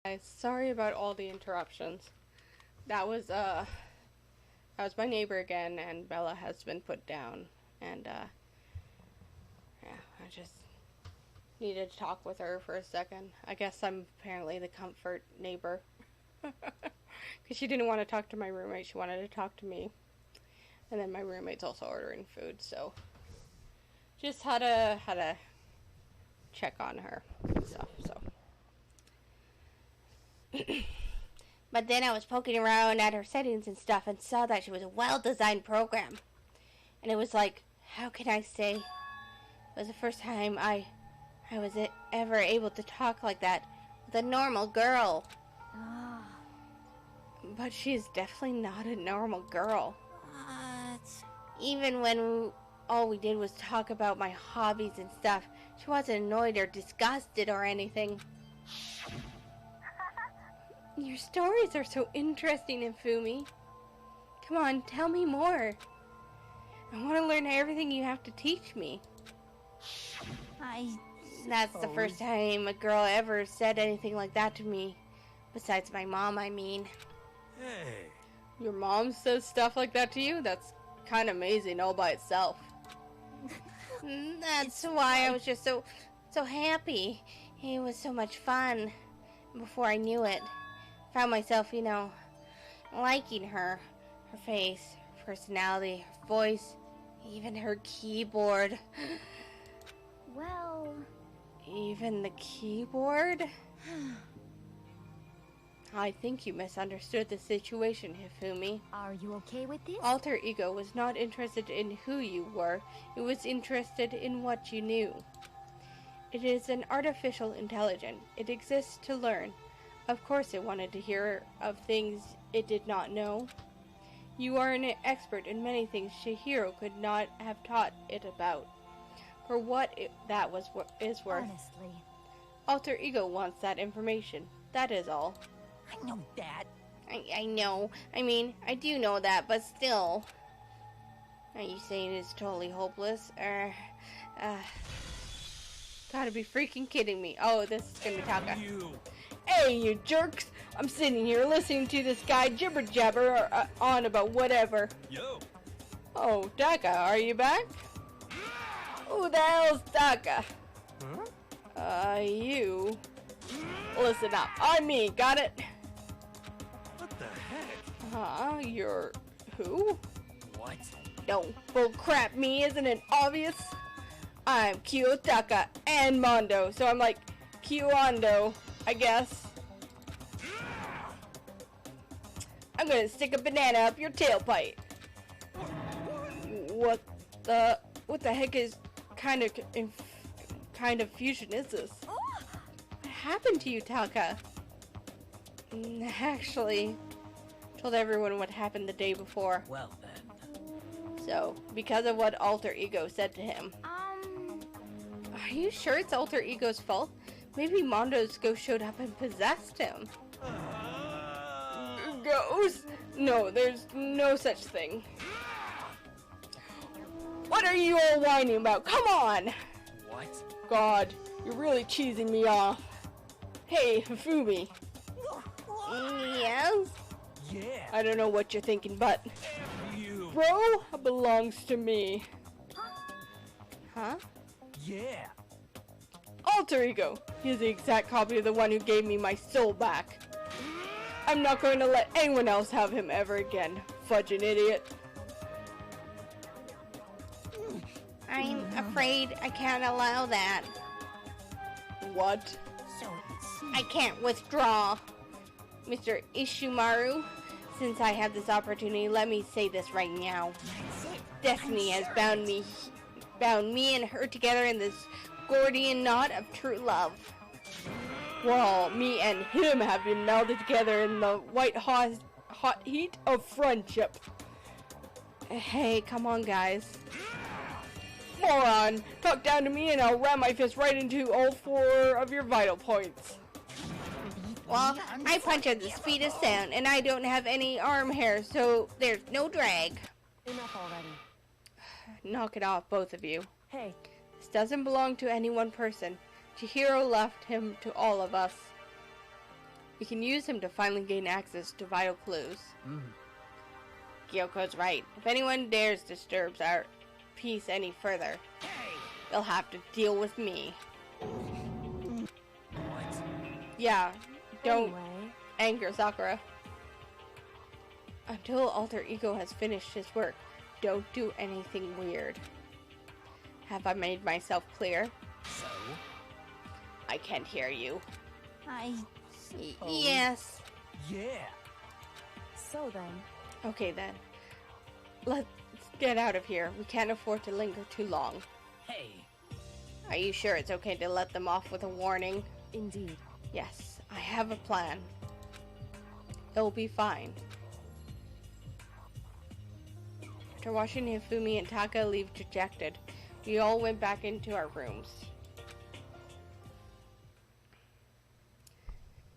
[SPEAKER 1] Guys, sorry about all the interruptions. That was my neighbor again, and Bella has been put down, and yeah, I just needed to talk with her for a second. I guess I'm apparently the comfort neighbor, because she didn't want to talk to my roommate. She wanted to talk to me, and then my roommate's also ordering food, so just had to check on her and stuff. So. But then I was poking around at her settings and stuff and saw that she was a well-designed program. And it was like, how can I say? It was the first time I was ever able to talk like that with a normal girl. But she's definitely not a normal girl. Even when all we did was talk about my hobbies and stuff, she wasn't annoyed or disgusted or anything. Your stories are so interesting, Infumi. Come on, tell me more. I want to learn everything you have to teach me. That's the first time a girl ever said anything like that to me. Besides my mom, I mean.
[SPEAKER 6] Hey.
[SPEAKER 1] Your mom says stuff like that to you? That's kind of amazing all by itself. That's why I was just so happy. It was so much fun. Before I knew it, found myself, liking her. Her face, her personality, her voice, even her keyboard.
[SPEAKER 5] Well...
[SPEAKER 1] Even the keyboard? I think you misunderstood the situation, Hifumi.
[SPEAKER 5] Are you okay with this?
[SPEAKER 1] Alter Ego was not interested in who you were. It was interested in what you knew. It is an artificial intelligence. It exists to learn. Of course it wanted to hear of things it did not know. You are an expert in many things Chihiro could not have taught it about. For what that is worth.
[SPEAKER 5] Honestly.
[SPEAKER 1] Alter Ego wants that information. That is all.
[SPEAKER 8] I know that.
[SPEAKER 1] I know. I mean, I do know that, but still. Are you saying it's totally hopeless? Gotta be freaking kidding me. Oh, this is gonna be Taka. Hey, you jerks! I'm sitting here listening to this guy jibber jabber on about whatever.
[SPEAKER 6] Yo.
[SPEAKER 1] Oh, Taka, are you back? Who the hell's Taka?
[SPEAKER 6] Huh?
[SPEAKER 1] You. Listen up. I'm me, got it?
[SPEAKER 6] What the heck?
[SPEAKER 1] You're who?
[SPEAKER 6] What?
[SPEAKER 1] No, bull crap me, isn't it obvious? I'm Kiyotaka and Mondo, so I'm like Kiyondo, I guess. I'm gonna stick a banana up your tailpipe. What the heck is kind of fusion is this? What happened to you, Taka? Actually, told everyone what happened the day before.
[SPEAKER 8] Well then.
[SPEAKER 1] So, because of what Alter Ego said to him. Are you sure it's Alter Ego's fault? Maybe Mondo's ghost showed up and possessed him. Ghost? No, there's no such thing. What are you all whining about? Come on!
[SPEAKER 6] What?
[SPEAKER 1] God, you're really cheesing me off. Hey, Fumi. Yes?
[SPEAKER 6] Yeah.
[SPEAKER 1] I don't know what you're thinking, but...
[SPEAKER 6] You.
[SPEAKER 1] Bro belongs to me. Huh?
[SPEAKER 6] Yeah.
[SPEAKER 1] Alter Ego. He's the exact copy of the one who gave me my soul back. I'm not going to let anyone else have him ever again. Fudging idiot. I'm afraid I can't allow that. What?
[SPEAKER 8] So
[SPEAKER 1] I can't withdraw. Mr. Ishimaru, since I have this opportunity, let me say this right now. Destiny has bound me and her together in this Gordian knot of true love. Well, me and him have been melded together in the white hot heat of friendship. Hey, come on, guys. Moron! Talk down to me and I'll ram my fist right into all 4 of your vital points. Well, I punch at the speed of sound, and I don't have any arm hair, so there's no drag.
[SPEAKER 5] Enough already.
[SPEAKER 1] Knock it off, both of you.
[SPEAKER 5] Hey.
[SPEAKER 1] This doesn't belong to any one person. Chihiro left him to all of us. We can use him to finally gain access to vital clues. Gyoko's right. If anyone dares disturb our peace any further, they'll have to deal with me.
[SPEAKER 6] What?
[SPEAKER 1] Yeah, don't
[SPEAKER 5] Anyway,
[SPEAKER 1] anger Sakura. Until Alter Ego has finished his work, don't do anything weird. Have I made myself clear?
[SPEAKER 6] So?
[SPEAKER 1] I can't hear you.
[SPEAKER 8] I...
[SPEAKER 1] Yes.
[SPEAKER 6] Yeah.
[SPEAKER 5] so then,
[SPEAKER 1] Okay then. Let's get out of here. We can't afford to linger too long.
[SPEAKER 6] Hey.
[SPEAKER 1] Are you sure it's okay to let them off with a warning?
[SPEAKER 5] indeed.
[SPEAKER 1] Yes, I have a plan. It'll be fine. After watching Hifumi and Taka leave dejected, we all went back into our rooms.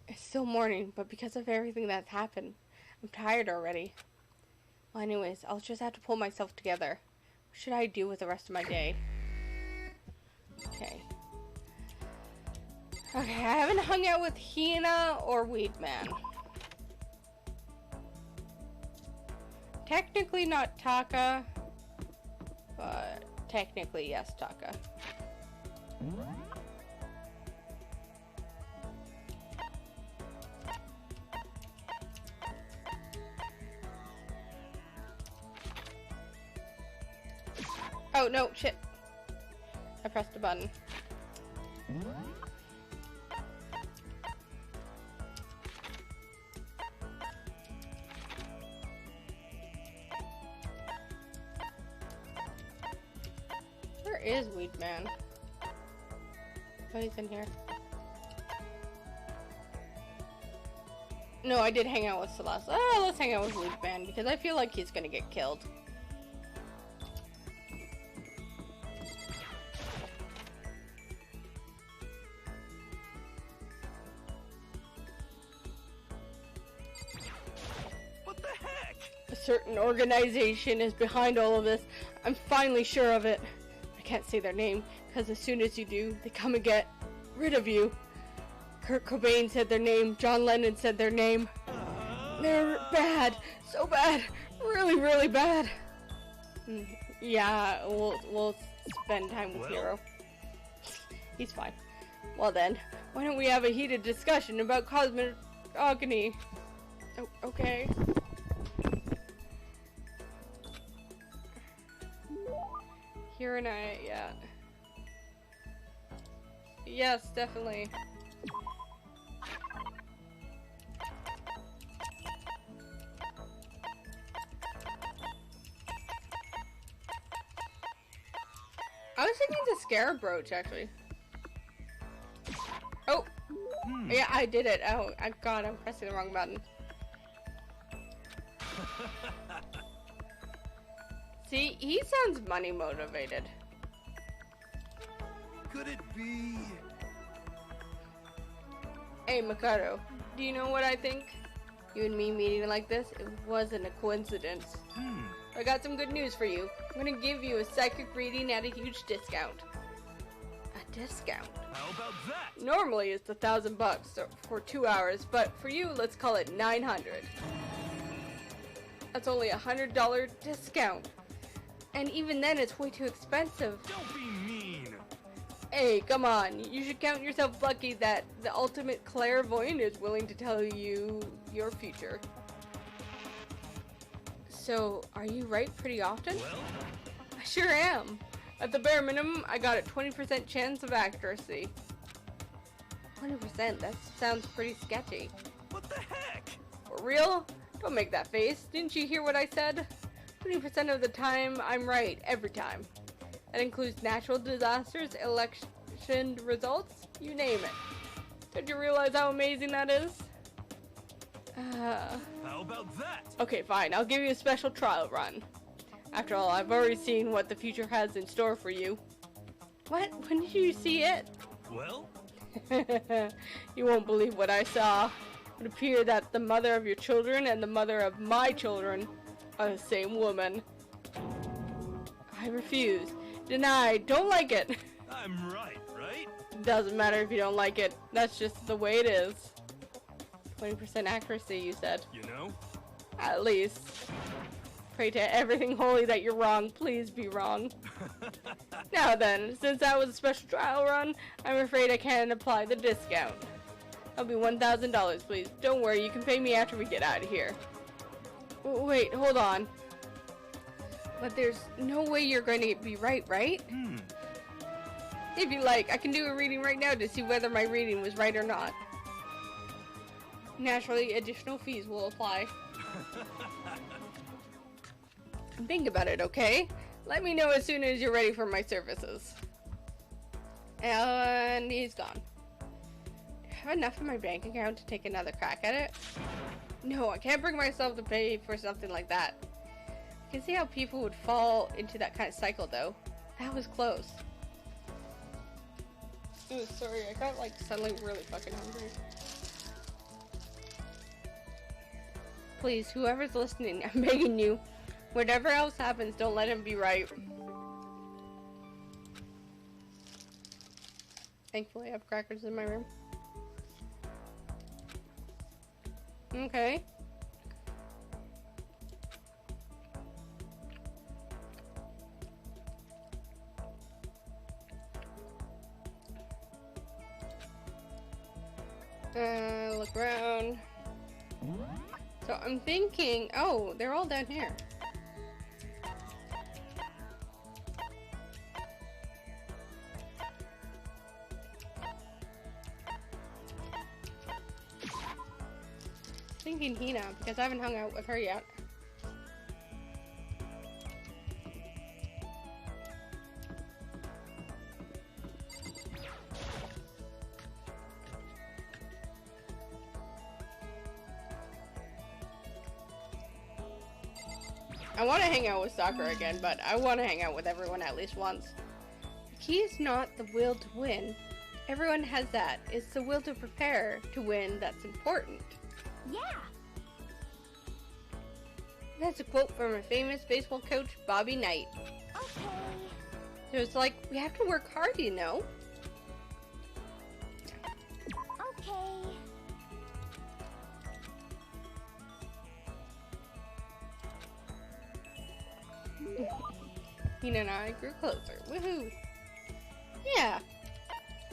[SPEAKER 1] It's still morning, but because of everything that's happened, I'm tired already. Well, anyways, I'll just have to pull myself together. What should I do with the rest of my day? Okay. Okay, I haven't hung out with Hina or Weedman. Technically not Taka, but technically yes, Taka. Oh no, shit. I pressed a button. Where is Weedman? Oh, he's in here. No, I did hang out with Celeste. Oh, let's hang out with Weedman because I feel like he's gonna get killed.
[SPEAKER 6] What the heck?
[SPEAKER 1] A certain organization is behind all of this. I'm finally sure of it. I can't say their name, because as soon as you do, they come and get rid of you. Kurt Cobain said their name, John Lennon said their name. They're bad. So bad. Really, really bad. Yeah, we'll spend time with Hero. He's fine. Well then, why don't we have a heated discussion about cosmic agony? Oh, okay. Here and I, yeah. Yes, definitely. I was thinking the scarab brooch, actually. Oh! Yeah, I did it. Oh, God, I'm pressing the wrong button. See, he sounds money motivated.
[SPEAKER 6] Could it be?
[SPEAKER 1] Hey, Makoto, do you know what I think? You and me meeting like this, it wasn't a coincidence. I got some good news for you. I'm gonna give you a psychic reading at a huge discount. A discount?
[SPEAKER 6] How about that?
[SPEAKER 1] Normally it's $1,000 for 2 hours, but for you, let's call it $900. That's only a $100 discount. And even then, it's way too expensive.
[SPEAKER 6] Don't be mean.
[SPEAKER 1] Hey, come on. You should count yourself lucky that the ultimate clairvoyant is willing to tell you your future. So, are you right pretty often?
[SPEAKER 6] Well,
[SPEAKER 1] I sure am. At the bare minimum, I got a 20% chance of accuracy. 20%? That sounds pretty sketchy.
[SPEAKER 6] what the heck?
[SPEAKER 1] For real? Don't make that face. Didn't you hear what I said? 20% of the time, I'm right. Every time. That includes natural disasters, election results, you name it. Don't you realize how amazing that is?
[SPEAKER 6] How about that?
[SPEAKER 1] Okay, fine. I'll give you a special trial run. After all, I've already seen what the future has in store for you. What? When did you see it?
[SPEAKER 6] Well,
[SPEAKER 1] You won't believe what I saw. It would appear that the mother of your children and the mother of my children are the same woman. I refuse. Denied. Don't like it.
[SPEAKER 6] I'm right, right?
[SPEAKER 1] Doesn't matter if you don't like it. That's just the way it is. 20% accuracy, you said.
[SPEAKER 6] You know?
[SPEAKER 1] At least. Pray to everything holy that you're wrong. Please be wrong. Now then, since that was a special trial run, I'm afraid I can't apply the discount. That'll be $1,000, please. Don't worry, you can pay me after we get out of here. Wait, hold on. But there's no way you're going to be right, right? If you like, I can do a reading right now to see whether my reading was right or not. Naturally, additional fees will apply. Think about it, okay? Let me know as soon as you're ready for my services. And he's gone. Do I have enough in my bank account to take another crack at it? No, I can't bring myself to pay for something like that. I can see how people would fall into that kind of cycle, though. That was close. Oh, sorry, I got like suddenly really fucking hungry. Please, whoever's listening, I'm begging you. Whatever else happens, don't let him be right. Thankfully, I have crackers in my room. Okay. Look around. So I'm thinking, oh, they're all down here. Thinking Hina, because I haven't hung out with her yet. I want to hang out with Sakura again, but I want to hang out with everyone at least once. The key is not the will to win. Everyone has that. It's the will to prepare to win that's important.
[SPEAKER 8] Yeah.
[SPEAKER 1] That's a quote from a famous baseball coach, Bobby Knight.
[SPEAKER 8] Okay.
[SPEAKER 1] So it's like, we have to work hard, you know?
[SPEAKER 8] Okay.
[SPEAKER 1] Hina and I grew closer. Woohoo! Yeah.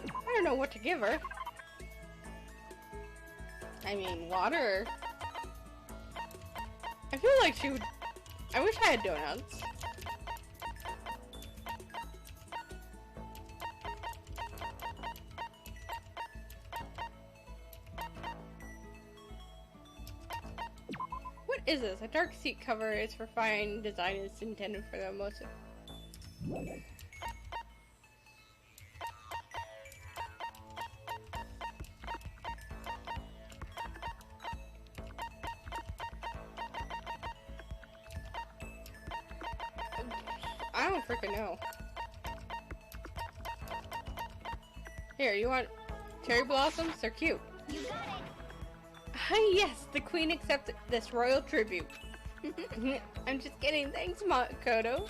[SPEAKER 1] I don't know what to give her. I mean, water. I feel like she would... I wish I had donuts. What is this? A dark seat cover is for fine design. It's intended for the most... I don't freaking know. Here, you want cherry blossoms? They're cute.
[SPEAKER 8] You got it.
[SPEAKER 1] Ah, yes, the queen accepts this royal tribute. I'm just kidding. Thanks, Makoto.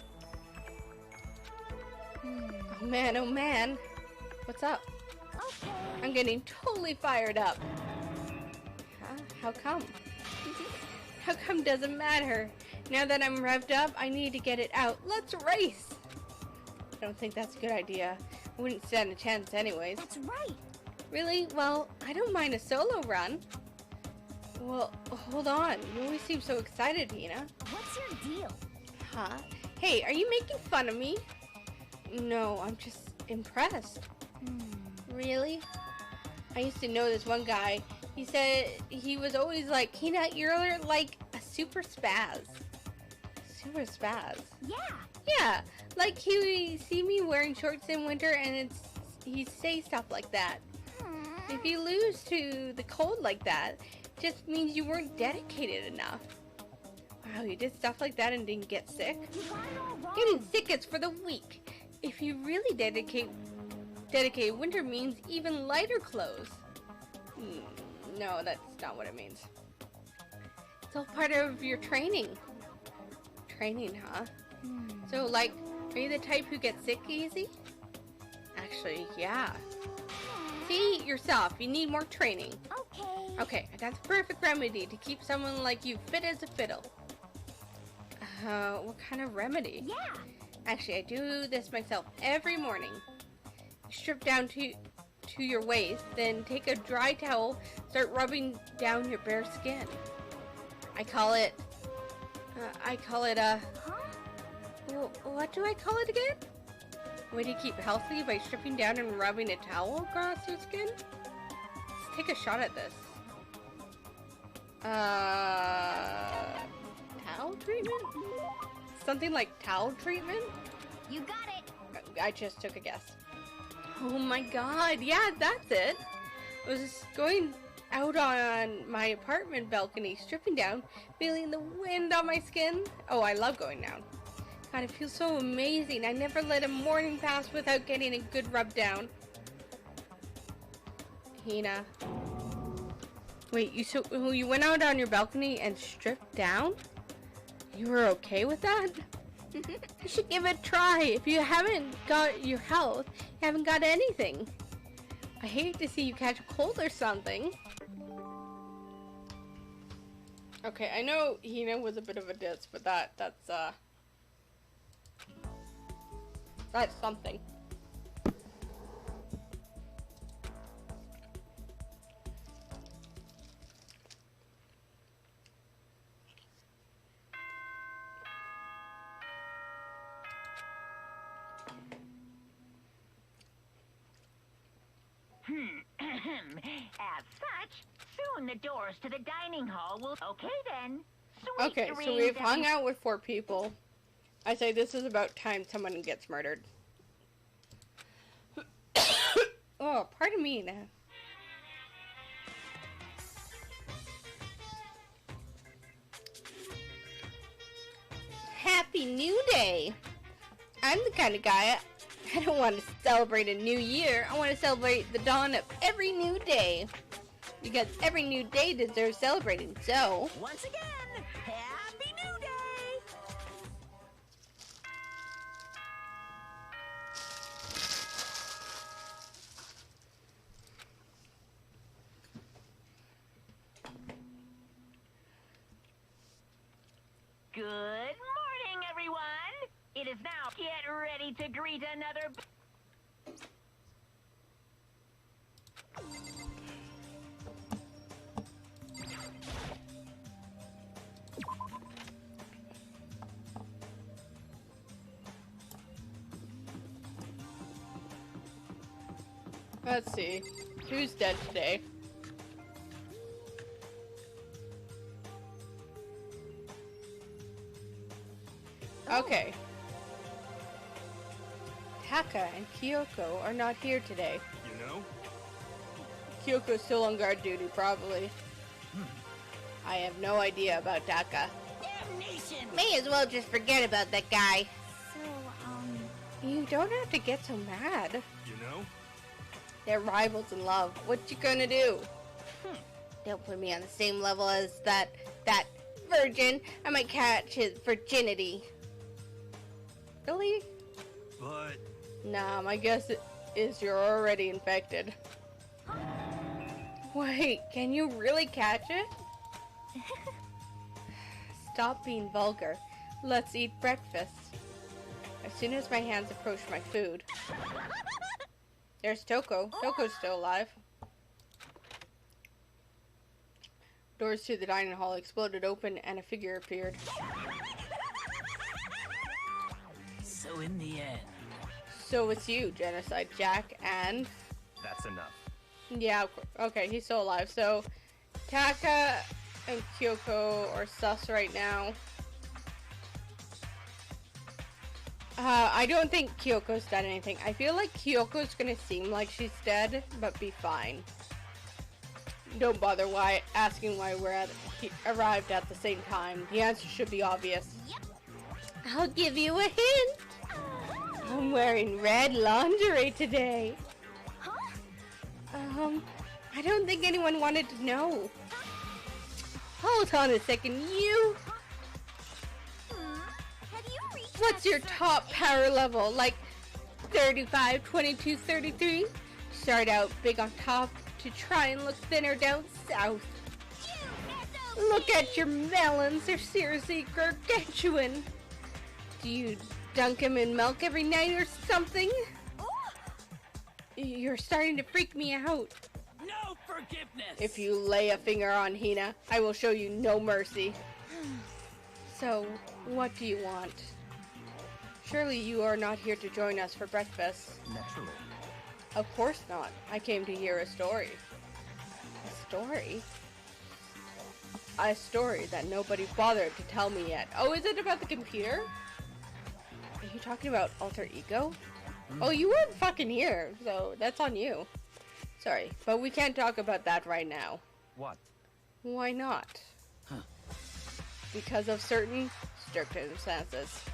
[SPEAKER 1] Oh man, oh man. What's up?
[SPEAKER 8] Okay.
[SPEAKER 1] I'm getting totally fired up. Huh? How come? How come doesn't matter? Now that I'm revved up, I need to get it out. Let's race! I don't think that's a good idea. I wouldn't stand a chance anyways.
[SPEAKER 8] That's right.
[SPEAKER 1] Really? Well, I don't mind a solo run. Well, hold on. You always seem so excited, Hina.
[SPEAKER 8] What's your deal?
[SPEAKER 1] Huh? Hey, are you making fun of me? No, I'm just impressed. Really? I used to know this one guy. He said he was always like, Hina, you're like a super spaz. Super spaz?
[SPEAKER 8] Yeah.
[SPEAKER 1] Yeah, like he would see me wearing shorts in winter and he'd say stuff like that. If you lose to the cold like that, just means you weren't dedicated enough. Wow, you did stuff like that and didn't get sick?
[SPEAKER 8] You got it all wrong.
[SPEAKER 1] Getting sick is for the weak. If you really dedicate, winter means even lighter clothes. No, that's not what it means. It's all part of your training. Training, huh? So, like, are you the type who gets sick easy? Actually, yeah. See, yourself, you need more training.
[SPEAKER 8] Okay.
[SPEAKER 1] Okay, I got the perfect remedy to keep someone like you fit as a fiddle. What kind of remedy?
[SPEAKER 8] Yeah.
[SPEAKER 1] Actually, I do this myself every morning. Strip down to your waist, then take a dry towel, start rubbing down your bare skin. I call it, what do I call it again? Way to keep healthy by stripping down and rubbing a towel across your skin? Let's take a shot at this. Towel treatment? Something like towel treatment?
[SPEAKER 8] You got it.
[SPEAKER 1] I just took a guess. Oh my god, yeah, that's it. I was going out on my apartment balcony, stripping down, feeling the wind on my skin. Oh, I love going down. God, it feels so amazing. I never let a morning pass without getting a good rub down. Hina. Wait, you went out on your balcony and stripped down? You were okay with that? You should give it a try. If you haven't got your health, you haven't got anything. I hate to see you catch a cold or something. Okay, I know Hina was a bit of a diss, but that's something.
[SPEAKER 2] As such, soon the doors to the dining hall will... Okay then. Sweet
[SPEAKER 1] Okay, so
[SPEAKER 2] dreams,
[SPEAKER 1] we've hung out with 4 people. I say this is about time someone gets murdered. Oh, pardon me now. Happy New Day! I'm the kind of guy, I don't want to celebrate a new year. I want to celebrate the dawn of every new day. Because every new day deserves celebrating, so...
[SPEAKER 8] Once again, Happy New Day!
[SPEAKER 2] Good morning, everyone. It is now. Get ready to greet another...
[SPEAKER 1] Let's see. Who's dead today? Okay. Taka and Kyoko are not here today.
[SPEAKER 6] You know?
[SPEAKER 1] Kyoko's still on guard duty, probably. I have no idea about Taka.
[SPEAKER 8] Damnation!
[SPEAKER 1] May as well just forget about that guy.
[SPEAKER 5] So,
[SPEAKER 1] You don't have to get so mad.
[SPEAKER 6] You know?
[SPEAKER 1] They're rivals in love. What you gonna do? Don't put me on the same level as that virgin. I might catch his virginity. Really?
[SPEAKER 6] But...
[SPEAKER 1] Nah, my guess is you're already infected. Wait, can you really catch it? Stop being vulgar. Let's eat breakfast. As soon as my hands approach my food. There's Toko. Toko's still alive. Doors to the dining hall exploded open and a figure appeared.
[SPEAKER 9] So in the end...
[SPEAKER 1] So it's you, Genocide Jack, and...
[SPEAKER 6] That's enough.
[SPEAKER 1] Yeah, okay, he's still alive. So, Taka and Kyoko are sus right now. I don't think Kyoko's done anything. I feel like Kyoko's gonna seem like she's dead, but be fine. Don't bother asking why we're arrived at the same time. The answer should be obvious. I'll give you a hint. I'm wearing red lingerie today. I don't think anyone wanted to know. Hold on a second, you.
[SPEAKER 8] Have you reached
[SPEAKER 1] What's
[SPEAKER 8] that
[SPEAKER 1] your
[SPEAKER 8] certain
[SPEAKER 1] top
[SPEAKER 8] age?
[SPEAKER 1] power level? Like 35, 22, 33? Start out big on top, to try and look thinner down south. Look at your melons, they're seriously gargantuan. Do you dunk them in milk every night or something? You're starting to freak me out.
[SPEAKER 9] No forgiveness!
[SPEAKER 1] If you lay a finger on Hina, I will show you no mercy. So, what do you want? Surely you are not here to join us for breakfast.
[SPEAKER 6] Naturally.
[SPEAKER 1] Of course not. I came to hear a story. A story? A story that nobody bothered to tell me yet. Oh, is it about the computer? Are you talking about alter ego? Oh, you weren't fucking here, so that's on you. Sorry, but we can't talk about that right now.
[SPEAKER 6] What?
[SPEAKER 1] Why not? Because of certain circumstances.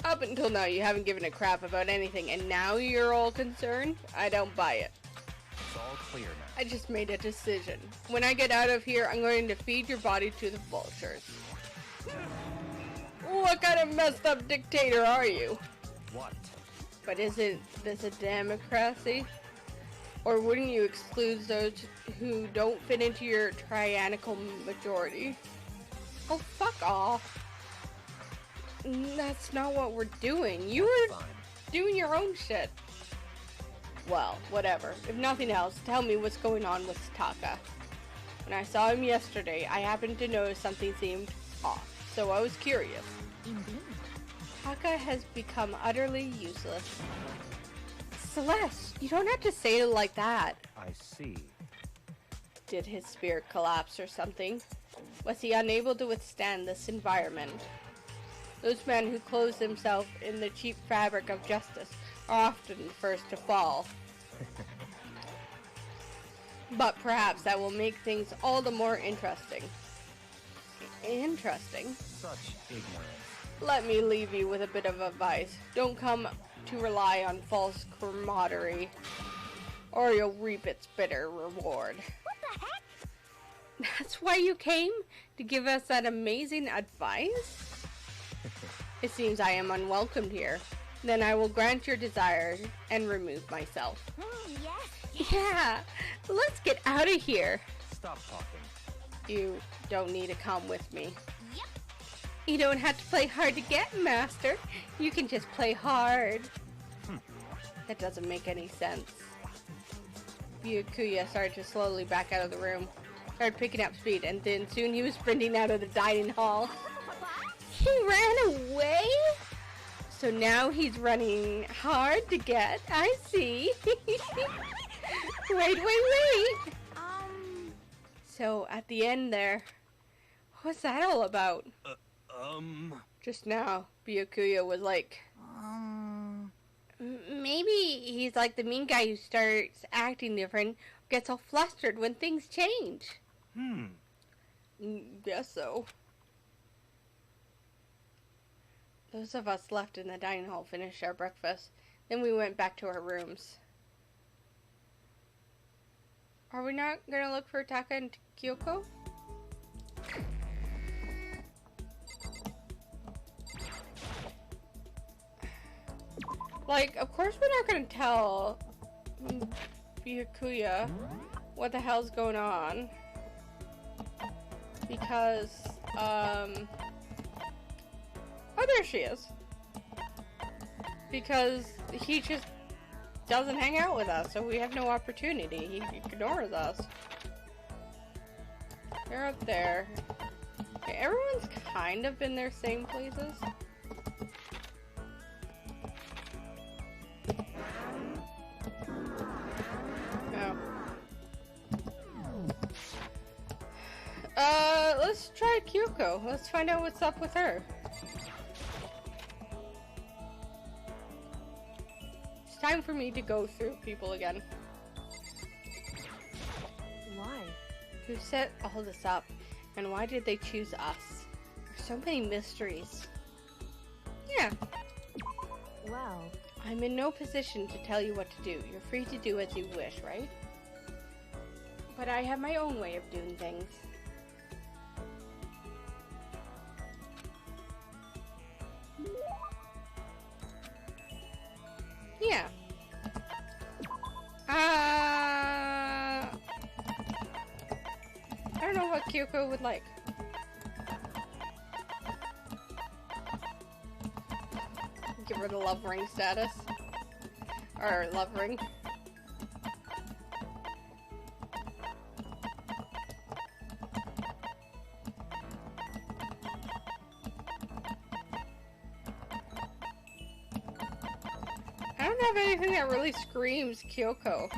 [SPEAKER 1] Up until now, you haven't given a crap about anything, and now you're all concerned? I don't buy it.
[SPEAKER 6] It's all clear now.
[SPEAKER 1] I just made a decision. When I get out of here, I'm going to feed your body to the vultures. What kind of messed up dictator are you?
[SPEAKER 6] What?
[SPEAKER 1] But isn't this a democracy? Or wouldn't you exclude those who don't fit into your tyrannical majority? Oh, fuck off. That's not what we're doing. You were
[SPEAKER 6] Fine.
[SPEAKER 1] doing your own shit. Well, whatever. If nothing else, tell me what's going on with Taka. When I saw him yesterday, I happened to notice something seemed off, so I was curious.
[SPEAKER 8] Indeed.
[SPEAKER 1] Taka has become utterly useless. Celeste, you don't have to say it like that.
[SPEAKER 6] I see.
[SPEAKER 1] Did his spirit collapse or something? Was he unable to withstand this environment? Those men who clothe themselves in the cheap fabric of justice are often the first to fall. But perhaps that will make things all the more interesting. Interesting?
[SPEAKER 6] Such ignorance.
[SPEAKER 1] Let me leave you with a bit of advice. Don't come to rely on false camaraderie, or you'll reap its bitter reward.
[SPEAKER 8] What the heck?
[SPEAKER 1] That's why you came? To give us that amazing advice? It seems I am unwelcomed here. Then I will grant your desire and remove myself.
[SPEAKER 8] Yes.
[SPEAKER 1] Yeah, let's get out of here.
[SPEAKER 6] Stop talking.
[SPEAKER 1] You don't need to come with me.
[SPEAKER 8] Yep.
[SPEAKER 1] You don't have to play hard to get, Master. You can just play hard. That doesn't make any sense. Byakuya started to slowly back out of the room. Started picking up speed, and then soon he was sprinting out of the dining hall. He ran away? So now he's running hard to get. I see. Wait. So at the end there, what's that all about? Just now, Byakuya was like, maybe he's like the mean guy who starts acting different, gets all flustered when things change. Guess so. Those of us left in the dining hall finished our breakfast. Then we went back to our rooms. Are we not gonna look for Taka and Kyoko? Like, of course we're not gonna tell Byakuya what the hell's going on. Because, oh, there she is. Because he just doesn't hang out with us, so we have no opportunity. He ignores us. They're up there. Okay, everyone's kind of in their same places. Let's try Kyoko. Let's find out what's up with her. It's time for me to go through people again.
[SPEAKER 4] Why?
[SPEAKER 1] Who set all this up, and why did they choose us? There's so many mysteries. Yeah.
[SPEAKER 4] Well,
[SPEAKER 1] I'm in no position to tell you what to do. You're free to do as you wish, right? But I have my own way of doing things. Yeah. Kyoko would like. Give her the love ring status. Or love ring. I don't have anything that really screams Kyoko.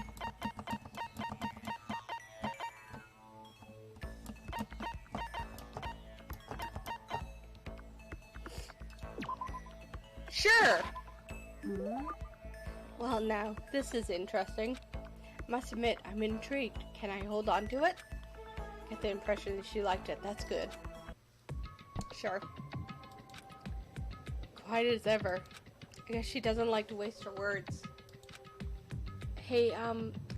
[SPEAKER 1] Sure! Well, now, this is interesting. Must admit, I'm intrigued. Can I hold on to it? Get the impression that she liked it. That's good. Sure. Quiet as ever. I guess she doesn't like to waste her words. Hey,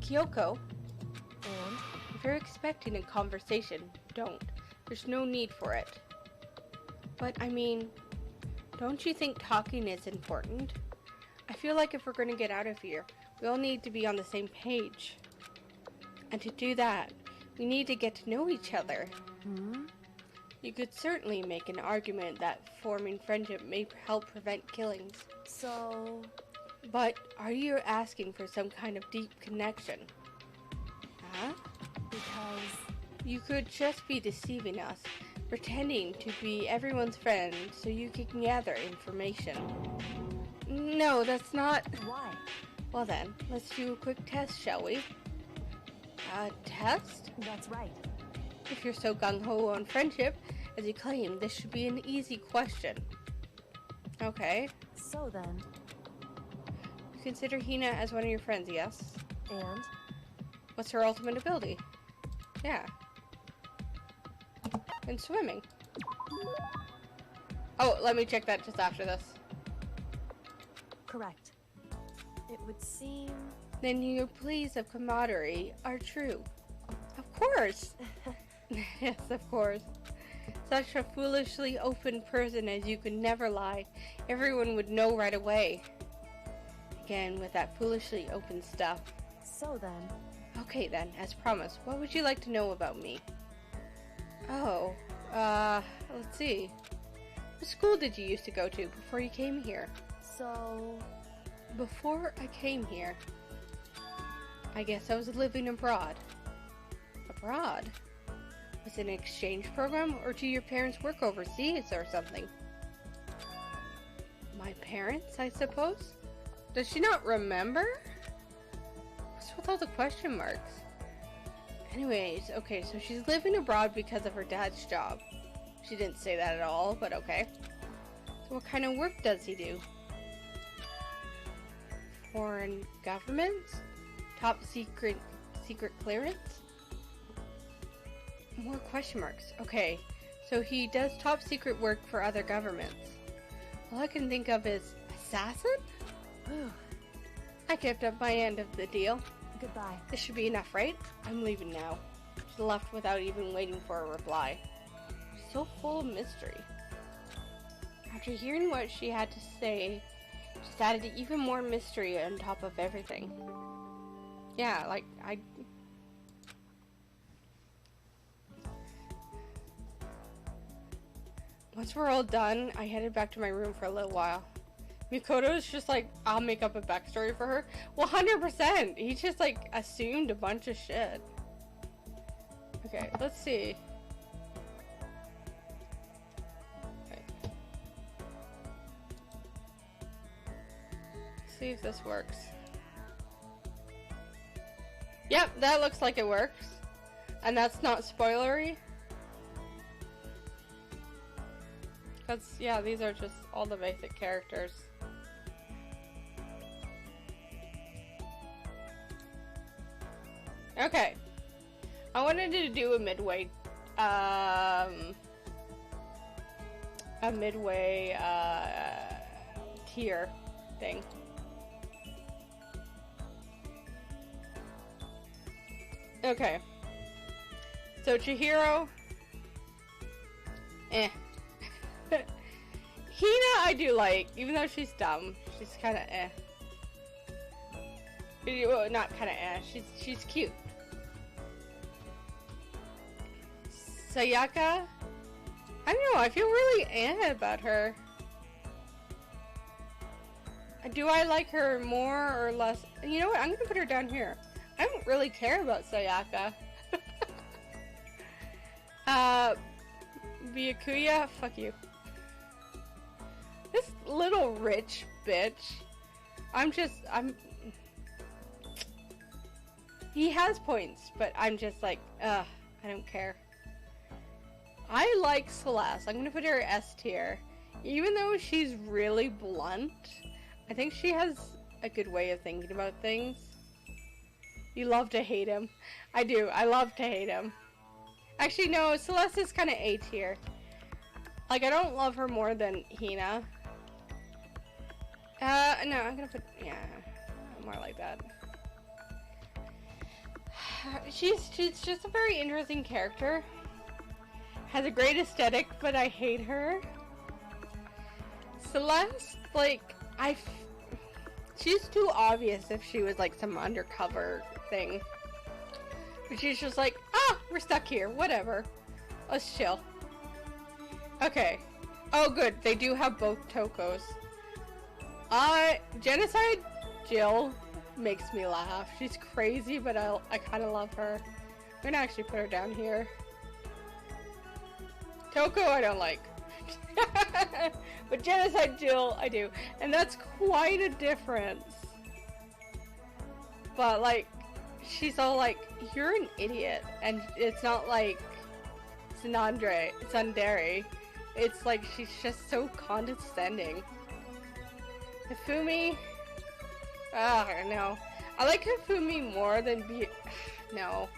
[SPEAKER 1] Kyoko.
[SPEAKER 4] And?
[SPEAKER 1] If you're expecting a conversation, don't. There's no need for it. But, I mean, don't you think talking is important? I feel like if we're going to get out of here, we all need to be on the same page. And to do that, we need to get to know each other. You could certainly make an argument that forming friendship may help prevent killings.
[SPEAKER 4] So...
[SPEAKER 1] But are you asking for some kind of deep connection? Huh?
[SPEAKER 4] Because...
[SPEAKER 1] You could just be deceiving us, pretending to be everyone's friend so you can gather information. No, that's not...
[SPEAKER 4] Why?
[SPEAKER 1] Well then, let's do a quick test, shall we? A test?
[SPEAKER 4] That's right.
[SPEAKER 1] If you're so gung-ho on friendship, as you claim, this should be an easy question. Okay.
[SPEAKER 4] So then...
[SPEAKER 1] You consider Hina as one of your friends, yes?
[SPEAKER 4] And?
[SPEAKER 1] What's her ultimate ability? Yeah. And swimming. Oh, let me check that just after this.
[SPEAKER 4] Correct. It would seem...
[SPEAKER 1] Then your pleas of camaraderie are true. Of course! Yes, of course. Such a foolishly open person as you could never lie. Everyone would know right away. Again, with that foolishly open stuff.
[SPEAKER 4] So then...
[SPEAKER 1] Okay then, as promised, what would you like to know about me? Oh, let's see. What school did you used to go to before you came here?
[SPEAKER 4] So...
[SPEAKER 1] Before I came here, I guess I was living abroad. Abroad? Was it an exchange program, or do your parents work overseas or something? My parents, I suppose? Does she not remember? What's with all the question marks? Anyways, okay, so she's living abroad because of her dad's job. She didn't say that at all, but okay. So what kind of work does he do? Foreign governments? Top secret clearance? More question marks. Okay, so he does top secret work for other governments. All I can think of is assassin? I kept up my end of the deal.
[SPEAKER 4] Goodbye.
[SPEAKER 1] This should be enough, right? I'm leaving now. She left without even waiting for a reply. She's so full of mystery. After hearing what she had to say, just added even more mystery on top of everything. Yeah, like, Once we're all done, I headed back to my room for a little while. Makoto's just like, I'll make up a backstory for her. Well, 100%! He just like, assumed a bunch of shit. Okay, let's see. Okay. See if this works. Yep, that looks like it works. And that's not spoilery. Because, yeah, these are just all the basic characters. Okay. I wanted to do a midway tier thing. Okay. So Chihiro, Hina I do like, even though she's dumb. She's kind of Well, not kind of she's cute. Sayaka? I don't know, I feel really about her. Do I like her more or less? You know what, I'm gonna put her down here. I don't really care about Sayaka. Byakuya, fuck you. This little rich bitch. He has points, but I'm just like, I don't care. I like Celeste. I'm gonna put her S tier. Even though she's really blunt, I think she has a good way of thinking about things. You love to hate him. I do. I love to hate him. Actually, no, Celeste is kind of A tier. Like, I don't love her more than Hina. No, I'm gonna put, yeah, more like that. She's just a very interesting character. Has a great aesthetic, but I hate her. Celeste, like, she's too obvious if she was like some undercover thing. But she's just like, we're stuck here, whatever. Let's chill. Okay. Oh good, they do have both Tokos. Genocide Jill makes me laugh. She's crazy, but I kind of love her. I'm gonna actually put her down here. Toko I don't like. But Genocide Jill, I do. And that's quite a difference. But, like, she's all like, you're an idiot. And it's not like Tsundere. It's like, she's just so condescending. Hifumi? No. I like Hifumi more than No.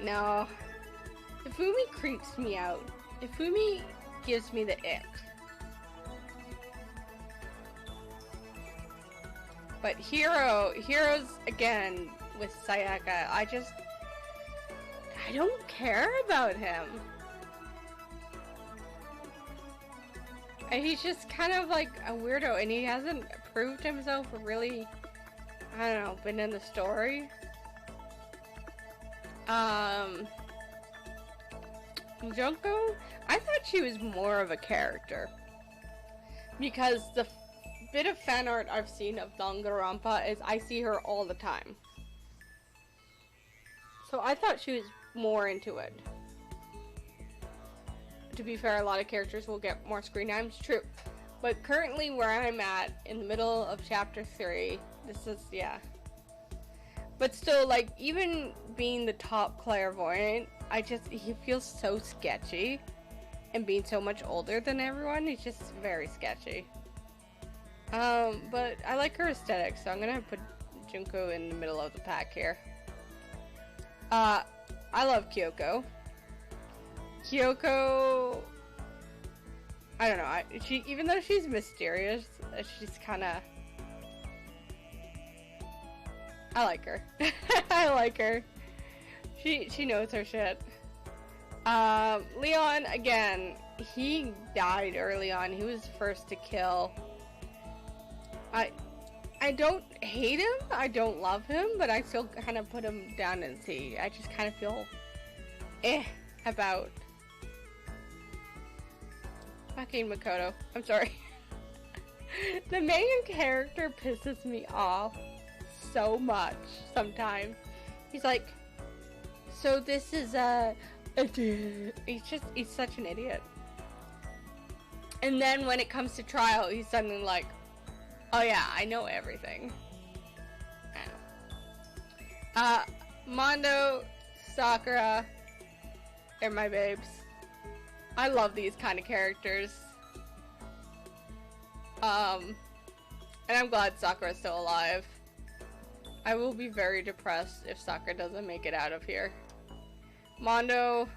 [SPEAKER 1] No. Hifumi creeps me out. Hifumi gives me the ick. But Hero's again with Sayaka, I don't care about him. And he's just kind of like a weirdo, and he hasn't proved himself or really, I don't know, been in the story. Junko, I thought she was more of a character. Because the bit of fan art I've seen of Danganronpa is I see her all the time. So I thought she was more into it. To be fair, a lot of characters will get more screen time, it's true. But currently where I'm at, in the middle of chapter 3, this is, yeah. But still, like, even being the top clairvoyant, he feels so sketchy. And being so much older than everyone, he's just very sketchy. But I like her aesthetic, so I'm gonna put Junko in the middle of the pack here. I love Kyoko. Kyoko, I don't know, even though she's mysterious, she's kinda, I like her. I like her. She knows her shit. Leon, again, he died early on. He was first to kill. I don't hate him, I don't love him, but I still kind of put him down in C. I just kind of feel about fucking Makoto. I'm sorry. The main character pisses me off so much sometimes. He's like, so this is he's such an idiot. And then when it comes to trial, he's suddenly like, oh yeah, I know everything. Mondo, Sakura, they're my babes. I love these kind of characters. And I'm glad Sakura's still alive. I will be very depressed if Sakura doesn't make it out of here. Mondo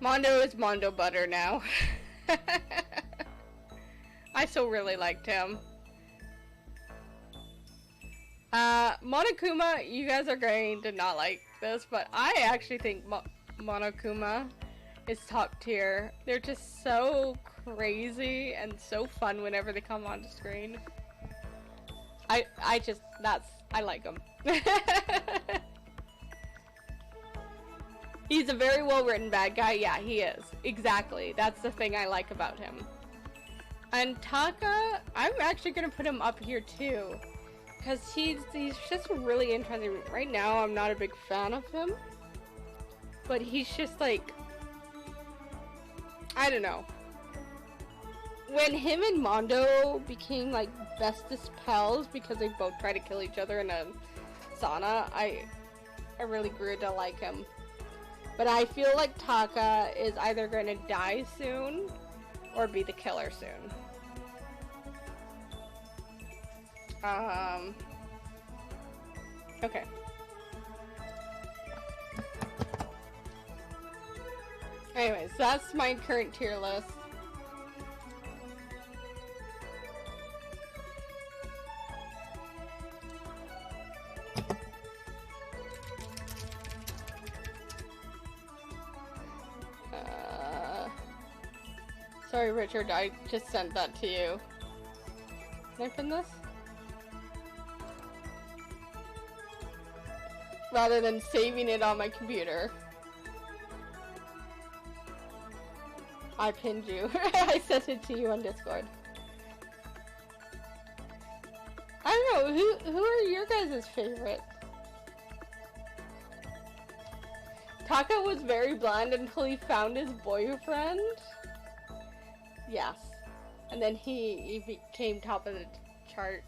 [SPEAKER 1] is Mondo Butter now. I still really liked him. Monokuma, you guys are going to not like this, but I actually think Monokuma is top tier. They're just so crazy and so fun whenever they come onto screen. I like them. He's a very well-written bad guy. Yeah, he is. Exactly. That's the thing I like about him. And Taka, I'm actually gonna put him up here too, because he's just really interesting. Right now, I'm not a big fan of him, but he's just like, I don't know. When him and Mondo became like bestest pals because they both try to kill each other in a sauna, I really grew to like him. But I feel like Taka is either gonna die soon or be the killer soon. Okay. Anyways, that's my current tier list. Sorry, Richard, I just sent that to you. Can I pin this? Rather than saving it on my computer. I pinned you. I sent it to you on Discord. I don't know, who are your guys' favorite? Taka was very bland until he found his boyfriend. Yes. And then he became top of the chart.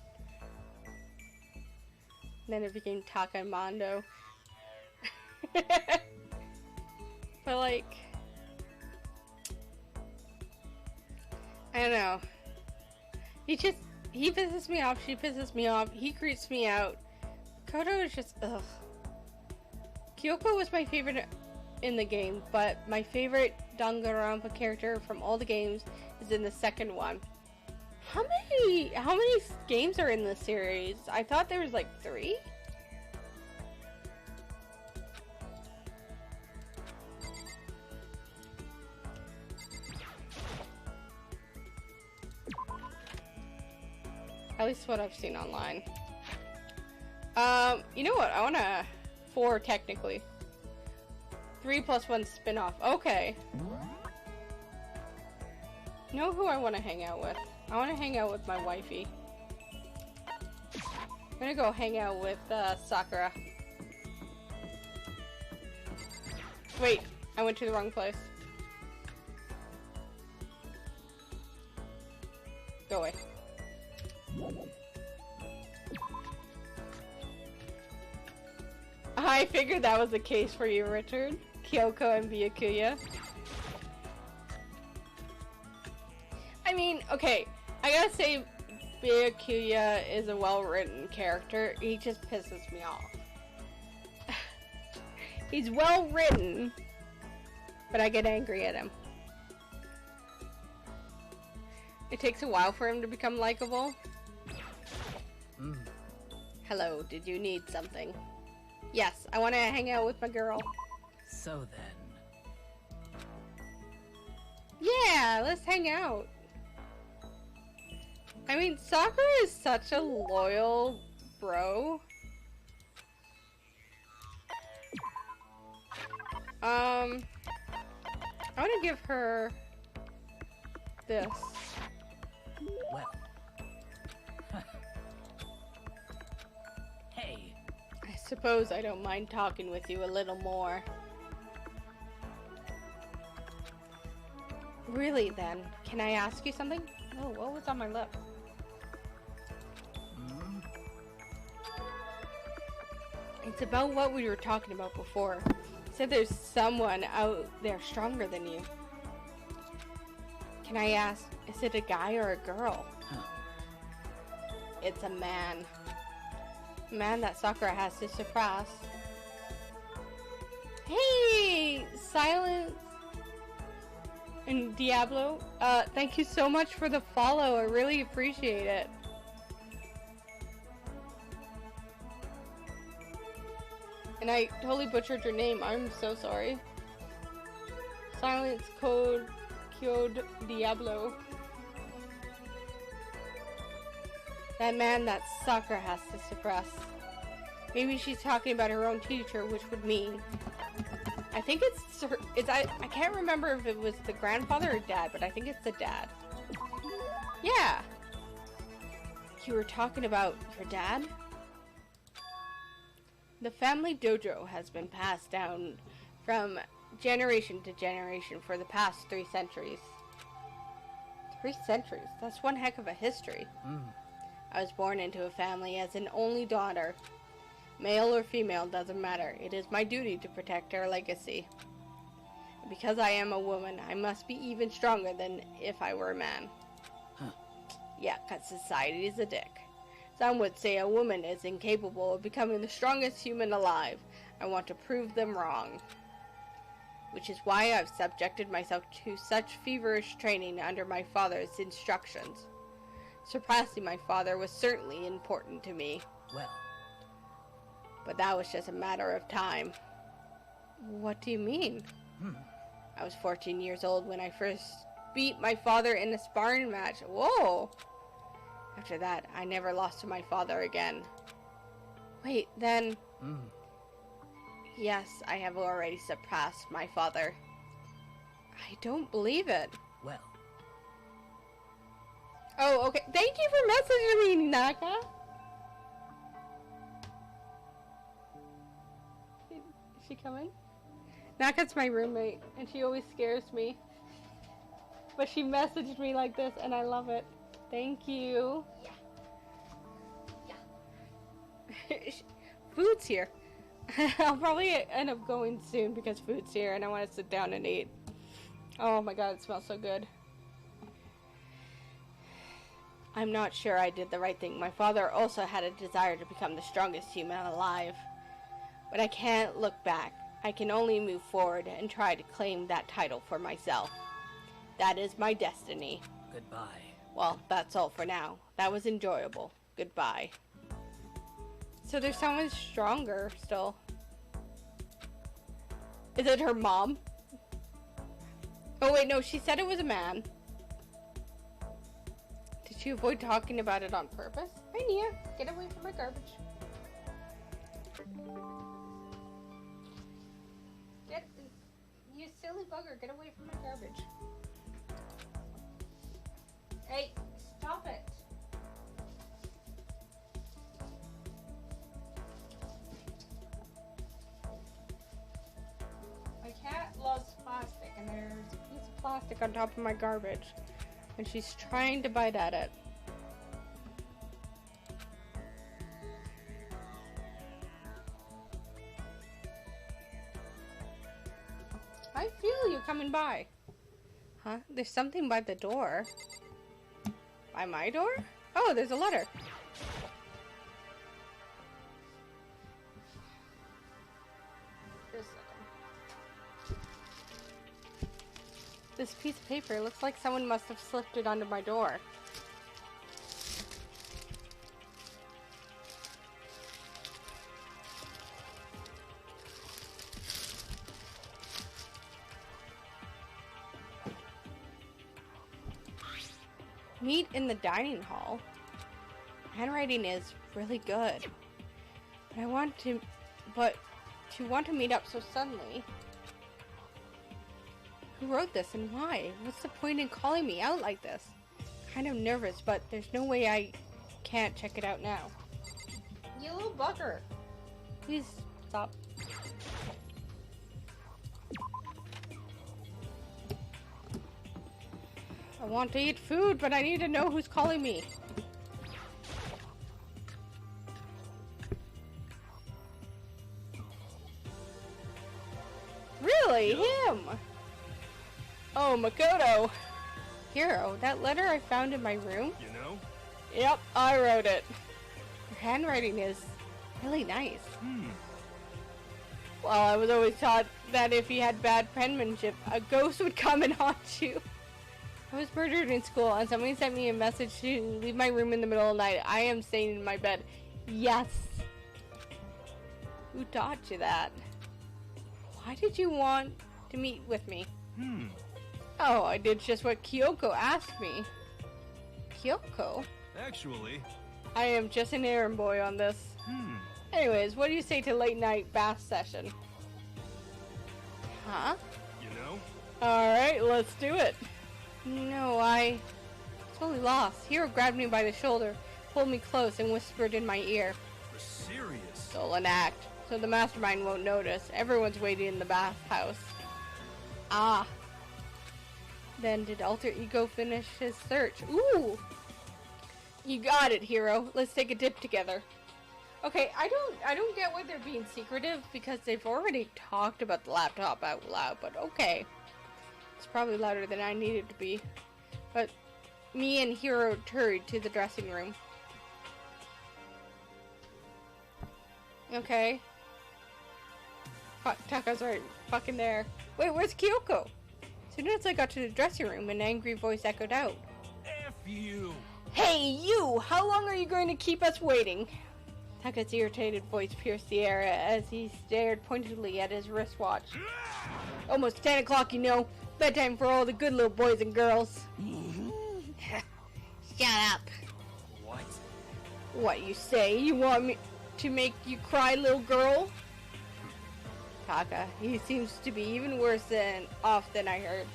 [SPEAKER 1] And then it became Taka and Mondo. But like, I don't know. He pisses me off, she pisses me off, he creeps me out. Koto is just, ugh. Kyoko was my favorite in the game, but my favorite Danganronpa character from all the games is in the second one. How many games are in this series? I thought there was like 3? At least what I've seen online. You know what? I wanna 4 technically. 3 plus 1 spin-off. Okay. You know who I want to hang out with? I want to hang out with my wifey. I'm gonna go hang out with Sakura. Wait, I went to the wrong place. Go away. I figured that was the case for you, Richard. Kyoko and Byakuya. I mean, okay, I gotta say, Byakuya is a well-written character. He just pisses me off. He's well-written, but I get angry at him. It takes a while for him to become likable. Hello, did you need something? Yes, I want to hang out with my girl.
[SPEAKER 9] So then...
[SPEAKER 1] Yeah, let's hang out. I mean, Sakura is such a loyal bro. I want to give her this.
[SPEAKER 9] Well. Hey.
[SPEAKER 1] I suppose I don't mind talking with you a little more. Really then, can I ask you something? Oh, what was on my lip? It's about what we were talking about before. You said there's someone out there stronger than you. Can I ask, is it a guy or a girl?
[SPEAKER 9] Huh.
[SPEAKER 1] It's a man. A man that Sakura has to suppress. Hey! Silence and Diablo. Thank you so much for the follow. I really appreciate it. And I totally butchered your name. I'm so sorry. Silence code Diablo. That man that Sakura has to suppress. Maybe she's talking about her own teacher, which would mean I think I can't remember if it was the grandfather or dad, but I think it's the dad. Yeah. You were talking about your dad? The family dojo has been passed down from generation to generation for the past 3 centuries. 3 centuries? That's one heck of a history. I was born into a family as an only daughter. Male or female, doesn't matter. It is my duty to protect our legacy. Because I am a woman, I must be even stronger than if I were a man. Yeah, because society is a dick. Some would say a woman is incapable of becoming the strongest human alive. I want to prove them wrong. Which is why I've subjected myself to such feverish training under my father's instructions. Surpassing my father was certainly important to me.
[SPEAKER 9] Well.
[SPEAKER 1] But that was just a matter of time. What do you mean? I was 14 years old when I first beat my father in a sparring match. Whoa! After that, I never lost to my father again. Wait, then... Yes, I have already surpassed my father. I don't believe it.
[SPEAKER 9] Well.
[SPEAKER 1] Oh, okay. Thank you for messaging me, Naka. Is she coming? Naka's my roommate, and she always scares me. But she messaged me like this, and I love it. Thank you. Yeah. Food's here. I'll probably end up going soon because food's here and I want to sit down and eat. Oh my god, it smells so good. I'm not sure I did the right thing. My father also had a desire to become the strongest human alive. But I can't look back. I can only move forward and try to claim that title for myself. That is my destiny.
[SPEAKER 9] Goodbye.
[SPEAKER 1] Well, that's all for now. That was enjoyable. Goodbye. So there's someone stronger still. Is it her mom? Oh wait, no, she said it was a man. Did she avoid talking about it on purpose? Hi Nia, get away from my garbage. You silly bugger, get away from my garbage. Hey, stop it. My cat loves plastic, and there's a piece of plastic on top of my garbage, and she's trying to bite at it. I feel you coming by. Huh? There's something by the door. By my door? Oh, there's a letter. Just a second. This piece of paper looks like someone must have slipped it onto my door. Meet in the dining hall. Handwriting is really good. But to want to meet up so suddenly. Who wrote this and why? What's the point in calling me out like this? Kind of nervous, but there's no way I can't check it out now. You little bugger. Please stop. I want to eat food, but I need to know who's calling me. Really? Him? Oh, Makoto. Hero, that letter I found in my room?
[SPEAKER 6] You know?
[SPEAKER 1] Yep, I wrote it. Your handwriting is really nice. Well, I was always taught that if you had bad penmanship, a ghost would come and haunt you. I was murdered in school, and somebody sent me a message to leave my room in the middle of the night. I am staying in my bed. Yes. Who taught you that? Why did you want to meet with me? Oh, I did just what Kyoko asked me. Kyoko?
[SPEAKER 6] Actually...
[SPEAKER 1] I am just an errand boy on this. Anyways, what do you say to late night bath session? Huh?
[SPEAKER 10] You know?
[SPEAKER 1] Alright, let's do it. No, I totally lost. Hero grabbed me by the shoulder, pulled me close, and whispered in my ear.
[SPEAKER 10] For serious?
[SPEAKER 1] Stolen act. So the mastermind won't notice. Everyone's waiting in the bathhouse. Ah. Then did Alter Ego finish his search? Ooh! You got it, Hero. Let's take a dip together. Okay, I don't get why they're being secretive because they've already talked about the laptop out loud, but okay. It's probably louder than I needed to be. But me and Hero hurried to the dressing room. Okay. Fuck, Taka's right fucking there. Wait, where's Kyoko? As soon as I got to the dressing room, an angry voice echoed out.
[SPEAKER 10] F you!
[SPEAKER 1] Hey, you! How long are you going to keep us waiting? Taka's irritated voice pierced the air as he stared pointedly at his wristwatch. Almost 10 o'clock, you know. Bedtime for all the good little boys and girls. Shut up.
[SPEAKER 9] What?
[SPEAKER 1] What you say? You want me to make you cry, little girl? Taka, he seems to be even worse off than I heard.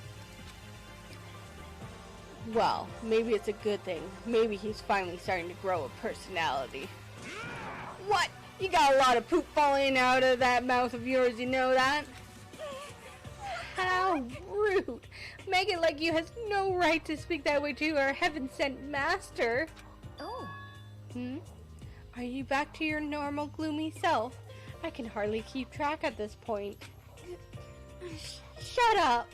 [SPEAKER 1] Well, maybe it's a good thing. Maybe he's finally starting to grow a personality. What? You got a lot of poop falling out of that mouth of yours, you know that? How rude. Make it like you has no right to speak that way to our heaven-sent master.
[SPEAKER 4] Oh.
[SPEAKER 1] Are you back to your normal gloomy self? I can hardly keep track at this point. Shut up.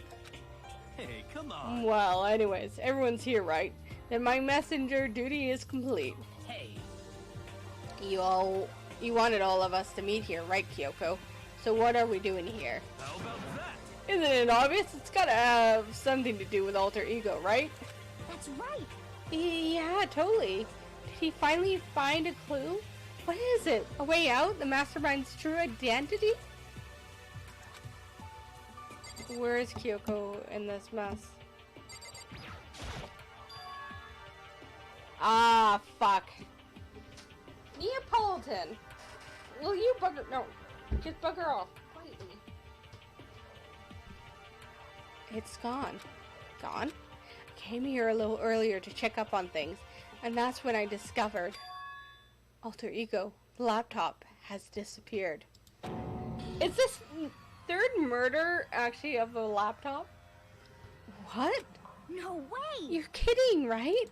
[SPEAKER 10] Hey, come on.
[SPEAKER 1] Well, anyways, everyone's here, right? Then my messenger duty is complete.
[SPEAKER 9] Hey.
[SPEAKER 1] You wanted all of us to meet here, right, Kyoko? So what are we doing here?
[SPEAKER 10] How about that?
[SPEAKER 1] Isn't it obvious? It's gotta have something to do with Alter Ego, right?
[SPEAKER 4] That's right.
[SPEAKER 1] Yeah, totally. Did he finally find a clue? What is it? A way out? The mastermind's true identity? Where is Kyoko in this mess? Ah, fuck. Neapolitan! Will you bugger- no. Just bugger off. Quietly. It's gone. Gone? I came here a little earlier to check up on things, and that's when I discovered Alter Ego, the laptop, has disappeared. Is this third murder actually of the laptop? What?
[SPEAKER 4] No way.
[SPEAKER 1] You're kidding, right?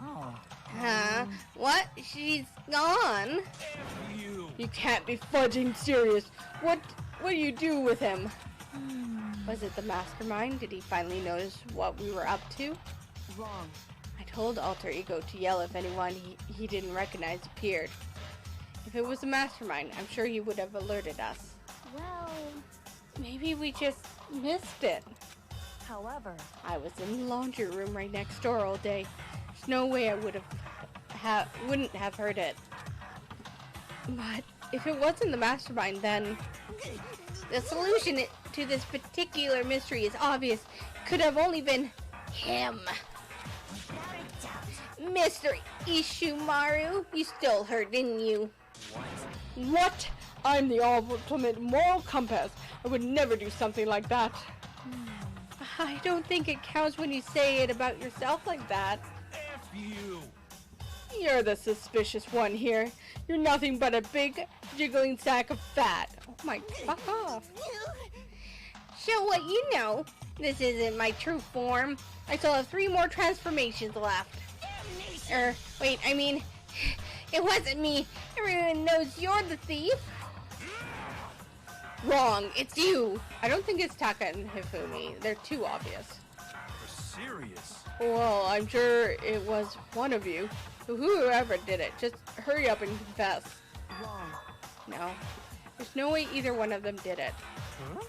[SPEAKER 9] Oh.
[SPEAKER 1] Huh? What? She's gone?
[SPEAKER 10] F you!
[SPEAKER 1] You can't be fudging serious. What do you do with him? Was it the mastermind? Did he finally notice what we were up to?
[SPEAKER 4] Wrong.
[SPEAKER 1] I told Alter Ego to yell if anyone he didn't recognize appeared. If it was the mastermind, I'm sure he would have alerted us.
[SPEAKER 4] Well,
[SPEAKER 1] Maybe we just missed it.
[SPEAKER 4] however,
[SPEAKER 1] I was in the laundry room right next door all day. There's no way I wouldn't have heard it. But if it wasn't the mastermind, then the solution to this particular mystery is obvious. It could have only been him. Mr. Ishimaru, you stole her, didn't you? What? I'm the ultimate moral compass. I would never do something like that. I don't think it counts when you say it about yourself like that.
[SPEAKER 10] F you!
[SPEAKER 1] You're the suspicious one here. You're nothing but a big, jiggling sack of fat. Oh my, fuck off. Show what you know. This isn't my true form. I still have 3 more transformations left. Wait, I mean, it wasn't me. Everyone knows you're the thief. Wrong, it's you. I don't think it's Taka and Hifumi. They're too obvious.
[SPEAKER 10] For serious?
[SPEAKER 1] Well, I'm sure it was one of you. Whoever did it, just hurry up and confess.
[SPEAKER 4] wrong.
[SPEAKER 1] No, there's no way either one of them did it.
[SPEAKER 10] Huh?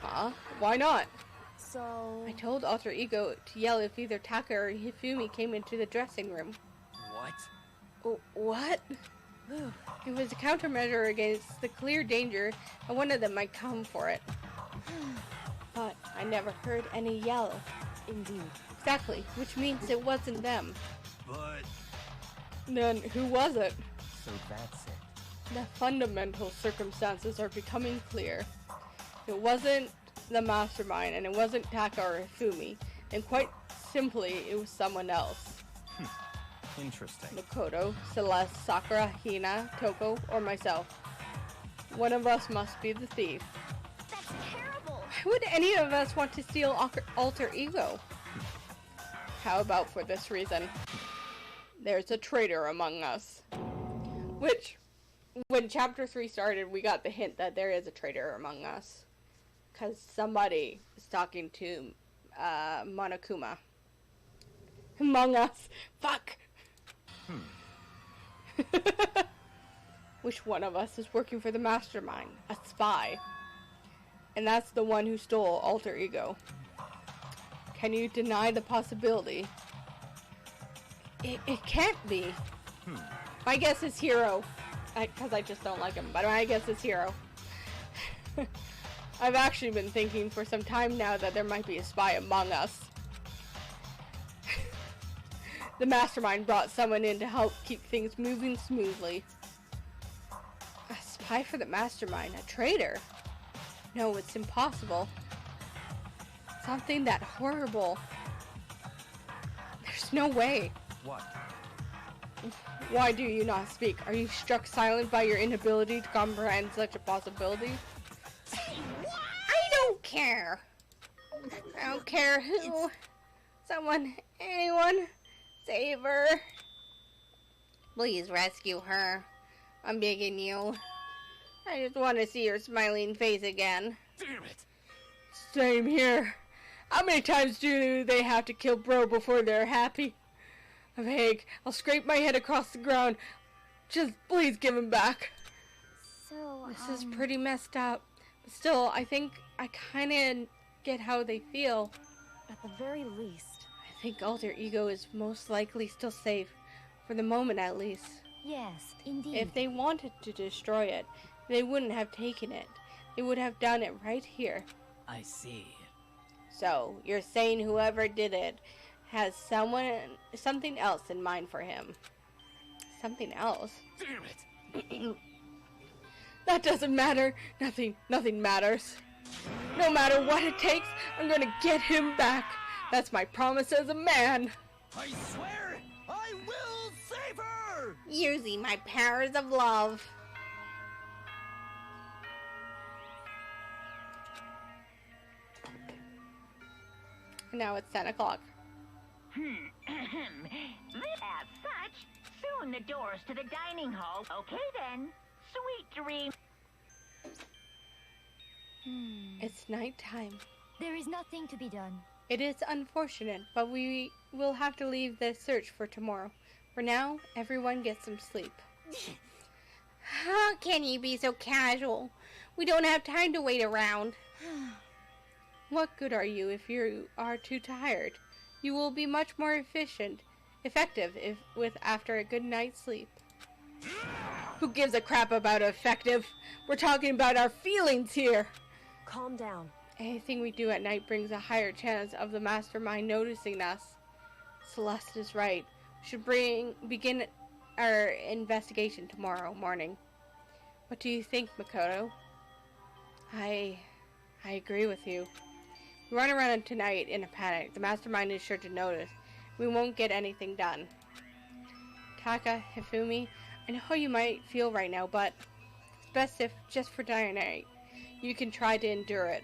[SPEAKER 1] Huh? Why not?
[SPEAKER 4] So,
[SPEAKER 1] I told Alter Ego to yell if either Taka or Hifumi came into the dressing room.
[SPEAKER 9] What?
[SPEAKER 1] What? It was a countermeasure against the clear danger that one of them might come for it. But I never heard any yell.
[SPEAKER 4] indeed.
[SPEAKER 1] Exactly, which means it wasn't them.
[SPEAKER 10] But
[SPEAKER 1] Then who was it?
[SPEAKER 6] So that's it.
[SPEAKER 1] The fundamental circumstances are becoming clear. It wasn't the mastermind, and it wasn't Taka or Hifumi, and quite simply, it was someone else.
[SPEAKER 6] Interesting.
[SPEAKER 1] Makoto, Celeste, Sakura, Hina, Toko, or myself. One of us must be the thief.
[SPEAKER 8] That's terrible.
[SPEAKER 1] Why would any of us want to steal alter ego? How about for this reason? There's a traitor among us. Which, when chapter 3 started, we got the hint that there is a traitor among us. Because somebody is talking to Monokuma. Among us. Fuck! Which one of us is working for the mastermind? A spy. And that's the one who stole alter ego. Can you deny the possibility? It can't be. My guess is Hero. Because I just don't like him, but my guess is Hero. I've actually been thinking for some time now that there might be a spy among us. The mastermind brought someone in to help keep things moving smoothly. A spy for the mastermind? A traitor? No, it's impossible. Something that horrible. There's no way.
[SPEAKER 6] What?
[SPEAKER 1] Why do you not speak? Are you struck silent by your inability to comprehend such a possibility?
[SPEAKER 8] Say what?
[SPEAKER 1] I don't care. I don't care who. Someone, anyone, save her. Please rescue her. I'm begging you. I just want to see her smiling face again.
[SPEAKER 10] Damn it!
[SPEAKER 1] Same here. How many times do they have to kill bro before they're happy? I beg. I'll scrape my head across the ground. Just please give him back.
[SPEAKER 5] So,
[SPEAKER 1] This is pretty messed up. But still, I think I kind of get how they feel.
[SPEAKER 4] At the very least.
[SPEAKER 1] I think alter ego is most likely still safe. For the moment, at least.
[SPEAKER 5] yes, indeed.
[SPEAKER 1] If they wanted to destroy it, they wouldn't have taken it. They would have done it right here.
[SPEAKER 9] I see.
[SPEAKER 1] So, you're saying whoever did it has something else in mind for him. Something else?
[SPEAKER 10] Damn it!
[SPEAKER 1] That doesn't matter. Nothing matters. No matter what it takes, I'm gonna get him back. That's my promise as a man.
[SPEAKER 10] I swear I will save her!
[SPEAKER 1] Using my powers of love. Now it's 10 o'clock.
[SPEAKER 2] As such, soon the doors to the dining hall. Okay then. Sweet dream.
[SPEAKER 1] It's nighttime.
[SPEAKER 5] There is nothing to be done.
[SPEAKER 1] It is unfortunate, but we will have to leave this search for tomorrow. For now, everyone get some sleep. How can you be so casual? We don't have time to wait around. What good are you if you are too tired? You will be much more effective after a good night's sleep. Who gives a crap about effective? We're talking about our feelings here.
[SPEAKER 4] Calm down.
[SPEAKER 1] Anything we do at night brings a higher chance of the mastermind noticing us. Celeste is right. We should begin our investigation tomorrow morning. What do you think, Makoto? I agree with you. We run around tonight in a panic. The mastermind is sure to notice. We won't get anything done. Taka, Hifumi, I know how you might feel right now, but it's best if, just for tonight, you can try to endure it.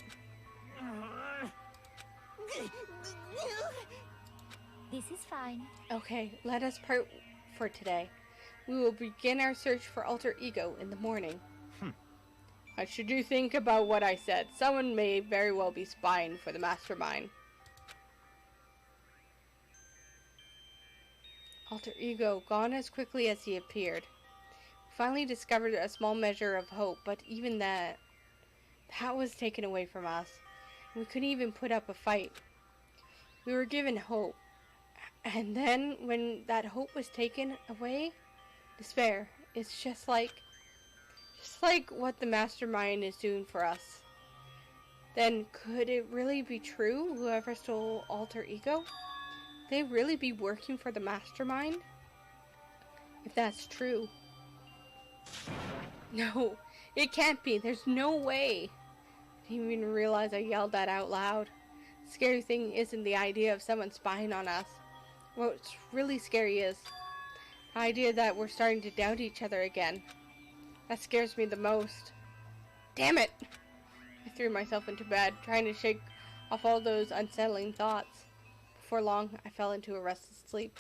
[SPEAKER 5] This is fine.
[SPEAKER 1] Okay, let us part for today. We will begin our search for alter ego in the morning. Should you think about what I said? Someone may very well be spying for the mastermind. Alter ego gone as quickly as he appeared. We finally discovered a small measure of hope, but even that was taken away from us. We couldn't even put up a fight. We were given hope. And then, when that hope was taken away, despair. It's just like what the mastermind is doing for us. Then, could it really be true, whoever stole alter ego? They really be working for the mastermind? If that's true. No, it can't be. There's no way. didn't even realize I yelled that out loud. The scary thing isn't the idea of someone spying on us. What's really scary is the idea that we're starting to doubt each other again. That scares me the most. Damn it! I threw myself into bed, trying to shake off all those unsettling thoughts. Before long, I fell into a restless sleep.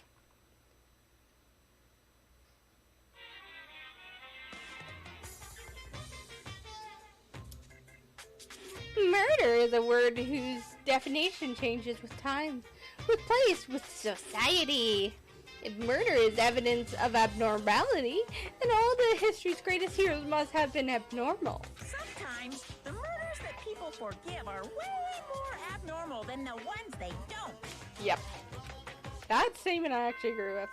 [SPEAKER 1] Murder is a word whose definition changes with time, with place, with society. If murder is evidence of abnormality, then all the history's greatest heroes must have been abnormal.
[SPEAKER 8] Sometimes the murders that people forgive are way more abnormal than the ones they don't.
[SPEAKER 1] Yep. That statement I actually agree with.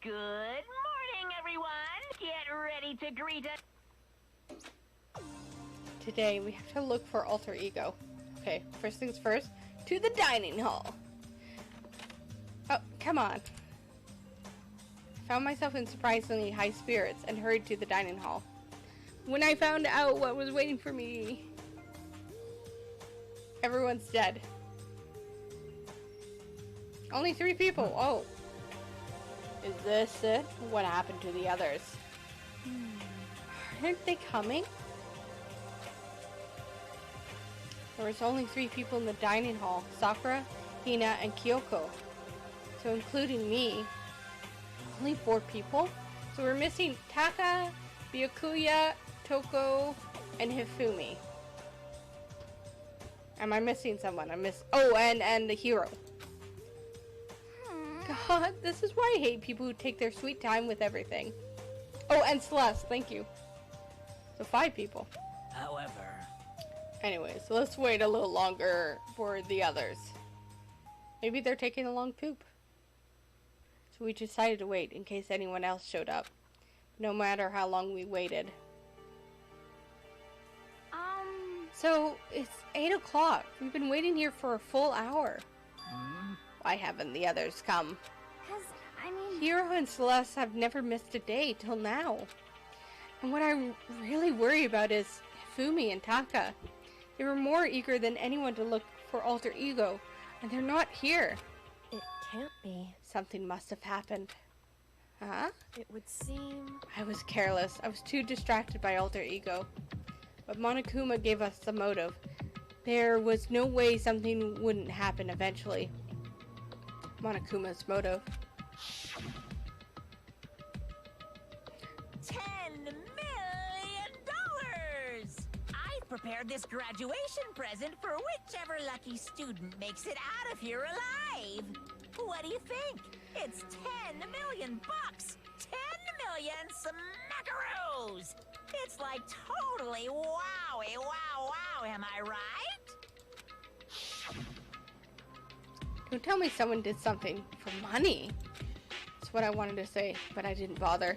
[SPEAKER 2] Good morning, everyone. Get ready to greet us.
[SPEAKER 1] Today we have to look for alter ego. Okay, first things first, to the dining hall. Oh, come on. I found myself in surprisingly high spirits and hurried to the dining hall. When I found out what was waiting for me, everyone's dead. Only 3 people. Oh. Is this it? What happened to the others? Aren't they coming? There was only 3 people in the dining hall. Sakura, Hina, and Kyoko. So including me. Only 4 people? So we're missing Taka, Byakuya, Toko, and Hifumi. Am I missing someone? Oh, and the hero. God, this is why I hate people who take their sweet time with everything. Oh, and Celeste, thank you. So 5 people.
[SPEAKER 9] However...
[SPEAKER 1] Anyways, let's wait a little longer for the others. Maybe they're taking a long poop. So we decided to wait in case anyone else showed up. No matter how long we waited. So, it's 8 o'clock. We've been waiting here for a full hour. Why haven't the others come?
[SPEAKER 5] 'Cause, I mean...
[SPEAKER 1] Hiro and Celeste have never missed a day till now. And what I really worry about is Hifumi and Taka. They were more eager than anyone to look for alter ego, and they're not here.
[SPEAKER 4] It can't be.
[SPEAKER 1] Something must have happened. Huh?
[SPEAKER 4] It would seem...
[SPEAKER 1] I was careless. I was too distracted by alter ego. But Monokuma gave us the motive. There was no way something wouldn't happen eventually. Monokuma's motive.
[SPEAKER 8] $10 million! I've prepared this graduation present for whichever lucky student makes it out of here alive. What do you think? It's 10 million bucks! 10 million smackaroos! It's like totally wowie, wow, wow, am I right?
[SPEAKER 1] Don't tell me someone did something for money. That's what I wanted to say, but I didn't bother.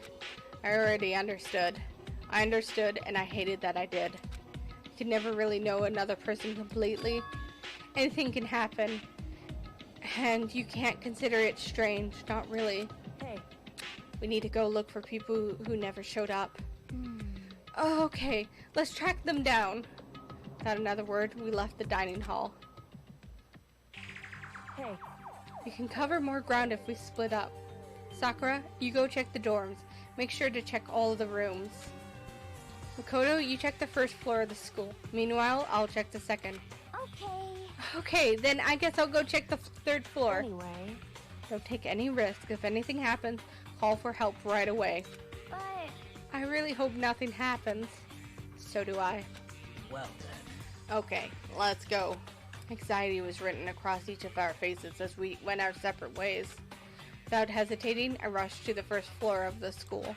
[SPEAKER 1] I already understood. I understood, and I hated that I did. You can never really know another person completely. Anything can happen, and you can't consider it strange. Not really.
[SPEAKER 4] Hey.
[SPEAKER 1] We need to go look for people who never showed up. Oh, okay, let's track them down. Without another word, we left the dining hall.
[SPEAKER 4] Hey.
[SPEAKER 1] We can cover more ground if we split up. Sakura, you go check the dorms. Make sure to check all of the rooms. Makoto, you check the first floor of the school. Meanwhile, I'll check the second.
[SPEAKER 5] Okay.
[SPEAKER 1] Okay, then I guess I'll go check the 3rd floor.
[SPEAKER 4] Anyway.
[SPEAKER 1] Don't take any risk. If anything happens, call for help right away.
[SPEAKER 5] But...
[SPEAKER 1] I really hope nothing happens. So do I.
[SPEAKER 9] Well then.
[SPEAKER 1] Okay, let's go. Anxiety was written across each of our faces as we went our separate ways. Without hesitating, I rushed to the 1st floor of the school.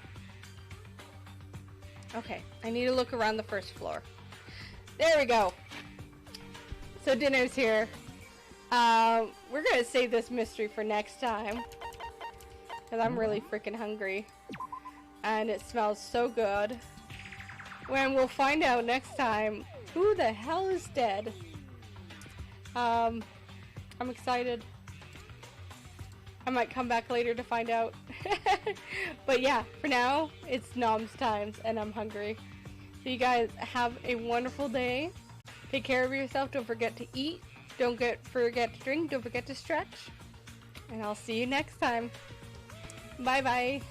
[SPEAKER 1] Okay, I need to look around the 1st floor. There we go. So dinner's here. We're gonna save this mystery for next time. Because I'm really freaking hungry. And it smells so good. When we'll find out next time who the hell is dead. I'm excited. I might come back later to find out. But yeah, for now, it's Nom's times and I'm hungry. So you guys have a wonderful day. Take care of yourself. Don't forget to eat. Don't forget to drink. Don't forget to stretch. And I'll see you next time. Bye bye.